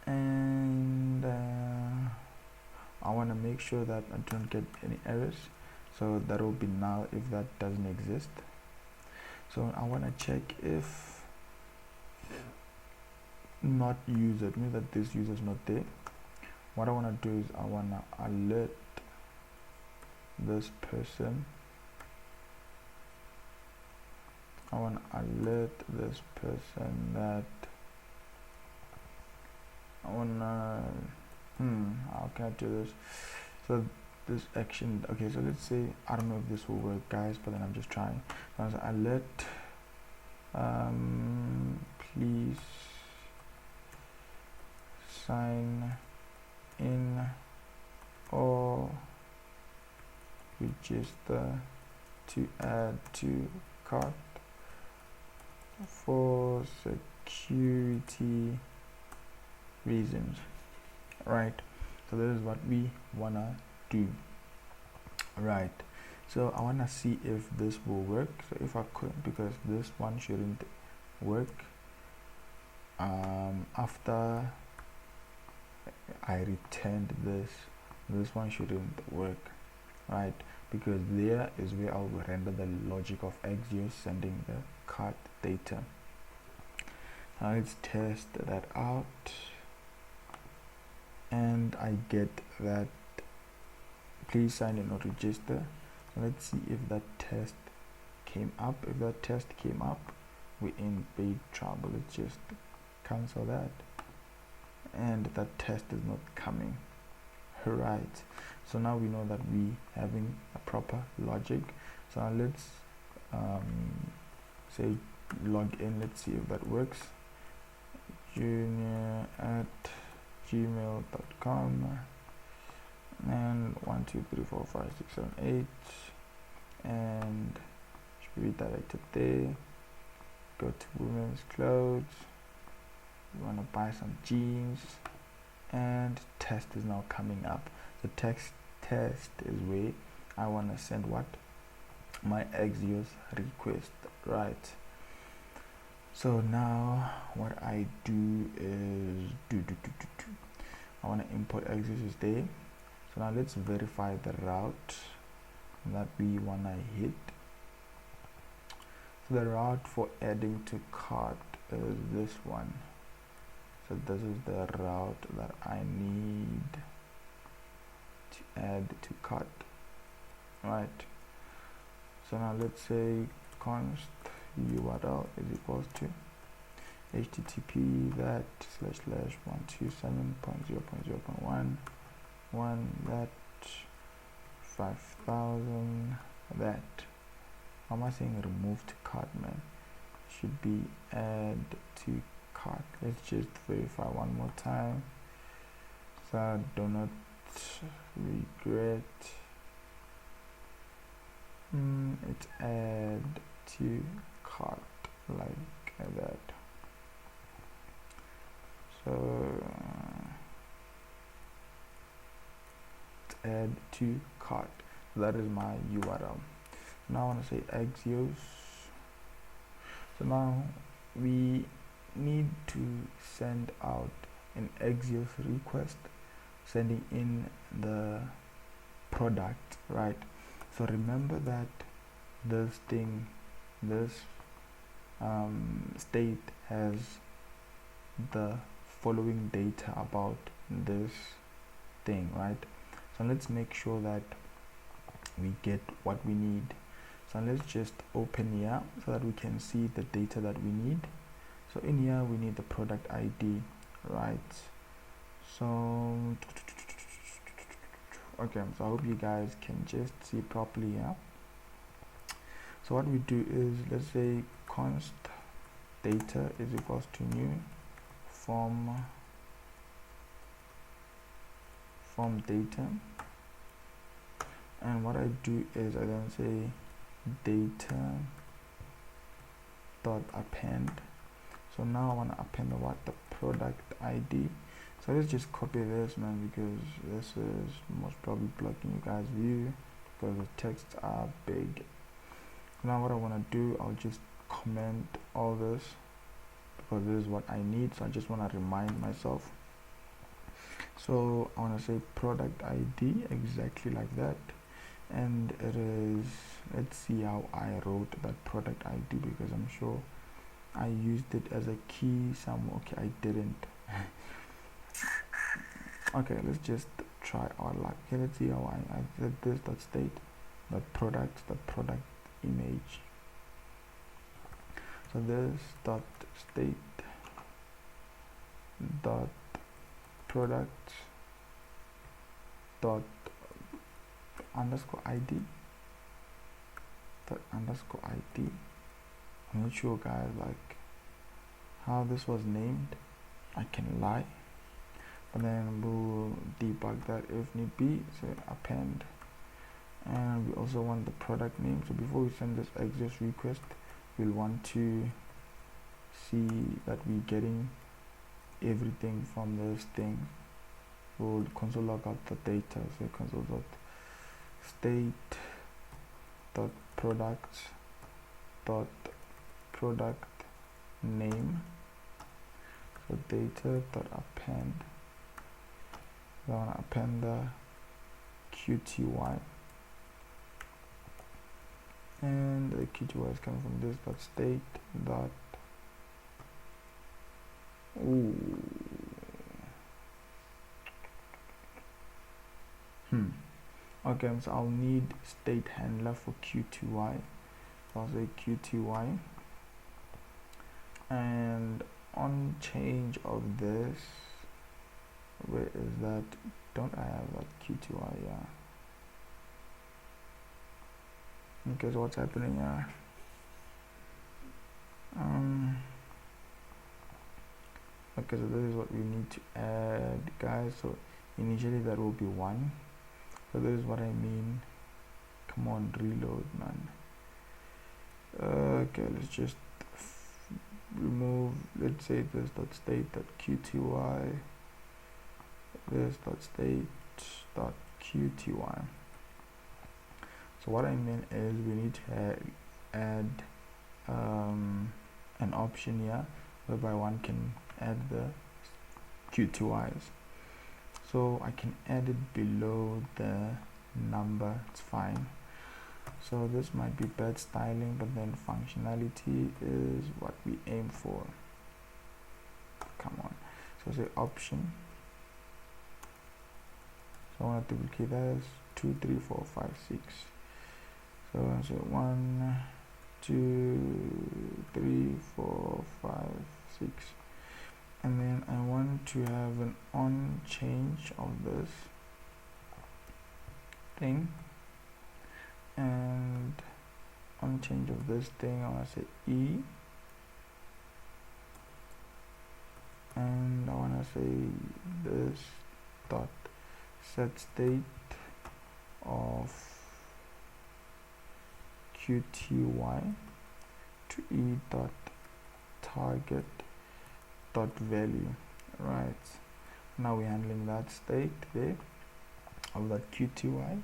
and I want to make sure that I don't get any errors, so that will be null if that doesn't exist. So I want to check if not user, it means that this user is not there. What I want to do is I want to alert this person. I want to alert this person that I want to how can I do this? So this action, okay, so let's say I don't know if this will work, guys, but then I'm just trying. So I say alert please sign in or register to add to cart for security reasons. Right, so this is what we wanna do. Right, so I wanna see if this will work. So if I could, because this one shouldn't work after I returned this one shouldn't work, right? Because there is where I will render the logic of Axios sending the cart data. Now let's test that out, and I get that please sign in or register. So let's see if that test came up. If that test came up, we're in big trouble. Let's just cancel that, and that test is not coming. Right, so now we know that we having a proper logic. So now let's say log in. Let's see if that works. junior@gmail.com and 1 2 3 4 5 6 7 8, and should be redirected there. Go to women's clothes. You want to buy some jeans, and test is now coming up. The text test is where I want to send what, my Axios request, right? So now what I do is I want to import Axios is there. So now let's verify the route that we want to hit. So the route for adding to cart is this one. So this is the route that I need to add to cart, right? So now let's say const URL is equals to http that //127.0.0.1 that 5000 that. How am I saying remove to cart, man? Should be add to cart. Let's just verify one more time, so I do not regret. It's add to cart like that. So it's add to cart. That is my URL. Now I want to say Axios. So now we need to send out an Axios request, sending in the product, right? So remember that this thing, this state has the following data about this thing, right? So let's make sure that we get what we need. So let's just open here so that we can see the data that we need. So in here we need the product ID, right? So okay, so I hope you guys can just see properly here. So what we do is, let's say const data is equals to new form data, and what I do is I then say data dot append. So now I want to append the product ID. So let's just copy this, man, because this is most probably blocking you guys' view because the texts are big. Now what I want to do, I'll just comment all this because this is what I need. So I just want to remind myself. So I want to say product ID exactly like that, and it is, let's see how I wrote that product ID, because I'm sure I used it as a key somewhere. Okay, I didn't. Okay, let's just try our luck. Okay, let's see how I said this dot state dot product image. So this dot state dot product dot underscore ID dot underscore ID. I'm not sure, guys, like how this was named. I can lie, but then we'll debug that if need be. So append, and we also want the product name. So before we send this exit request, we'll want to see that we're getting everything from this thing. We'll console log out the data. So console dot state dot product name. So data dot append. We want to append the QTY, and the QTY is coming from this dot state dot okay, so I'll need state handler for QTY. So I'll say QTY, and on change of this, where is that? Don't I have that QTY? Yeah. Okay, so what's happening here? Okay, so this is what we need to add, guys. So initially that will be 1. So this is what I mean. Come on, reload, man. Okay, let's just remove, let's say this dot state dot QTY, this dot state dot QTY. So what I mean is we need to add an option here whereby one can add the QTYs. So I can add it below the number, it's fine. So this might be bad styling, but then functionality is what we aim for. Come on. So say option. So I want to duplicate that as 2, 3, 4, 5, 6. So I say 1, 2, 3, 4, 5, 6. And then I want to have an on change of this thing, and on change of this thing I want to say E, and I want to say this dot set state of QTY to E dot target dot value. Right, now we're handling that state there of that QTY,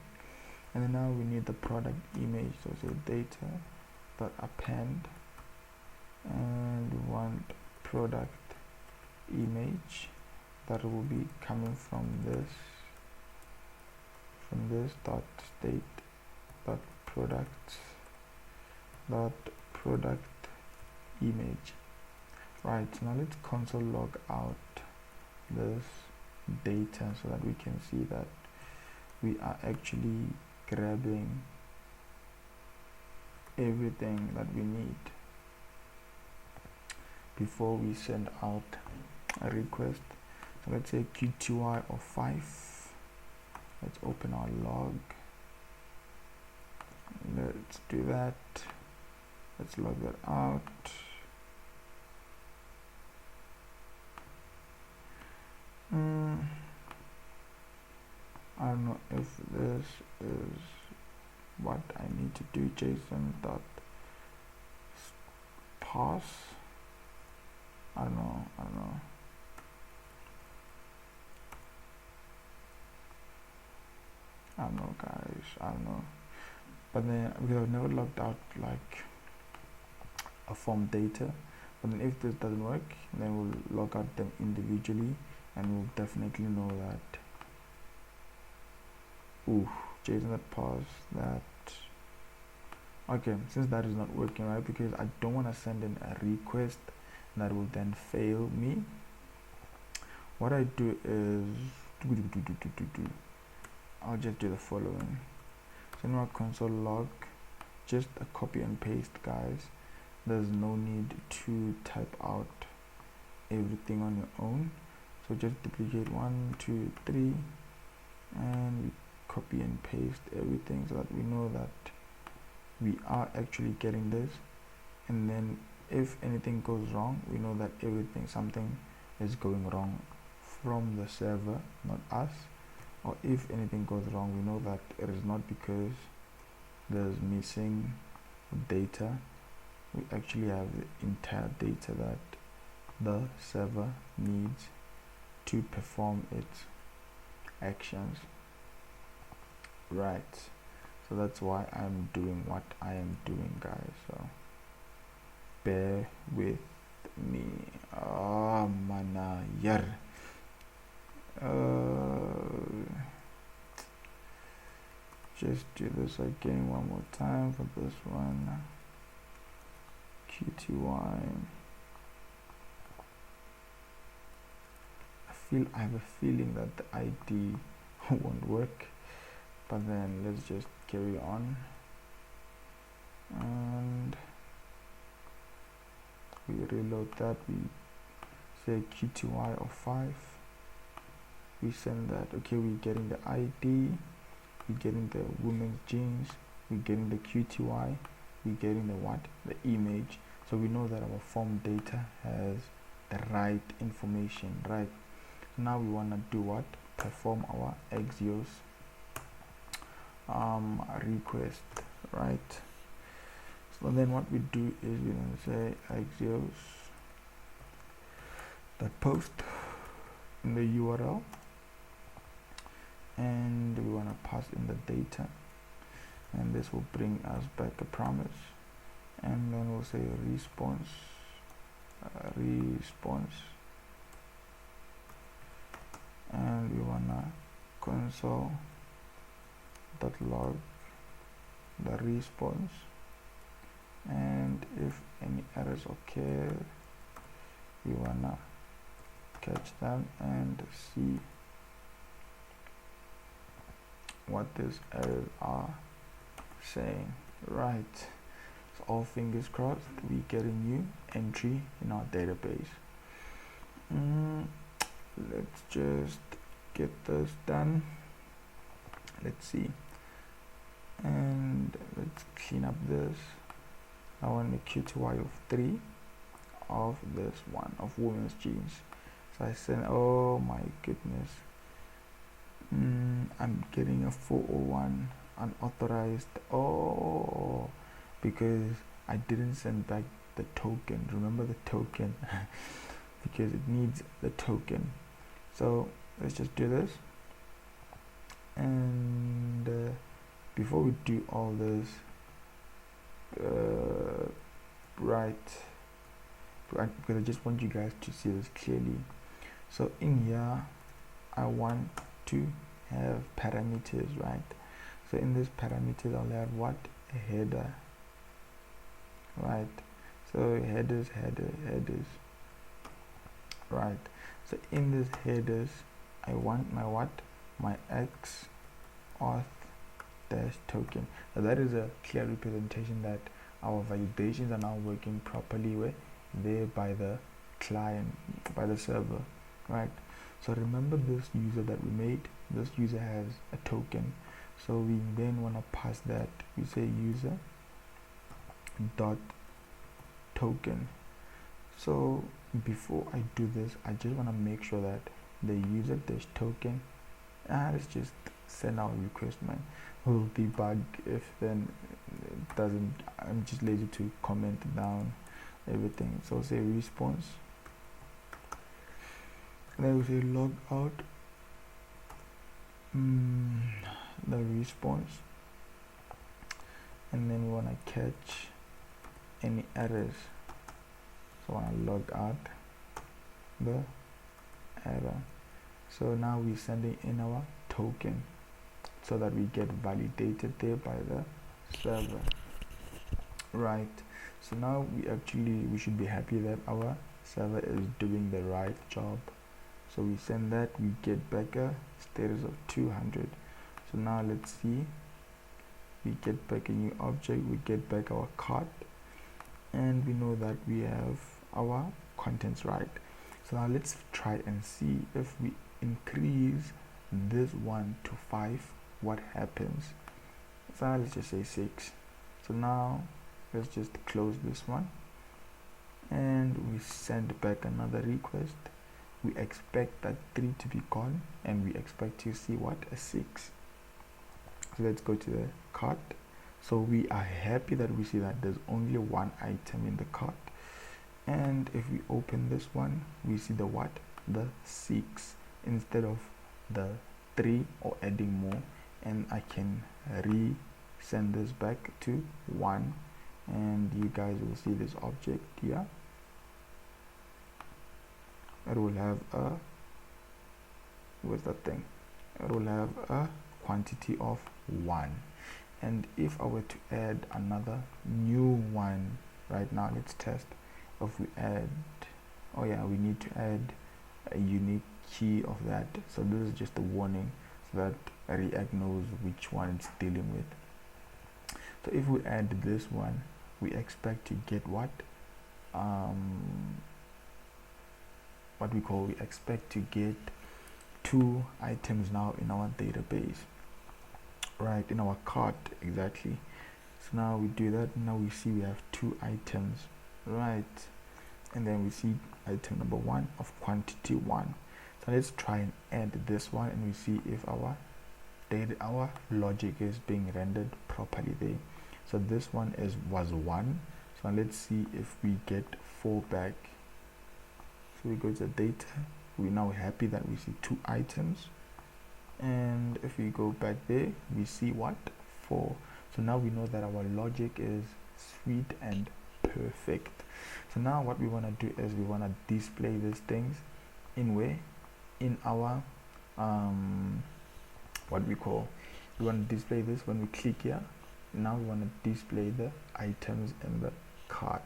and then now we need the product image. So say data dot append, and we want product image that will be coming from from this dot state dot product image. Right, so now let's console log out this data so that we can see that we are actually grabbing everything that we need before we send out a request. So let's say QTY of 5. Let's open our log. Let's do that. Let's log that out. I don't know if this is what I need to do. JSON dot parse. I don't know. Guys, I don't know. But then we have never logged out like a form data. But then if this doesn't work, then we'll log out them individually, and we'll definitely know that. JSON.parse that. Okay, since that is not working, right, because I don't want to send in a request that will then fail me, what I do is I'll just do the following. So in my console log, just a copy and paste, guys. There's no need to type out everything on your own. So just duplicate 1, 2, 3, and we copy and paste everything so that we know that we are actually getting this. And then if anything goes wrong, we know that something is going wrong from the server, not us. Or if anything goes wrong, we know that it is not because there's missing data. We actually have the entire data that the server needs to perform its actions. Right, so that's why I'm doing what I am doing, guys, so bear with me. Manayar. Just do this again one more time for this one. QTY. I have a feeling that the ID won't work, but then let's just carry on. And we reload that. We say QTY of 5. We send that. Okay, we're getting the ID, we're getting the women's jeans, we're getting the QTY, we're getting the image. So we know that our form data has the right information, right? So now we want to do what? Perform our Axios request, right? So then what we do is we're going to say Axios that post in the URL, and we want to pass in the data, and this will bring us back a promise, and then we'll say response and we want to console dot log the response, and if any errors occur, we want to catch them and see what these errors are saying, right? So all fingers crossed we get a new entry in our database. Let's just get this done. Let's see, and let's clean up this. I want a QTY of 3 of this one of women's jeans. So I send, oh my goodness, I'm getting a 401 unauthorized. Oh, because I didn't send back the token. Remember the token? Because it needs the token. So let's just do this. And before we do all this, right, because I just want you guys to see this clearly. So in here, I want to have parameters, right? So in this parameters I'll have what? A header, right? So headers, headers, right? So in this headers I want my what? My X auth dash token. Now that is a clear representation that our validations are now working properly where there by the client, by the server, right? So remember this user that we made, this user has a token, so we then want to pass that. We say user dot token. So before I do this, I just want to make sure that the user dash token, let's just send our request, man. We'll debug if then it doesn't. I'm just lazy to comment down everything. So say response, and then we say log out the response, and then we want to catch any errors. So I want to log out the error. So now we're sending in our token so that we get validated there by the server, right? So now we should be happy that our server is doing the right job. So we send that, we get back a status of 200. So now let's see, we get back a new object, we get back our cart, and we know that we have our contents right. So now let's try and see if we increase this 1 to 5, what happens. So now let's just say 6. So now let's just close this one and we send back another request. We expect that 3 to be gone and we expect to see what? A 6. So let's go to the cart. So we are happy that we see that there's only one item in the cart, and if we open this one we see the what? The 6 instead of the 3 or adding more, and I can send this back to 1 and you guys will see this object here. It will have a, what's that thing? It will have a quantity of 1. And if I were to add another new one right now, let's test. If we add, oh yeah, we need to add a unique key of that. So this is just a warning so that React knows which one it's dealing with. So if we add this one, we expect to get what? We expect to get 2 items now in our database, right, in our cart, exactly. So now we do that, now we see we have 2 items, right, and then we see item number 1 of quantity 1. So let's try and add this one and we see if our logic is being rendered properly there. So this one was 1, so let's see if we get 4 back. So we go to data, we're now happy that we see 2 items, and if we go back there we see what? 4. So now we know that our logic is sweet and perfect. So now what we want to do is we want to display these things in our we want to display this when we click here. Now we want to display the items in the cart.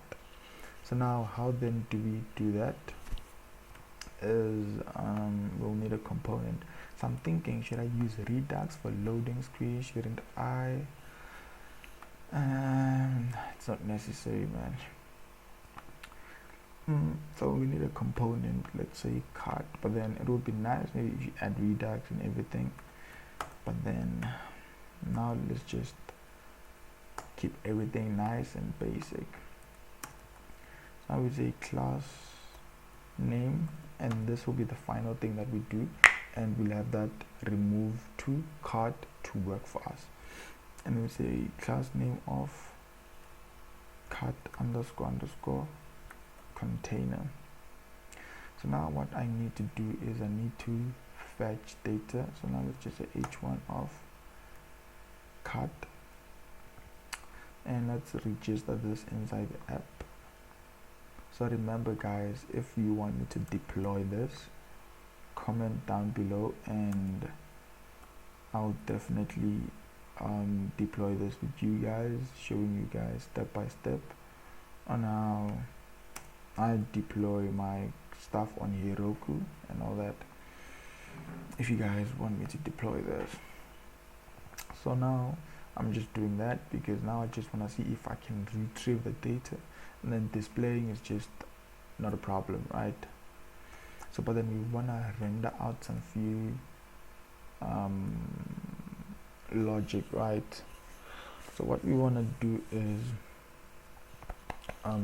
So now how then do we do that? Is we'll need a component. So I'm thinking, should I use Redux for loading screen? Shouldn't I? It's not necessary, man. So we need a component, let's say cart, but then it would be nice maybe if you add Redux and everything, but then now let's just keep everything nice and basic. So I would say class name, and this will be the final thing that we do, and we'll have that remove to cart to work for us. And we'll say class name of cart __ container. So now what I need to do is I need to fetch data. So now let's just say h1 of cart, and let's register this inside the app. So remember guys, if you want me to deploy this, comment down below and I'll definitely deploy this with you guys, showing you guys step by step on how I deploy my stuff on Heroku and all that, if you guys want me to deploy this. So now I'm just doing that because now I just want to see if I can retrieve the data, and then displaying is just not a problem, right? So but then we want to render out some few logic, right? So what we want to do is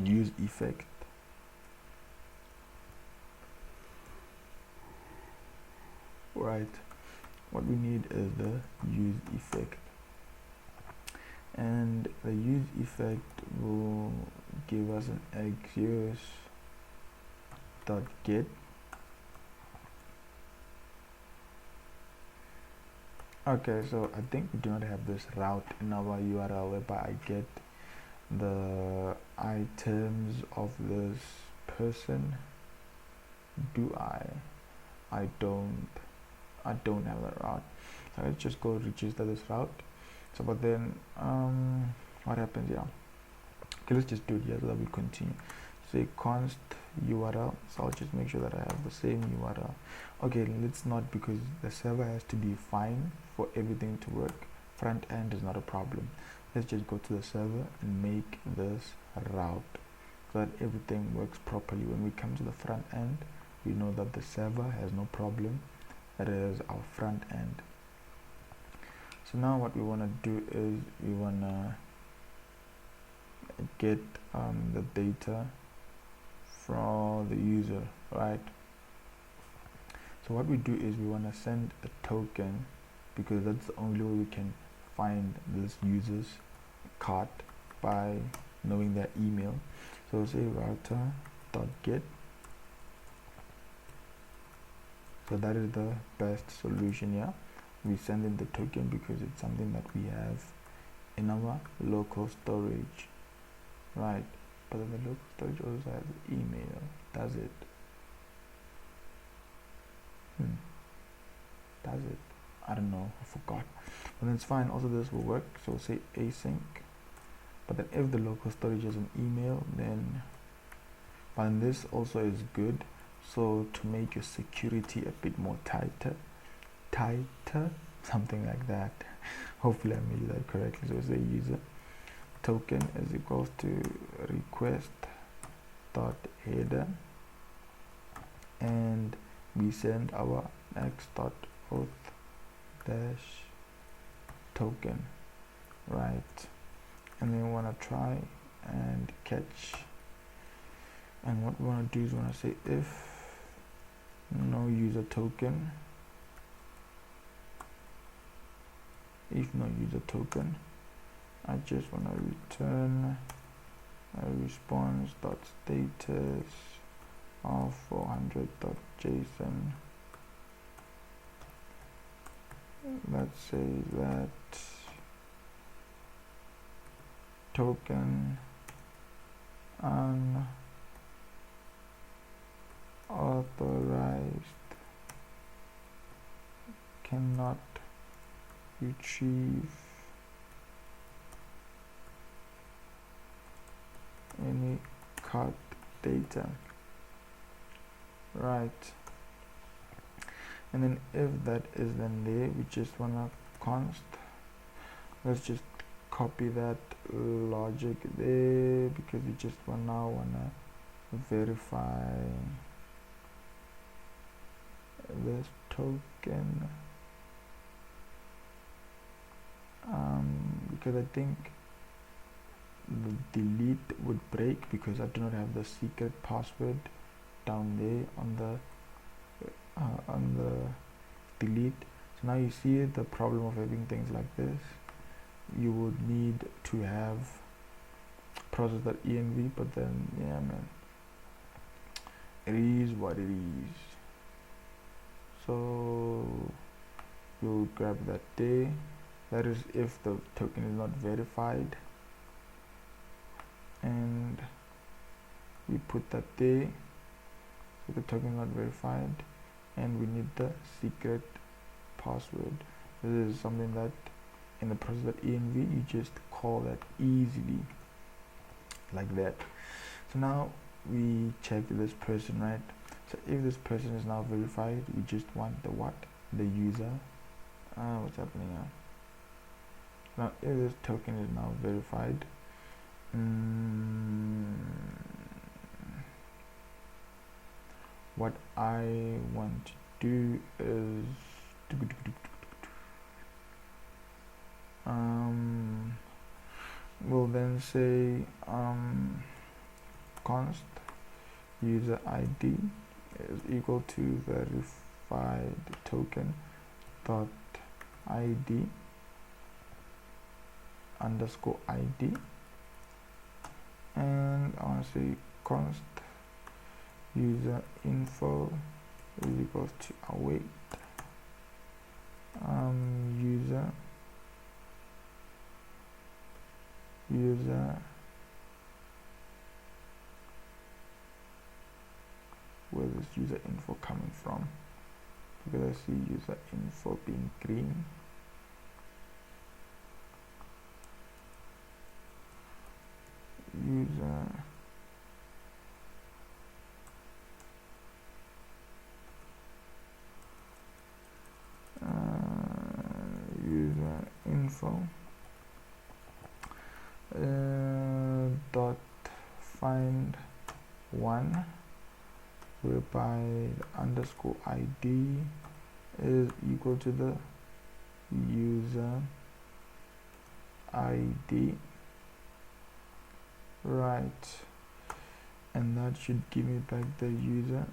use effect. Right, what we need is the use effect, and the use effect will give us an axios.get. Okay, so I think we do not have this route in our URL whereby I get the items of this person. Do I don't have that route, so let's just go register this route. So but then what happens here? Okay, let's just do it here so that we continue. Say const URL, so I'll just make sure that I have the same URL. Okay, let's not, because the server has to be fine for everything to work. Front end is not a problem. Let's just go to the server and make this route so that everything works properly. When we come to the front end, we know that the server has no problem. That is our front end. So now what we want to do is we want to get the data from the user, right? So what we do is we want to send a token, because that's the only way we can find this user's cart, by knowing their email. So say router.get. So that is the best solution here. We send in the token because it's something that we have in our local storage, right? But then the local storage also has email, does it? Does it? I don't know, I forgot. But then it's fine, also this will work. So say async, but then if the local storage is an email, then and this also is good. So to make your security a bit more tighter, something like that. Hopefully I made that correctly. So say user token is equals to request dot header, and we send our next dot auth dash token, right? And then we want to try and catch, and what we want to do is we want to say if no user token, I just want to return a response dot status of 400.json. Let's say that token unauthorized cannot retrieve any card data, right? And then if that is then there, we just wanna const, let's just copy that logic there, because we just wanna verify this token, because I think the delete would break because I do not have the secret password down there on the delete. So now you see the problem of having things like this. You would need to have process.env, but then yeah man, it is what it is. So you'll grab that there. That is if the token is not verified, and we put that there. So the token is not verified, and we need the secret password. This is something that in the process.env you just call that easily like that. So now we check this person, right? So if this person is now verified, we just want the what? The user. What's happening now? Now if this token is now verified, what I want to do is we'll then say const user ID is equal to verified token dot ID underscore ID, and I want to say const user info is equal to await user where is user info coming from, because I see user info being green. User info dot find one, whereby the underscore ID is equal to the user ID, right? And that should give me back the user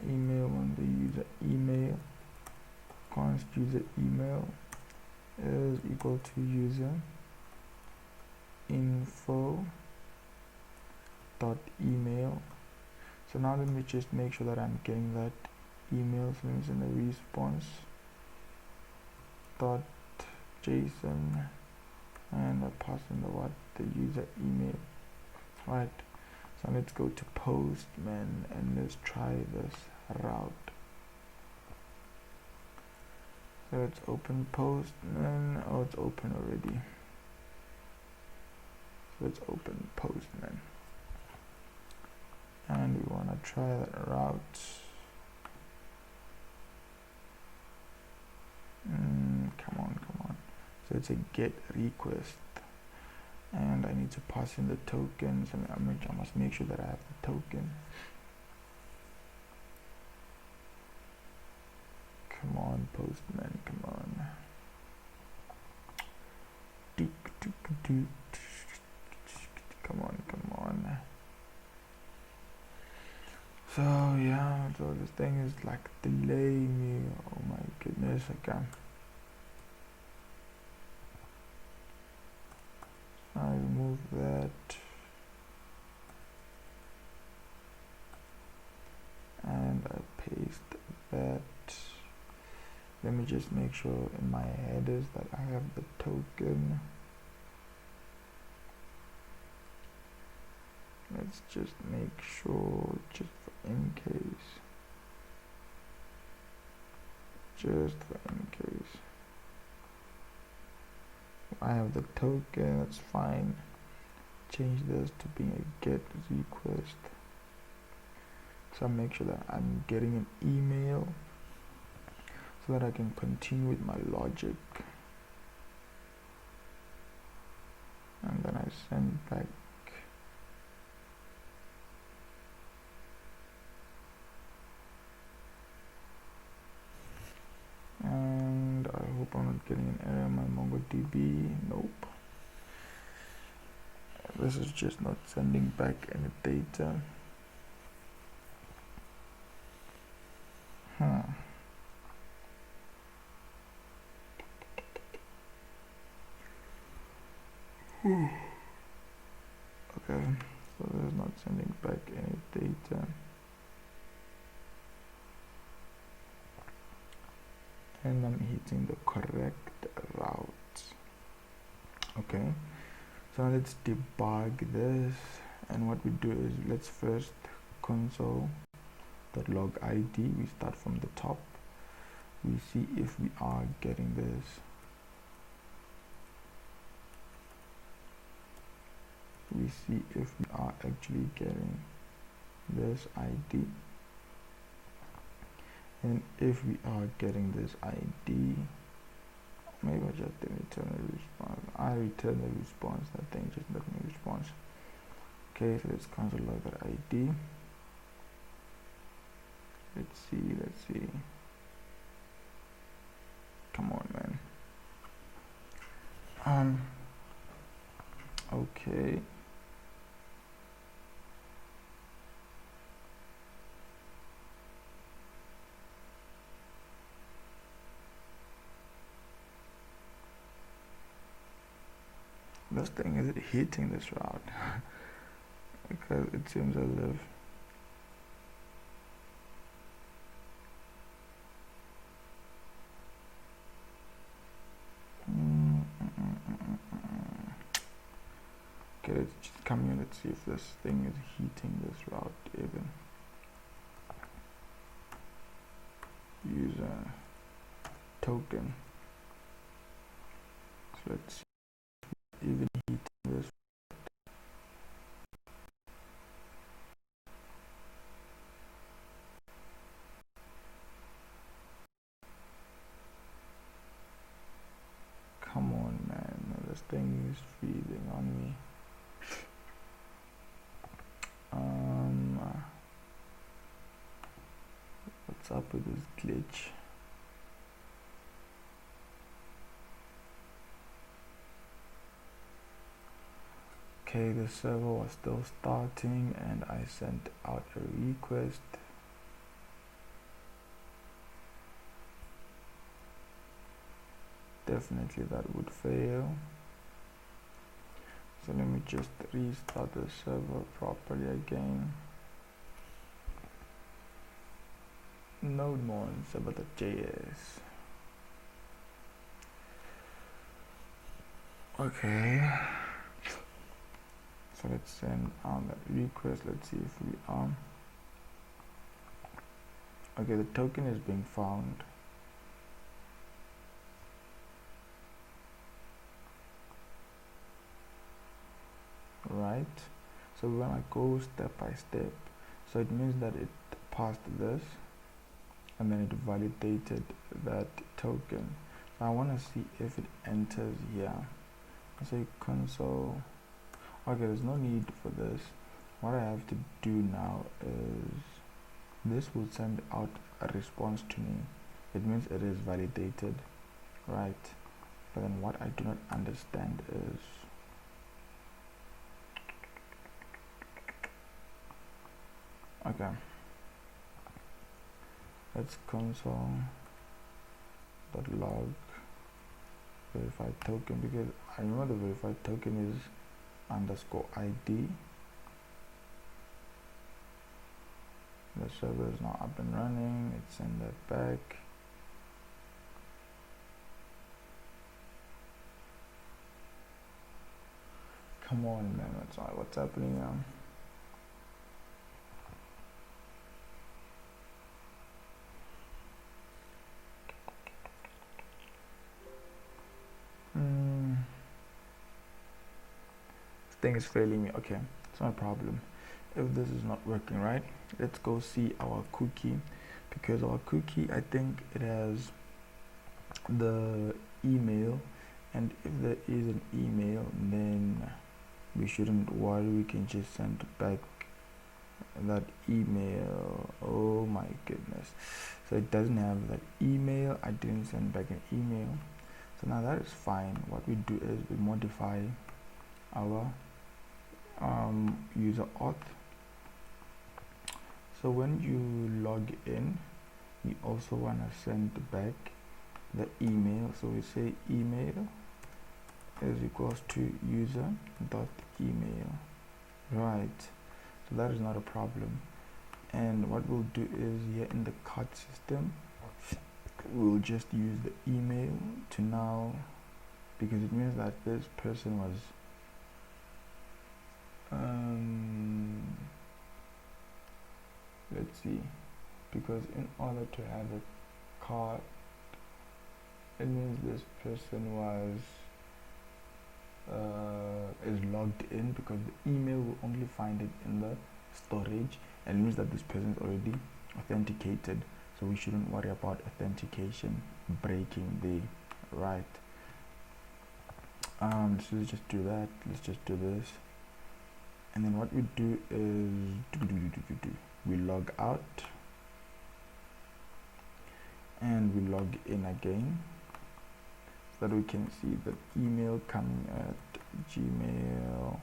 email, and the user email const user email is equal to user info dot email. So now let me just make sure that I'm getting that email. So let me send a response dot JSON, and I pass in the what? The user email, right? So let's go to Postman and let's try this route. So let's open Postman. Oh, it's open already. So let's open Postman, and we want to try that route. Come on. So it's a get request, and I need to pass in the tokens, and I must make sure that I have the token. Come on, Postman, come on. Come on. So yeah, so this thing is like delaying me. Oh my goodness, okay. I remove that, and I paste that. Let me just make sure in my headers that I have the token. Let's just make sure, just for in case. I have the token, that's fine. Change this to being a get request. So I make sure that I'm getting an email so that I can continue with my logic. And then I send back. And I hope I'm not getting an error in my MongoDB. Nope. This is just not sending back any data. Okay, so this is not sending back any data. And I'm hitting the correct route. Okay, so let's debug this, and what we do is let's first console.log ID. We start from the top. We see if we are getting this. We see if we are actually getting this ID. And if we are getting this ID, maybe I just didn't return a response. I return the response. That thing just let me response. Okay, so let's console log that ID. Let's see. Come on, man. Okay. This thing is it hitting this route? Because it seems as if okay, let's just come here. Let's see if this thing is heating this route even. User token. So let's see even heating this. Come on, man. This thing is feeding on me. What's up with this glitch? Okay, the server was still starting and I sent out a request. Definitely that would fail. So let me just restart the server properly again. Node MERN server.js. Okay. So let's send out that request. Let's see if we are. Okay, the token is being found. Right. So when I go step by step, so it means that it passed this and then it validated that token. So I want to see if it enters here. I say console. Okay, there's no need for this. What I have to do now is this will send out a response to me. It means it is validated, right? But then what I do not understand is okay. Let's console.log verified token, because I remember the verified token is _ID. The server is now up and running. Let's send that back. Come on, man. What's happening now? This thing is failing me. Okay, it's not a problem. If this is not working right, let's go see our cookie, because our cookie, I think it has the email, and if there is an email, then we shouldn't worry. We can just send back that email. Oh my goodness. So it doesn't have that email. I didn't send back an email. So now that is fine. What we do is we modify our user auth. So when you log in, we also want to send back the email. So we say email is equals to user.email, right? So that is not a problem. And what we'll do is here in the cart system, we'll just use the email to now, because it means that this person was see, because in order to have a cart, it means this person was is logged in, because the email will only find it in the storage, and it means that this person is already authenticated, so we shouldn't worry about authentication breaking there, right? So let's just do that. Let's just do this, and then what we do is we log out and we log in again, so that we can see the email coming at gmail.com,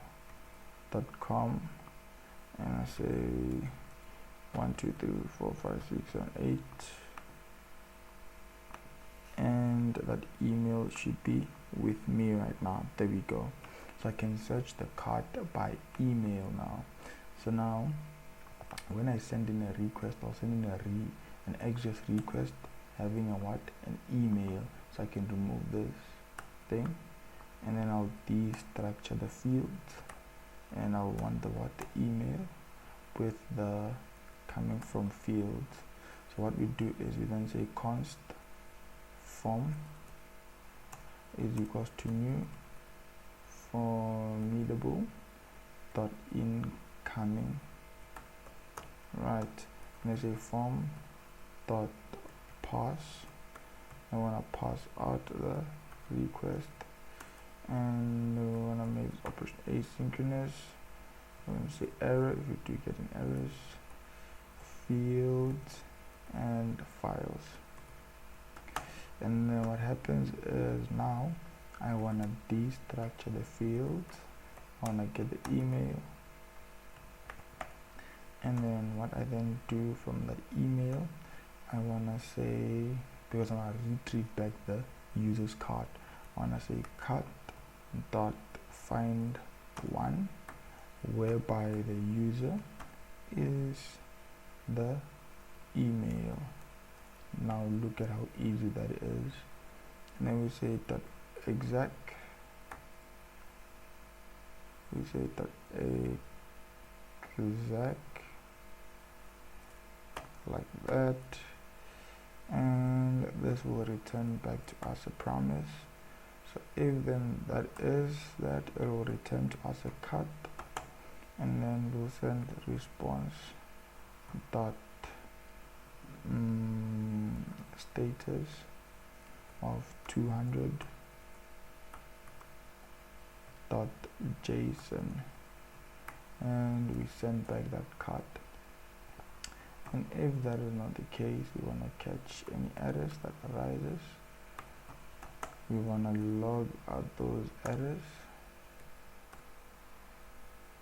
and I say 1 2 3 4 5 6 7 8, and that email should be with me right now. There we go. So I can search the cart by email now. So now when I send in a request, I'll send in an exit request having an email, so I can remove this thing, and then I'll destructure the fields, and I'll want the email with the coming from fields. So what we do is we then say const form is equals to new formidable dot incoming, right? And I say form dot pass. I want to pass out the request, and we want to make this operation asynchronous. I'm going to say error if you do get an errors, fields and files. And then what happens is now I want to destructure the fields. I want to get the email, and then what I then do from that email, I want to say, because I want to retrieve back the user's card, I want to say cut dot find one, whereby the user is the email. Now look at how easy that is. And then we say dot exec, we say dot exec like that, and this will return back to us a promise. So if then that is that, it will return to us a cut, and then we'll send response dot status of 200 dot JSON, and we send back that cut. And if that is not the case, we want to catch any errors that arises. We want to log out those errors.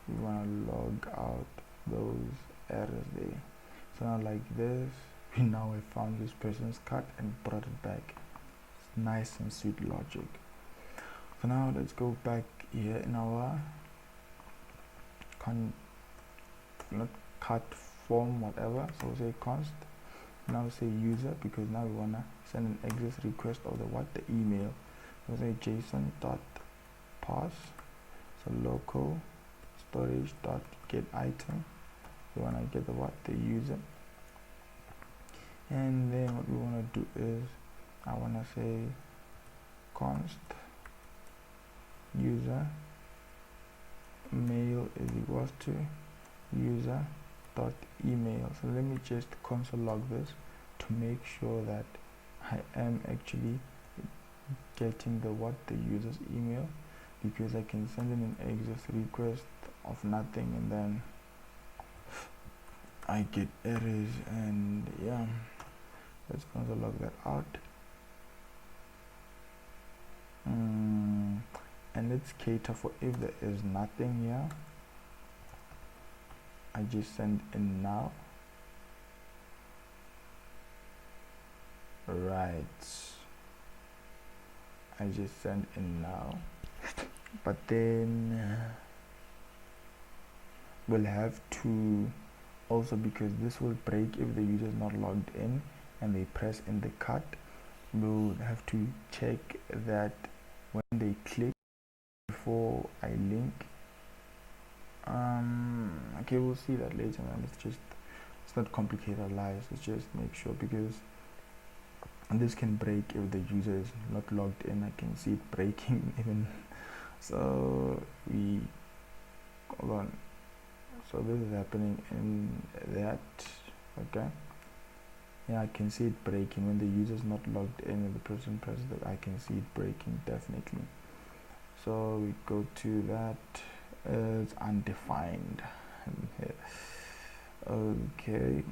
We want to log out those errors there. So now like this, we now have found this person's cut and brought it back. It's nice and sweet logic. So now let's go back here in our not cut form, whatever. So we'll say const, now say user, because now we want to send an exit request of the email. So we'll say JSON dot pass, so local storage dot get item. We want to get the user, and then what we want to do is I want to say const user mail is equals to user dot email. So let me just console log this to make sure that I am actually getting the user's email, because I can send in an exit request of nothing and then I get errors, and yeah, let's console log that out. And let's cater for if there is nothing here. I just send in now, right? I just send in now, but then we'll have to also, because this will break if the user is not logged in and they press in the cut, we'll have to check that when they click before I link. Okay, we'll see that later. Now let's just It's not complicated lies, it's just make sure, because this can break if the user is not logged in. I can see it breaking even. So we hold on. So this is happening in that. Okay. Yeah, I can see it breaking when the user is not logged in. When the person presses it, I can see it breaking definitely. So we go to that. It's undefined. Okay.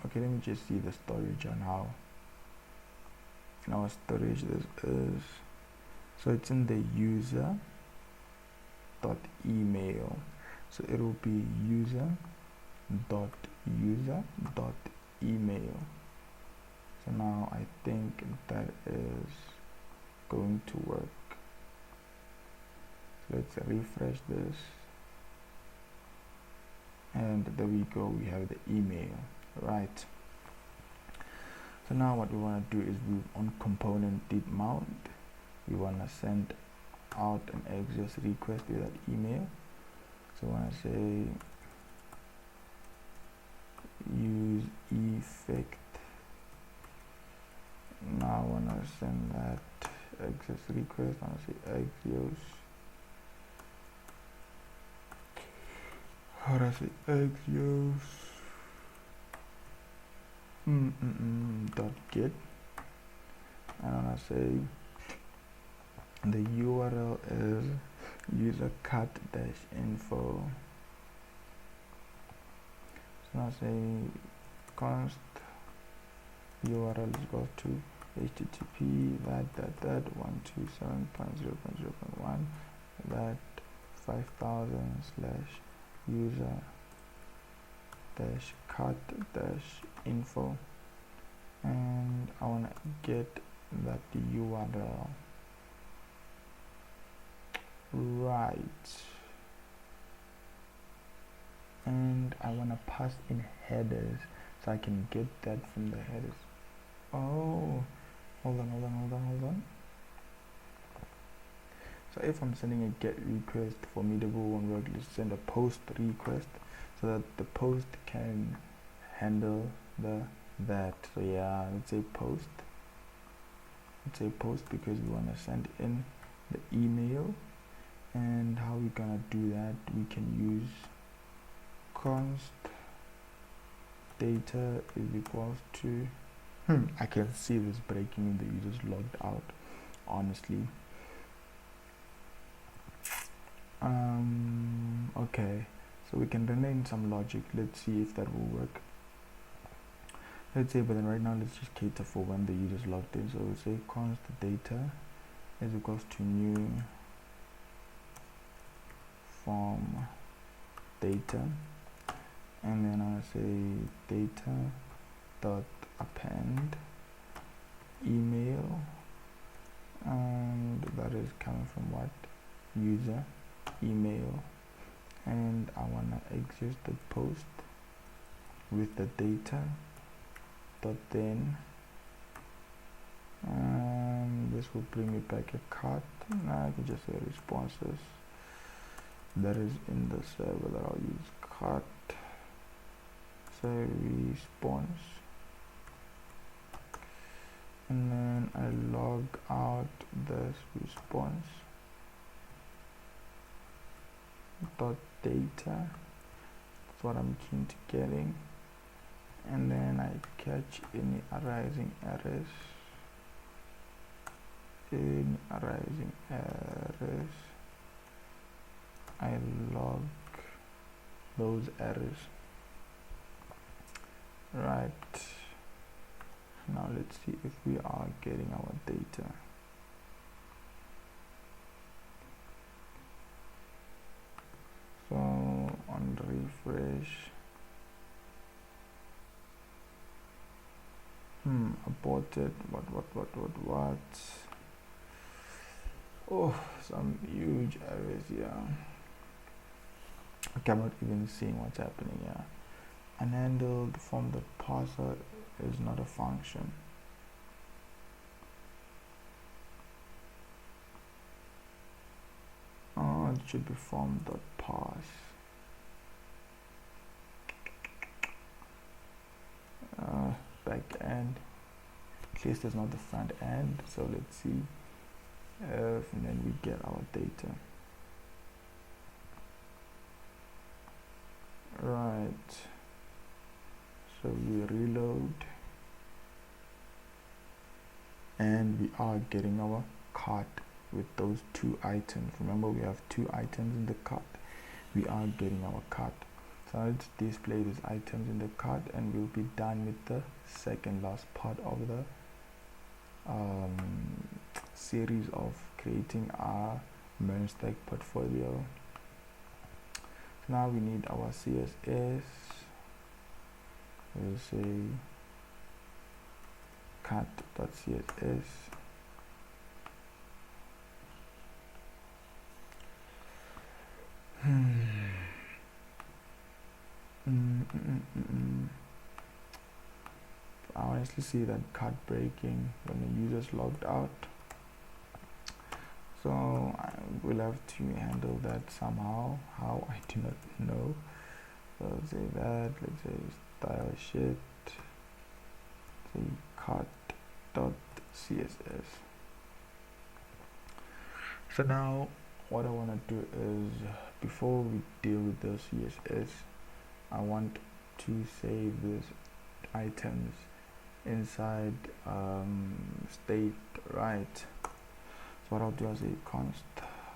Okay, let me just see the storage on how in our storage this is. So it's in the user dot email. So it will be user dot email. So now I think that is going to work. Let's refresh this, and there we go, we have the email, right? So now what we want to do is we on component did mount, we want to send out an access request with that email. So I want to say use effect. Now I want to send that access request. I want to say axios. How do I say axios? Dot get. And I want to say the URL is user cut dash info. So now say const URL is equal to http that 127.0.0.1 that 5000 slash user dash cut dash info, and I want to get that the URL right, and I want to pass in headers so I can get that from the headers. Oh, hold on. So if I'm sending a get request, formidable won't work. Let's send a post request so that the post can handle that. So yeah, let's say post. Let's say post because we want to send in the email. And how we gonna do that? We can use const data is equals to I can see this breaking when the user's logged out, honestly. Okay, so we can run in some logic. Let's see if that will work. Let's say, but then right now let's just cater for when the user's logged in. So we'll say const data is equals to new form data, and then I'll say data dot append email, and that is coming from what? User email, and I want to exit the post with the data dot then, and this will bring me back a cart. Now I can just say responses that is in the server that I'll use cart. Say response, and then I log out this response dot data. That's what I'm keen to getting, and then I catch any arising errors. I log those errors. Right, now let's see if we are getting our data. So on refresh, aborted, what? Oh, some huge errors here. Okay, I'm not even seeing what's happening here. Unhandled from the parser is not a function. Oh, it should be from the parse. back end. At least it's not the front end. So let's see if, and then we get our data. Right. So we reload, and we are getting our cart with those 2 items. Remember, we have 2 items in the cart. We are getting our cart. So let's display these items in the cart, and we'll be done with the second last part of the series of creating our MERN Stack portfolio. So now we need our CSS. We'll say cat.css. I honestly see that cart breaking when the user's logged out, so I will have to handle that somehow. How, I do not know. So let's say that, let's say style shit, say cart.css. So now what I want to do is, before we deal with the CSS, I want to save these items inside state, right? So what I'll do, I'll say const,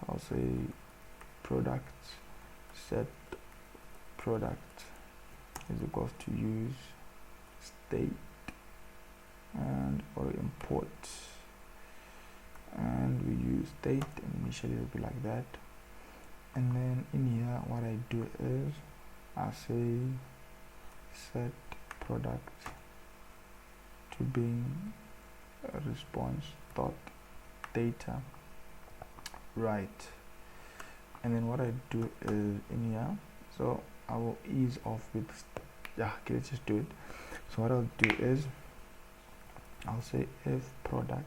I'll say products, set product is equals to use state, and or import, and we use state, and initially it'll be like that. And then in here what I do is I say set product to being response dot data, right? And then what I do is in here, so I will ease off with, okay, let's just do it. So what I'll do is I'll say if product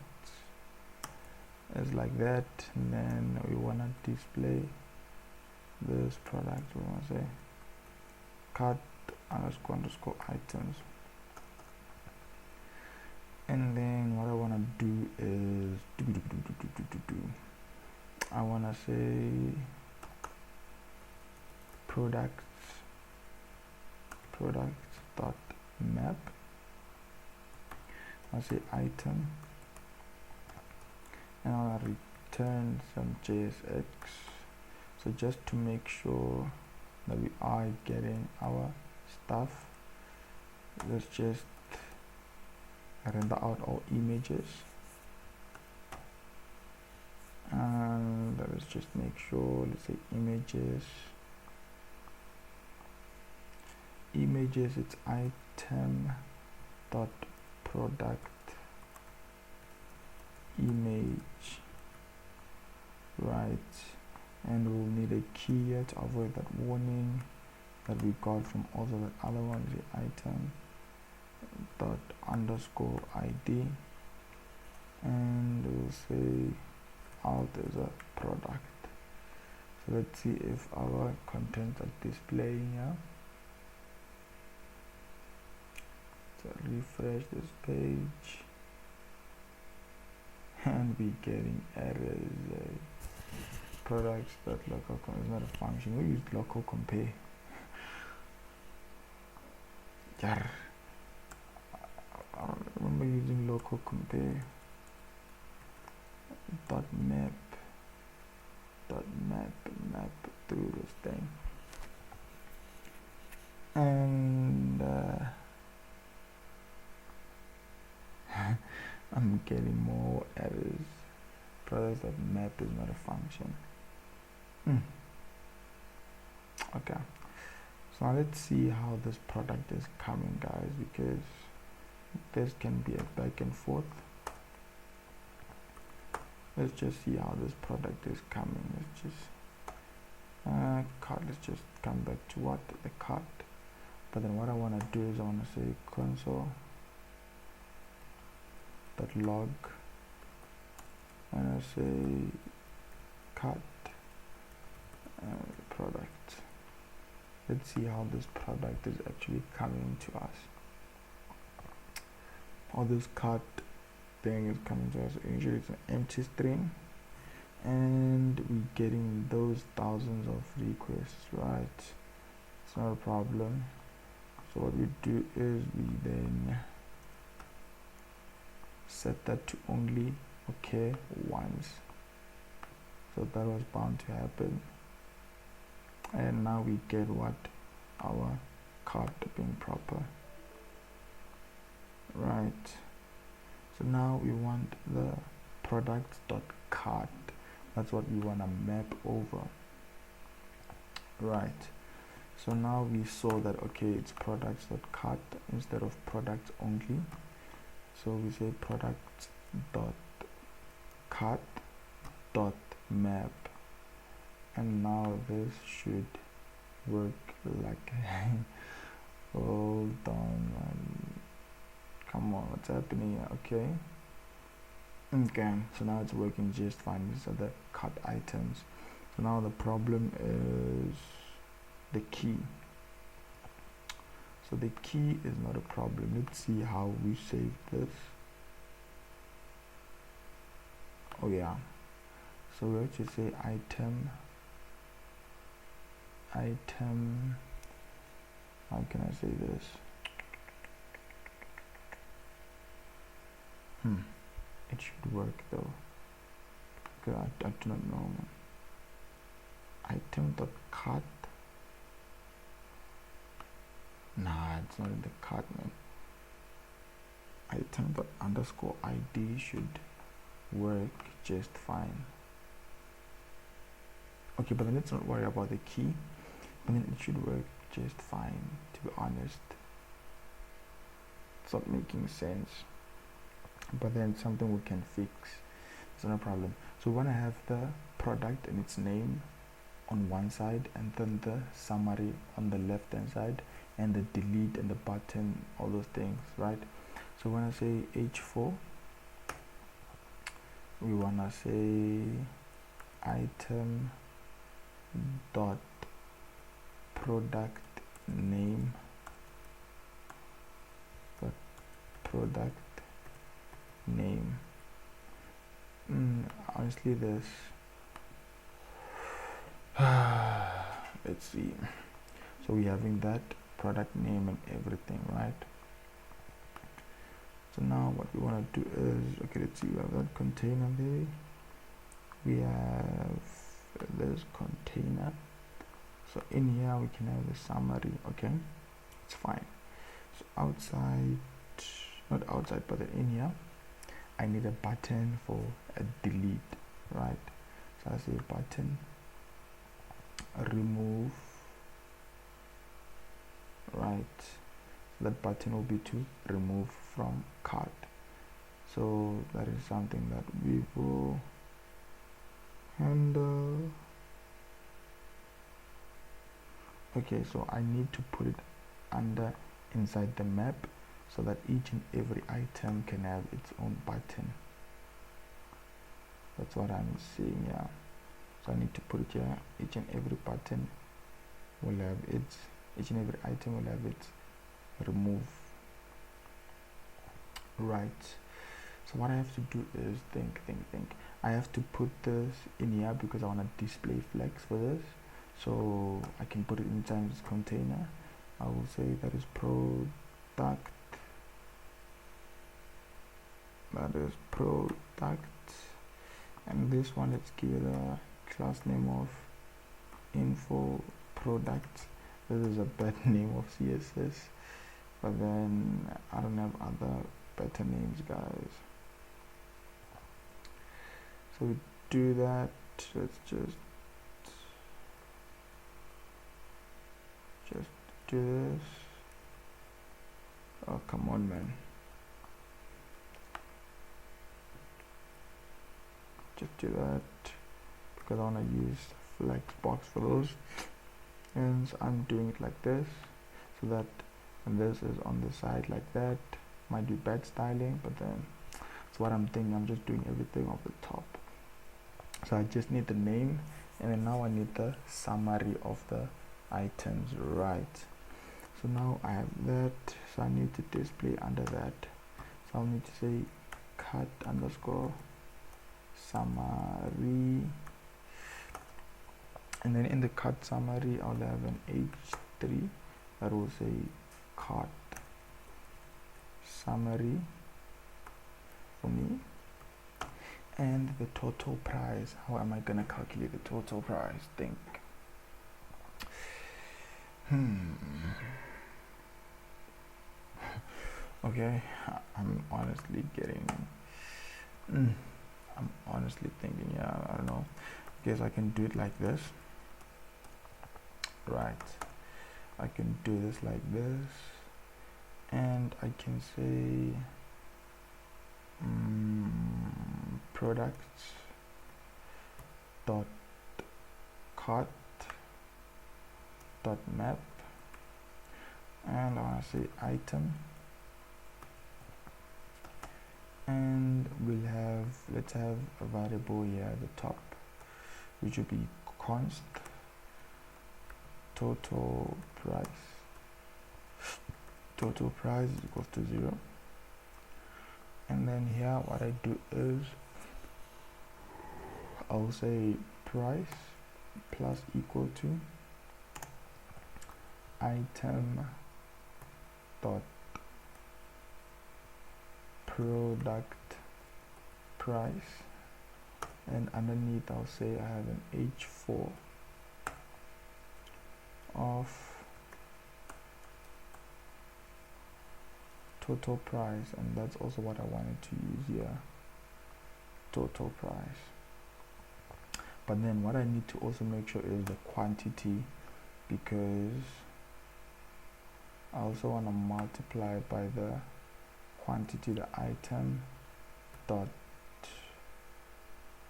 is like that, and then we want to display this product, we want to say cart underscore items. And then what I want to do is I want to say products dot map. I'll say item, and I'll return some JSX. So just to make sure that we are getting our stuff, let's just render out all images, and let's just make sure, let's say images, it's item dot product image, right? And we'll need a key here to avoid that warning that we got from also that other one, the item dot underscore ID, and we'll say alt is a product. So let's see if our content are displaying here. So refresh this page, and we're getting errors. Products that local is not a function. We use local compare. I remember using local compare dot map through this thing, and I'm getting more errors. Products that map is not a function. Okay, so now let's see how this product is coming, guys, because this can be a back and forth. Let's just see how this product is coming. Let's just cart. Let's just come back to what the cart. But then what I want to do is I want to say console dot log, and I say cart product. Let's see how this product is actually coming to us. or this cart thing is coming to us. Usually it's an empty string, and we're getting those thousands of requests, right? It's not a problem. So what we do is we then set that to only okay once. So that was bound to happen, and now we get what our cart being proper, right? So now we want the products.cart. That's what we want to map over, right? So now we saw that okay, it's products.cart instead of products only. So we say products.cart.map, and now this should work like hold on, come on, what's happening here? Okay, so now it's working just fine. These are the cart items. So now the problem is the key. So the key is not a problem. Let's see how we save this. Oh yeah, so we actually say item, how can I say this? It should work though, because I do not know, man. Item.cart. Nah, it's not in the cart, man. Item._id should work just fine. Okay, but then let's not worry about the key. But then it should work just fine, to be honest. It's not making sense. But then something we can fix. It's not a problem. So we want to have the product and its name on one side, and then the summary on the left hand side, and the delete and the button, all those things, right? So when I say h4, we want to say item dot product name dot product name. Honestly, this let's see. So we're having that product name and everything, right? So now what we want to do is, okay, let's see, we have that container there, we have this container. So in here we can have the summary. Okay, it's fine. So outside, not outside, but in here I need a button for a delete, right? So I say button remove, right? So that button will be to remove from cart. So that is something that we will handle. Okay, so I need to put it under inside the map so that each and every item can have its own button. That's what I'm seeing here. So I need to put it here. Each and every button will have its, each and every item will have its remove, right? So what I have to do is think. I have to put this in here because I want to display flex for this, so I can put it inside this container. I will say that is product, and this one, let's give it a class name of info product. This is a bad name of CSS, but then I don't have other better names, guys. So we do that. Let's just do this. Oh, come on, man. Just do that because I want to use Flexbox for those, and I'm doing it like this so that when this is on the side like that, might be bad styling, but then that's what I'm thinking. I'm just doing everything off the top. So I just need the name, and then now I need the summary of the items, right? So now I have that, so I need to display under that. So So I'll need to say cut underscore summary, and then in the cut summary I'll have an h3 that will say cut summary for me, and the total price. How am I gonna calculate the total price? Think. Okay, I'm honestly thinking, yeah, I don't know. Guess I can do it like this, right? I can do this like this, and I can say products dot cart dot map, and I want to say item, and let's have a variable here at the top, which will be const total price is equals to 0. And then here what I do is I'll say price plus equal to item dot product price, and underneath I'll say I have an h4 of total price, and that's also what I wanted to use here, total price. But then what I need to also make sure is the quantity, because I also want to multiply by the quantity, the item dot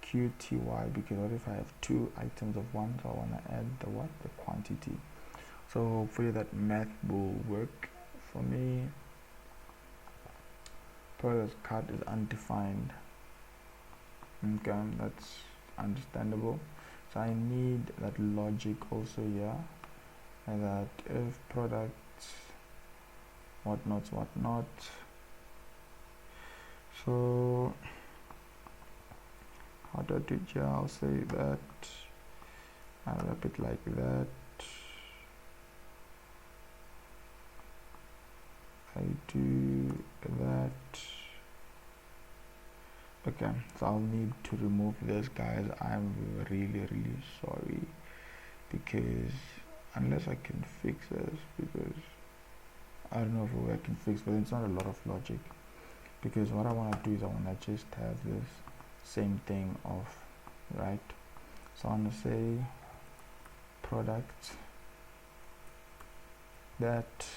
qty, because what if I have two items of one, so I want to add the quantity. So hopefully that math will work for me. Product cart is undefined. Okay, that's understandable. So I need that logic also here, and that if products whatnot. So how do I do it here? I'll say that I'll wrap it like that. I do that. Okay, so I'll need to remove this, guys. I'm really sorry, because unless I can fix this, because I don't know if I can fix, but it's not a lot of logic, because what I want to do is I want to just have this same thing of, right? So I want to say product that,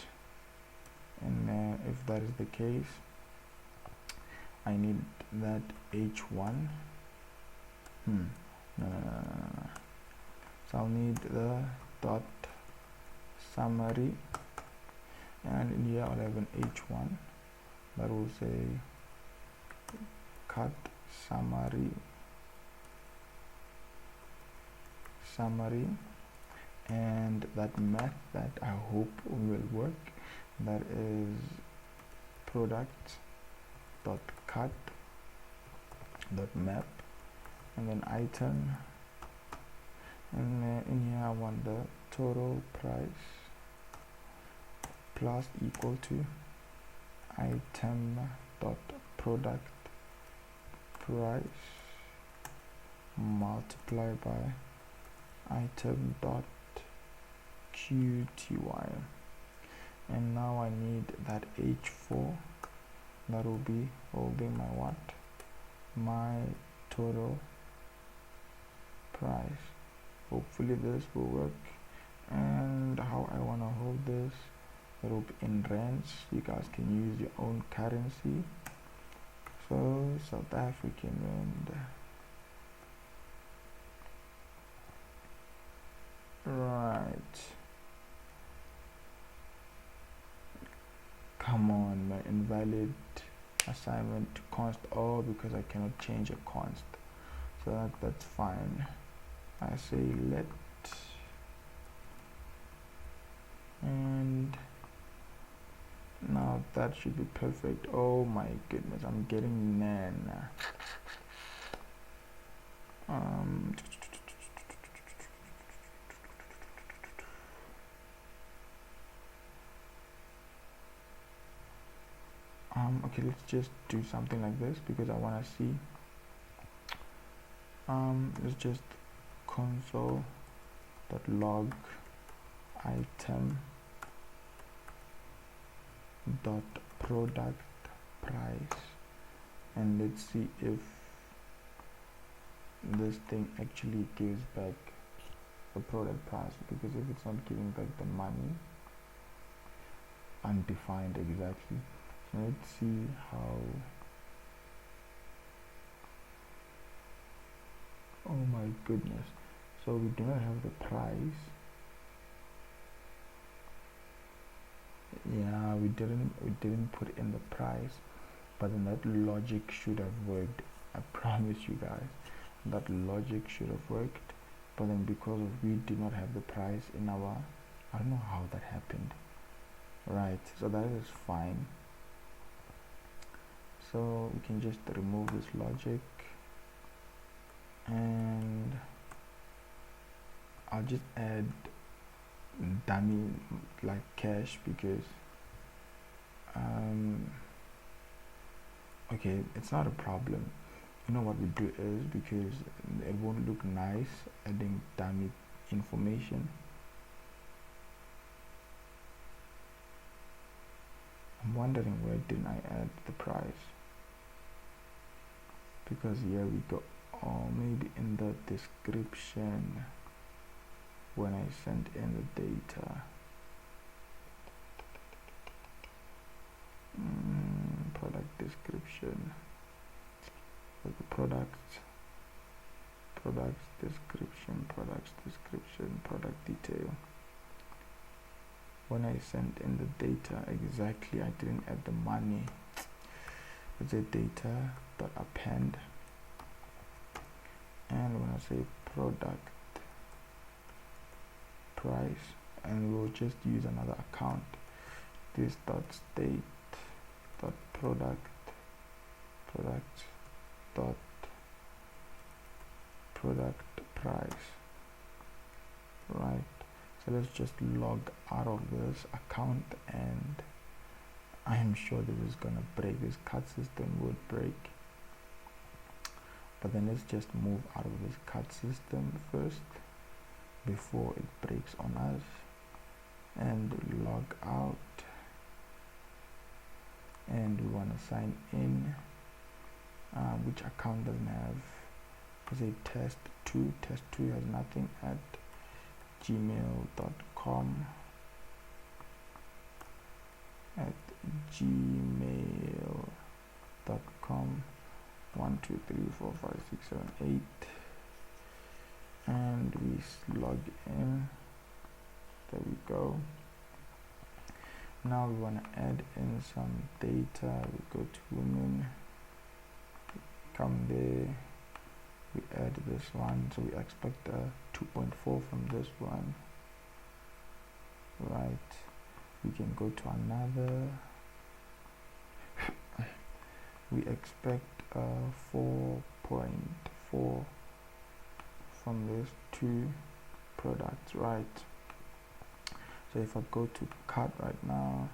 and if that is the case, I need that h1. No. So I'll need the dot summary, and in here I'll have an h1 that will say cut summary, and that math that I hope will work, that is product dot cut dot map, and then item, and in here I want the total price plus equal to item dot product price multiply by item dot qty, and now I need that h4 that will be holding my total price. Hopefully this will work. And how I want to hold this, it will be in rands. You guys can use your own currency. So South African rand. Right. Come on, my invalid assignment to const all, because I cannot change a const. So that's fine. I say let, and now that should be perfect. Oh my goodness, I'm getting nan. Okay, let's just do something like this because I want to see. Let's just console.log item dot product price, and let's see if this thing actually gives back the product price, because if it's not giving back the money undefined exactly, so let's see how. Oh my goodness, so we do not have the price. Yeah, we didn't put in the price, but then that logic should have worked. I promise you guys, that logic should have worked, but then because of we did not have the price in our, I don't know how that happened. Right, so that is fine. So we can just remove this logic, and I'll just add dummy like cash, because okay, it's not a problem. You know what we do is, because it won't look nice adding dummy information, I'm wondering where didn't I add the price, because here we go. Or maybe in the description when I sent in the data. Product description, so the products description, product detail. When I sent in the data exactly, I didn't add the money. It's a data dot append, and when I say product price, and we'll just use another account, this dot state dot product dot product price. Right, so let's just log out of this account, and I am sure this is gonna break. This cut system would break, but then let's just move out of this cut system first before it breaks on us, and log out, and we want to sign in. Which account doesn't have, is a test2 has nothing, at gmail.com, at gmail.com 1 2 3 4 5 6 7 8, and we log in. There we go. Now we want to add in some data. We go to women, come there, we add this one, so we expect a 2.4 from this one. Right, we can go to another, we expect a 4.4 from these two products. Right, so if I go to cart right now,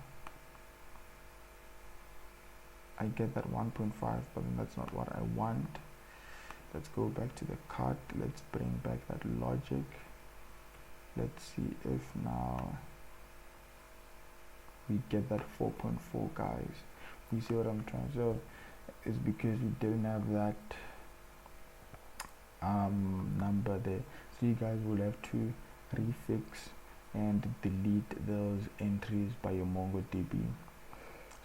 I get that 1.5, but then that's not what I want. Let's go back to the cart, let's bring back that logic, let's see if now we get that 4.4, guys. You see what I'm trying to say? It's because we didn't have that number there, so you guys will have to refix and delete those entries by your MongoDB.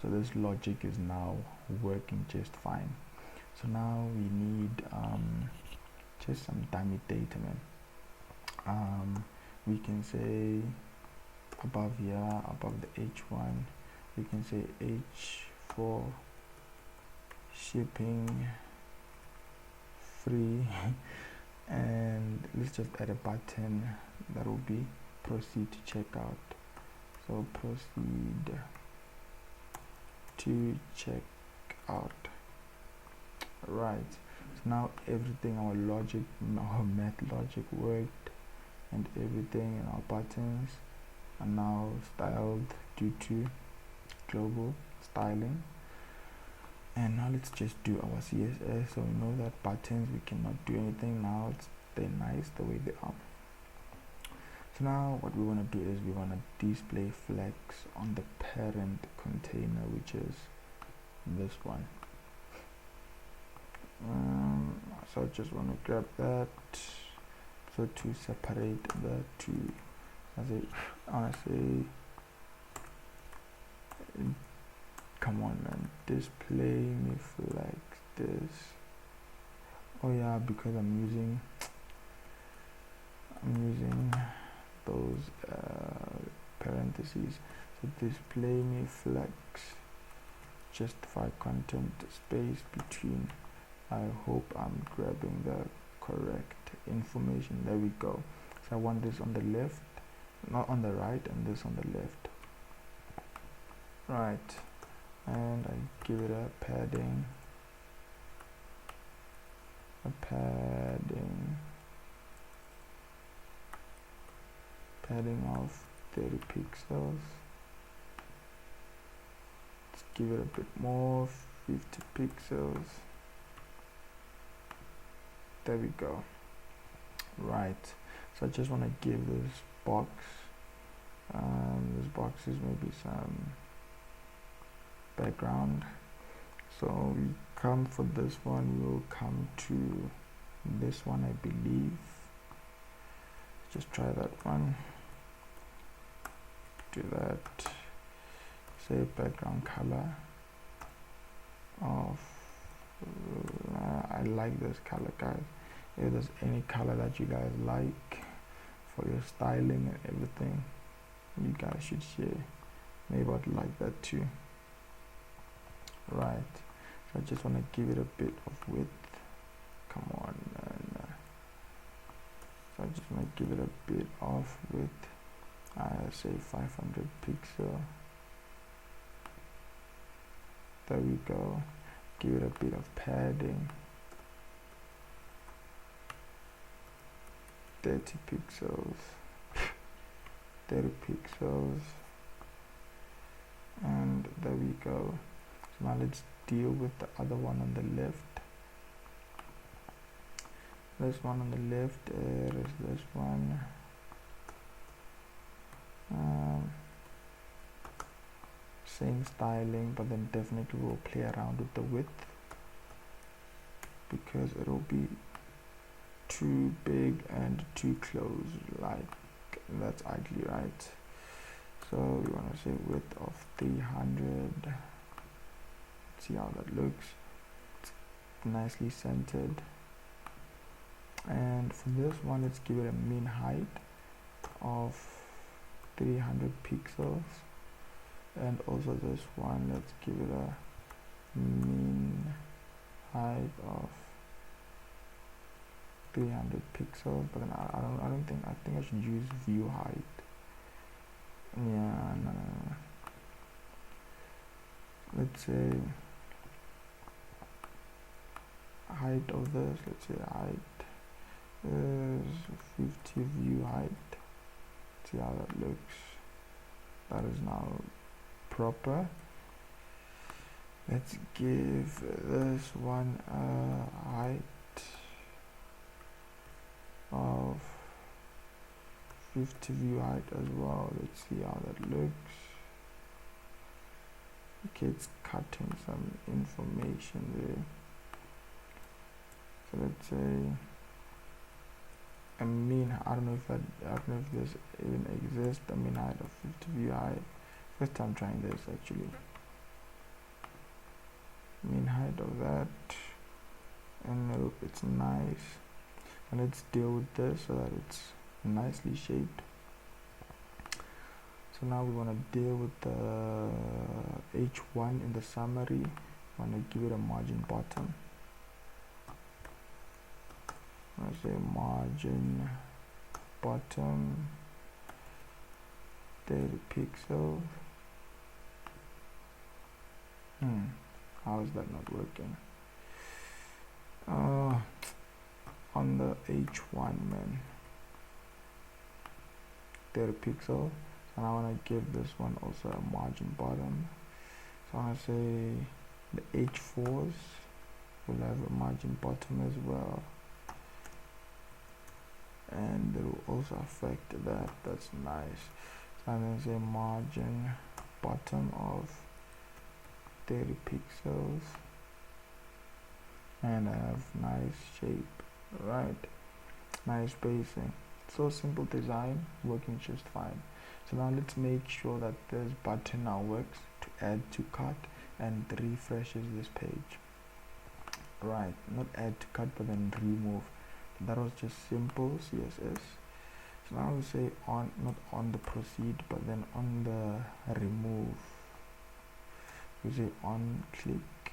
So this logic is now working just fine. So now we need just some dummy data, man. We can say above here, above the H1, we can say H for shipping free and let's just add a button that will be proceed to checkout. So proceed to check out. Right, so now everything, our logic, our math logic worked, and everything in our buttons are now styled due to global styling. And now let's just do our CSS. So we know that buttons, we cannot do anything now, they're nice the way they are. So now what we want to do is we want to display flags on the parent container, which is this one. So I just want to grab that. So to separate the two, honestly, come on man, display me flags this. Oh yeah, because I'm using those parentheses. So display me flags, justify content space between. I hope I'm grabbing the correct information. There we go. So I want this on the left, not on the right, and this on the left. Right, and I give it a padding of 30 pixels. Let's give it a bit more, 50 pixels. There we go. Right, so I just want to give this box is maybe some background. So we come for this one, we'll come to this one, I believe. Just try that one. Do that. Say background color of I like this color, guys. If there's any color that you guys like for your styling and everything, you guys should share. Maybe I'd like that too. Right, so I just want to give it a bit of width. Come on, man. So I just want to give it a bit of width. I say 500 pixel. There we go. Give it a bit of padding. 30 pixels. 30 pixels. And there we go. So now let's deal with the other one on the left. This one on the left is this one. Same styling, but then definitely we'll play around with the width because it'll be too big and too close, like that's ugly, right? So we want to say width of 300. Let's see how that looks. It's nicely centered. And for this one, let's give it a mean height of 300 pixels. And also this one, let's give it a mean height of 300 pixels. But then I think I should use view height. Yeah, no. Let's say height of this, let's say height is 50 view height. See how that looks. That is now proper. Let's give this one a height of 50 view height as well. Let's see how that looks. Okay, it's cutting some information there. So let's say a mean, I don't know if this even exists, a mean height of 50 view height. First time trying this actually. Mean height of that, and nope, it's nice. And let's deal with this so that it's nicely shaped. So now we want to deal with the H1 in the summary. We want to give it a margin bottom. I say margin bottom 30 pixels. How is that not working? On the H1, man, 30 pixels, and I want to give this one also a margin bottom. So I want to say the H4s will have a margin bottom as well, and it will also affect that. That's nice. So I'm going to say margin bottom of 30 pixels, and I have nice shape, right? Nice spacing. So simple design, working just fine. So now let's make sure that this button now works to add to cart and refreshes this page. Right, not add to cart but then remove. So that was just simple CSS. So now we say on, not on the proceed, but then on the remove. We say on click,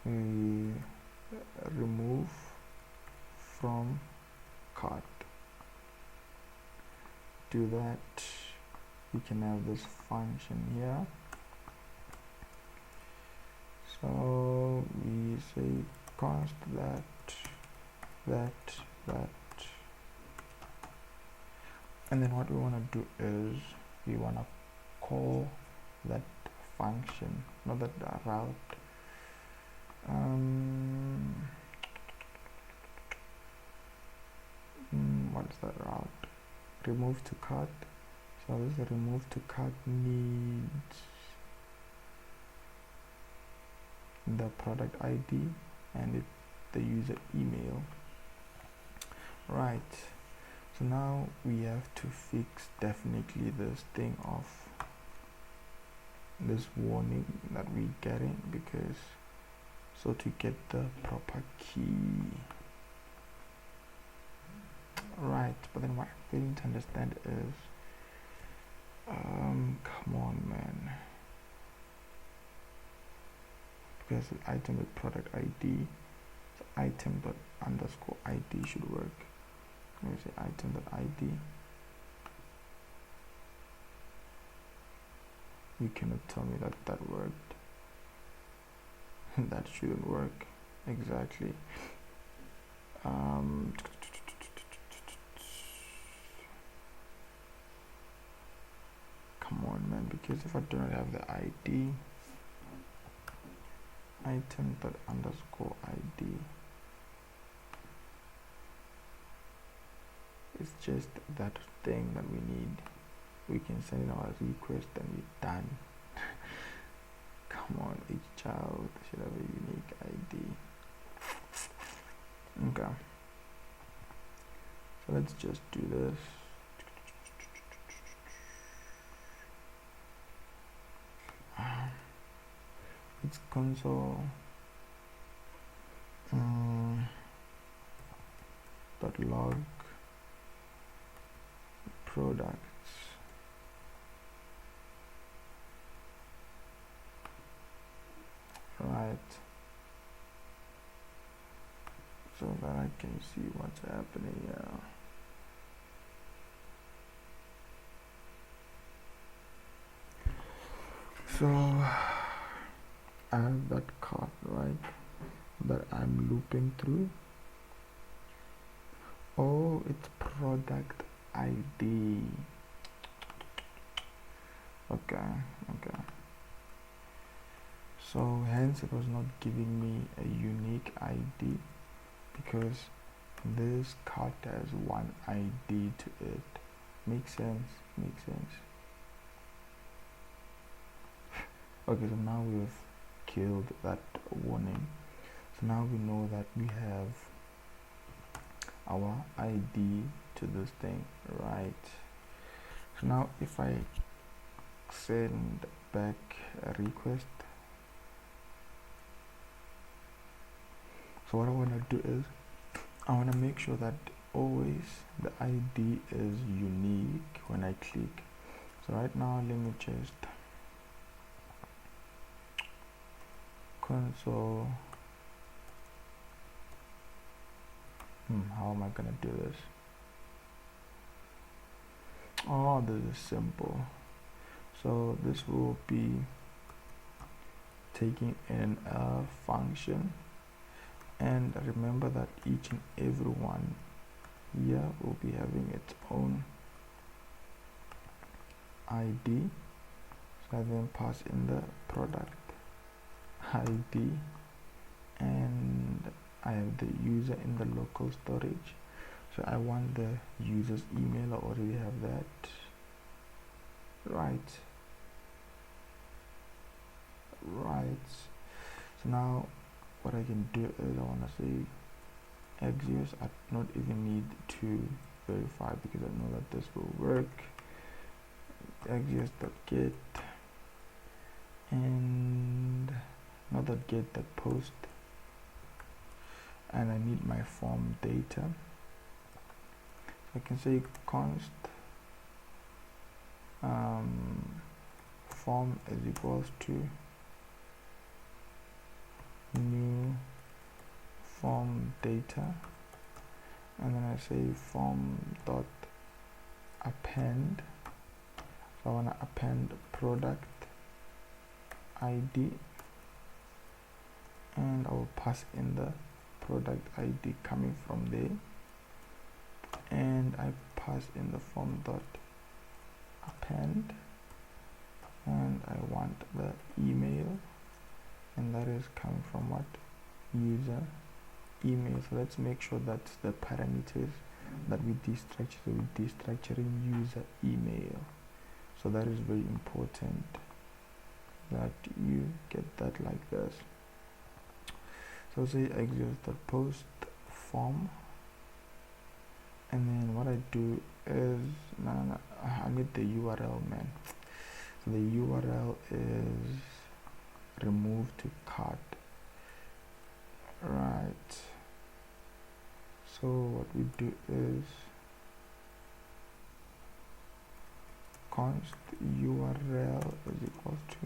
we remove from cart. Do that, we can have this function here. So we say const that, and then what we want to do is we want to call that function, not that route. What is that route? Remove to cart. So this remove to cart needs the product ID and the user email. Right. So now we have to fix definitely this thing of this warning that we're getting, because so to get the proper key. Right, but then what I'm failing to understand is come on, man, because the item with product ID, so item dot underscore ID should work. Let me say item dot ID. You cannot tell me that that worked. That shouldn't work. Exactly. Come on, man, because if I do not have the ID, item dot underscore ID, it's just that thing that we need. We can send in our request and we're done. Come on, each child should have a unique ID. Okay, so let's just do this. It's console dot log products. Right, so that I can see what's happening here. So I have that card, right, that I'm looping through. Oh, it's product ID. Okay. So hence it was not giving me a unique ID, because this card has one ID to it. Makes sense. Okay, so now we've killed that warning. So now we know that we have our ID to this thing, right? So now if I send back a request, so what I want to do is I want to make sure that always the ID is unique when I click. So right now let me just console. How am I gonna do this? Oh, this is simple. So this will be taking in a function, and remember that each and every one here will be having its own ID. So I then pass in the product ID, and I have the user in the local storage. So I want the user's email. I already have that. Right. So now what I can do is I want to say Axios. I do not even need to verify because I know that this will work. Axios.get and not that get, that post, and I need my form data. I can say const form is equals to new form data, and then I say form dot append. So I want to append product ID, and I will pass in the product ID coming from there, and I pass in the form dot append, and I want the email, and that is coming from what? User email. So let's make sure that's the parameters that we destructure. So we're destructuring user email. So that is very important that you get that like this. So say Axios.post form, and then what I do is I need the URL, man. So the URL is remove to cart. Right. So what we do is const URL is equals to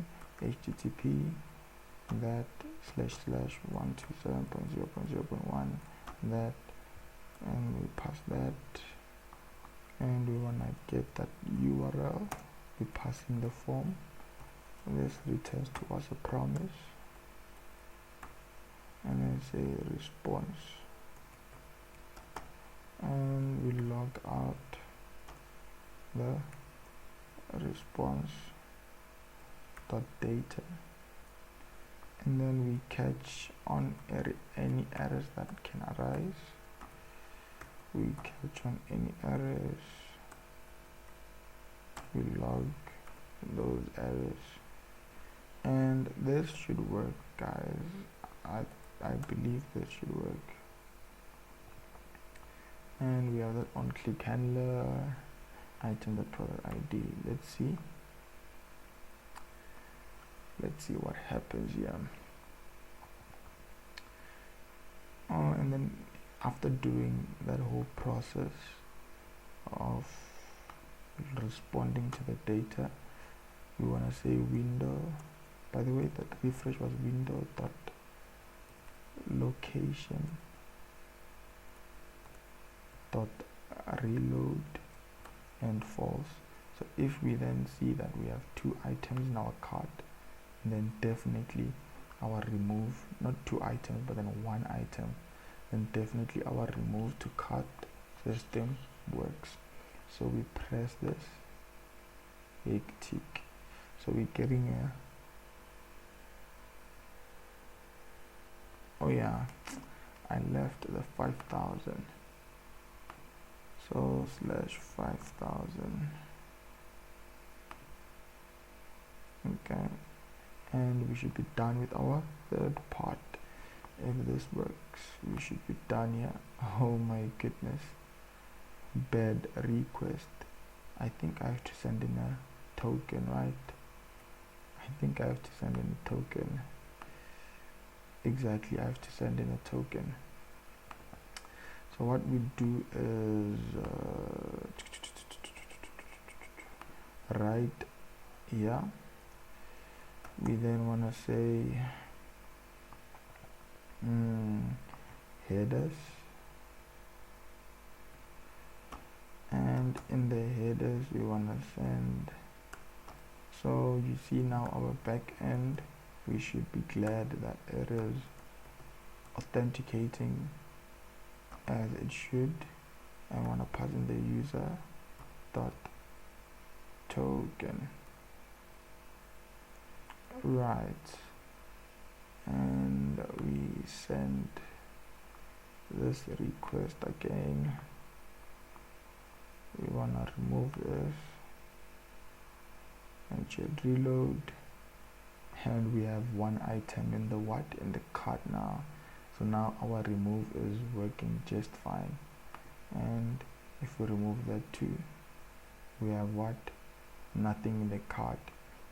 http that / 127.0.0.1 that, and we pass that, and we want to get that URL. We pass in the form. This returns to us a promise, and then say response, and we log out the response dot data, and then we catch on any errors that can arise. We catch on any errors, we log those errors, and this should work, guys. I believe this should work. And we have that on click handler item, the product ID. Let's see what happens here. And then after doing that whole process of responding to the data, we want to say window. By the way, that refresh was window dot location dot reload and false. So if we then see that we have 2 items in our cart, then definitely our remove, not 2 items but then 1 item, then definitely our remove to cart system works. So we press this big tick. So we're getting a, oh yeah, I left the 5,000. So /5,000. Okay, and we should be done with our third part. If this works, we should be done here. Oh my goodness, bed request. I think I have to send in a token, right? I think I have to send in a token. Exactly, I have to send in a token. So what we do is right here, we then want to say headers, and in the headers we want to send, so you see now our back end we should be glad that it is authenticating as it should. I want to pass in the user dot token, right, and we send this request again. We want to remove this and should reload, and we have one item in the cart now. So now our remove is working just fine. And if we remove that too, we have nothing in the cart.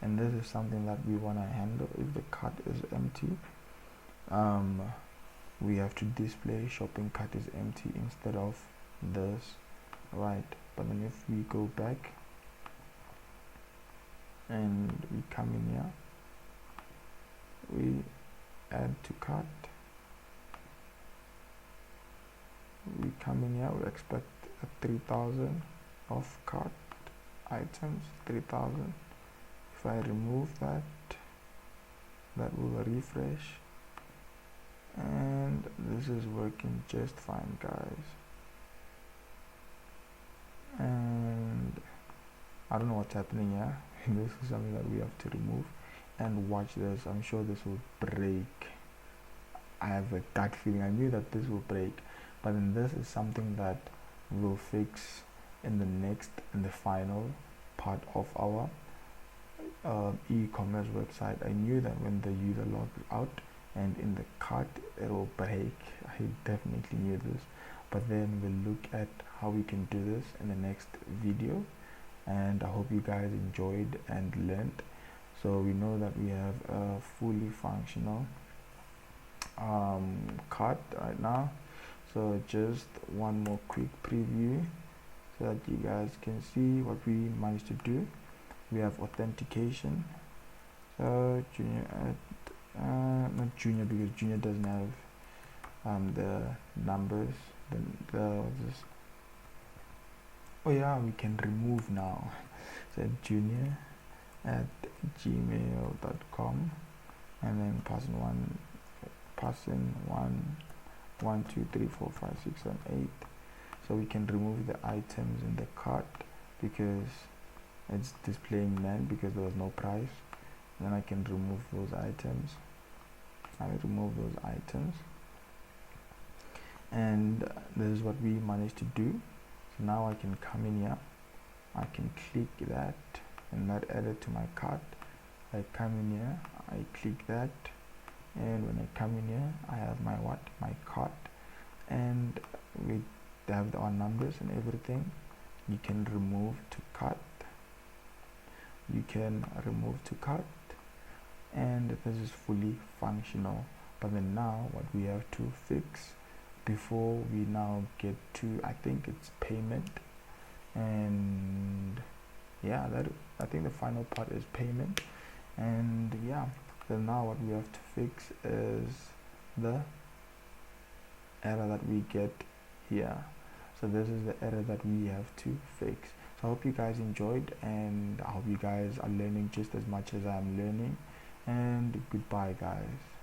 And this is something that we want to handle. If the cart is empty, we have to display shopping cart is empty instead of this, right? But then if we go back and we come in here, we add to cart, we come in here, we expect 3,000 of cart items, 3,000. If I remove that, that will refresh, and this is working just fine, guys. And I don't know what's happening here. This is something that we have to remove. And watch this, I'm sure this will break. I have a gut feeling, I knew that this will break, but then this is something that we'll fix in the final part of our e-commerce website. I knew that when the user logs out and in the cart it will break. I definitely knew this, but then we'll look at how we can do this in the next video, and I hope you guys enjoyed and learned. So we know that we have a fully functional cart right now. So just one more quick preview so that you guys can see what we managed to do. We have authentication. So junior not junior, because junior doesn't have the numbers. Oh yeah, we can remove now. So junior at gmail.com, and then pass in 1 2 3 4 5 6 7 8. So we can remove the items in the cart because it's displaying none because there was no price. Then I can remove those items. I remove those items, and this is what we managed to do. So now I can come in here, I can click that and that added to my cart. I come in here, I click that, and when I come in here, I have my cart, and we have our numbers and everything. You can remove to cart, and this is fully functional. But then now what we have to fix before we now get to, I think it's payment, and yeah, I think the final part is payment. And yeah, then now what we have to fix is the error that we get here. So this is the error that we have to fix. So I hope you guys enjoyed, and I hope you guys are learning just as much as I'm learning, and goodbye guys.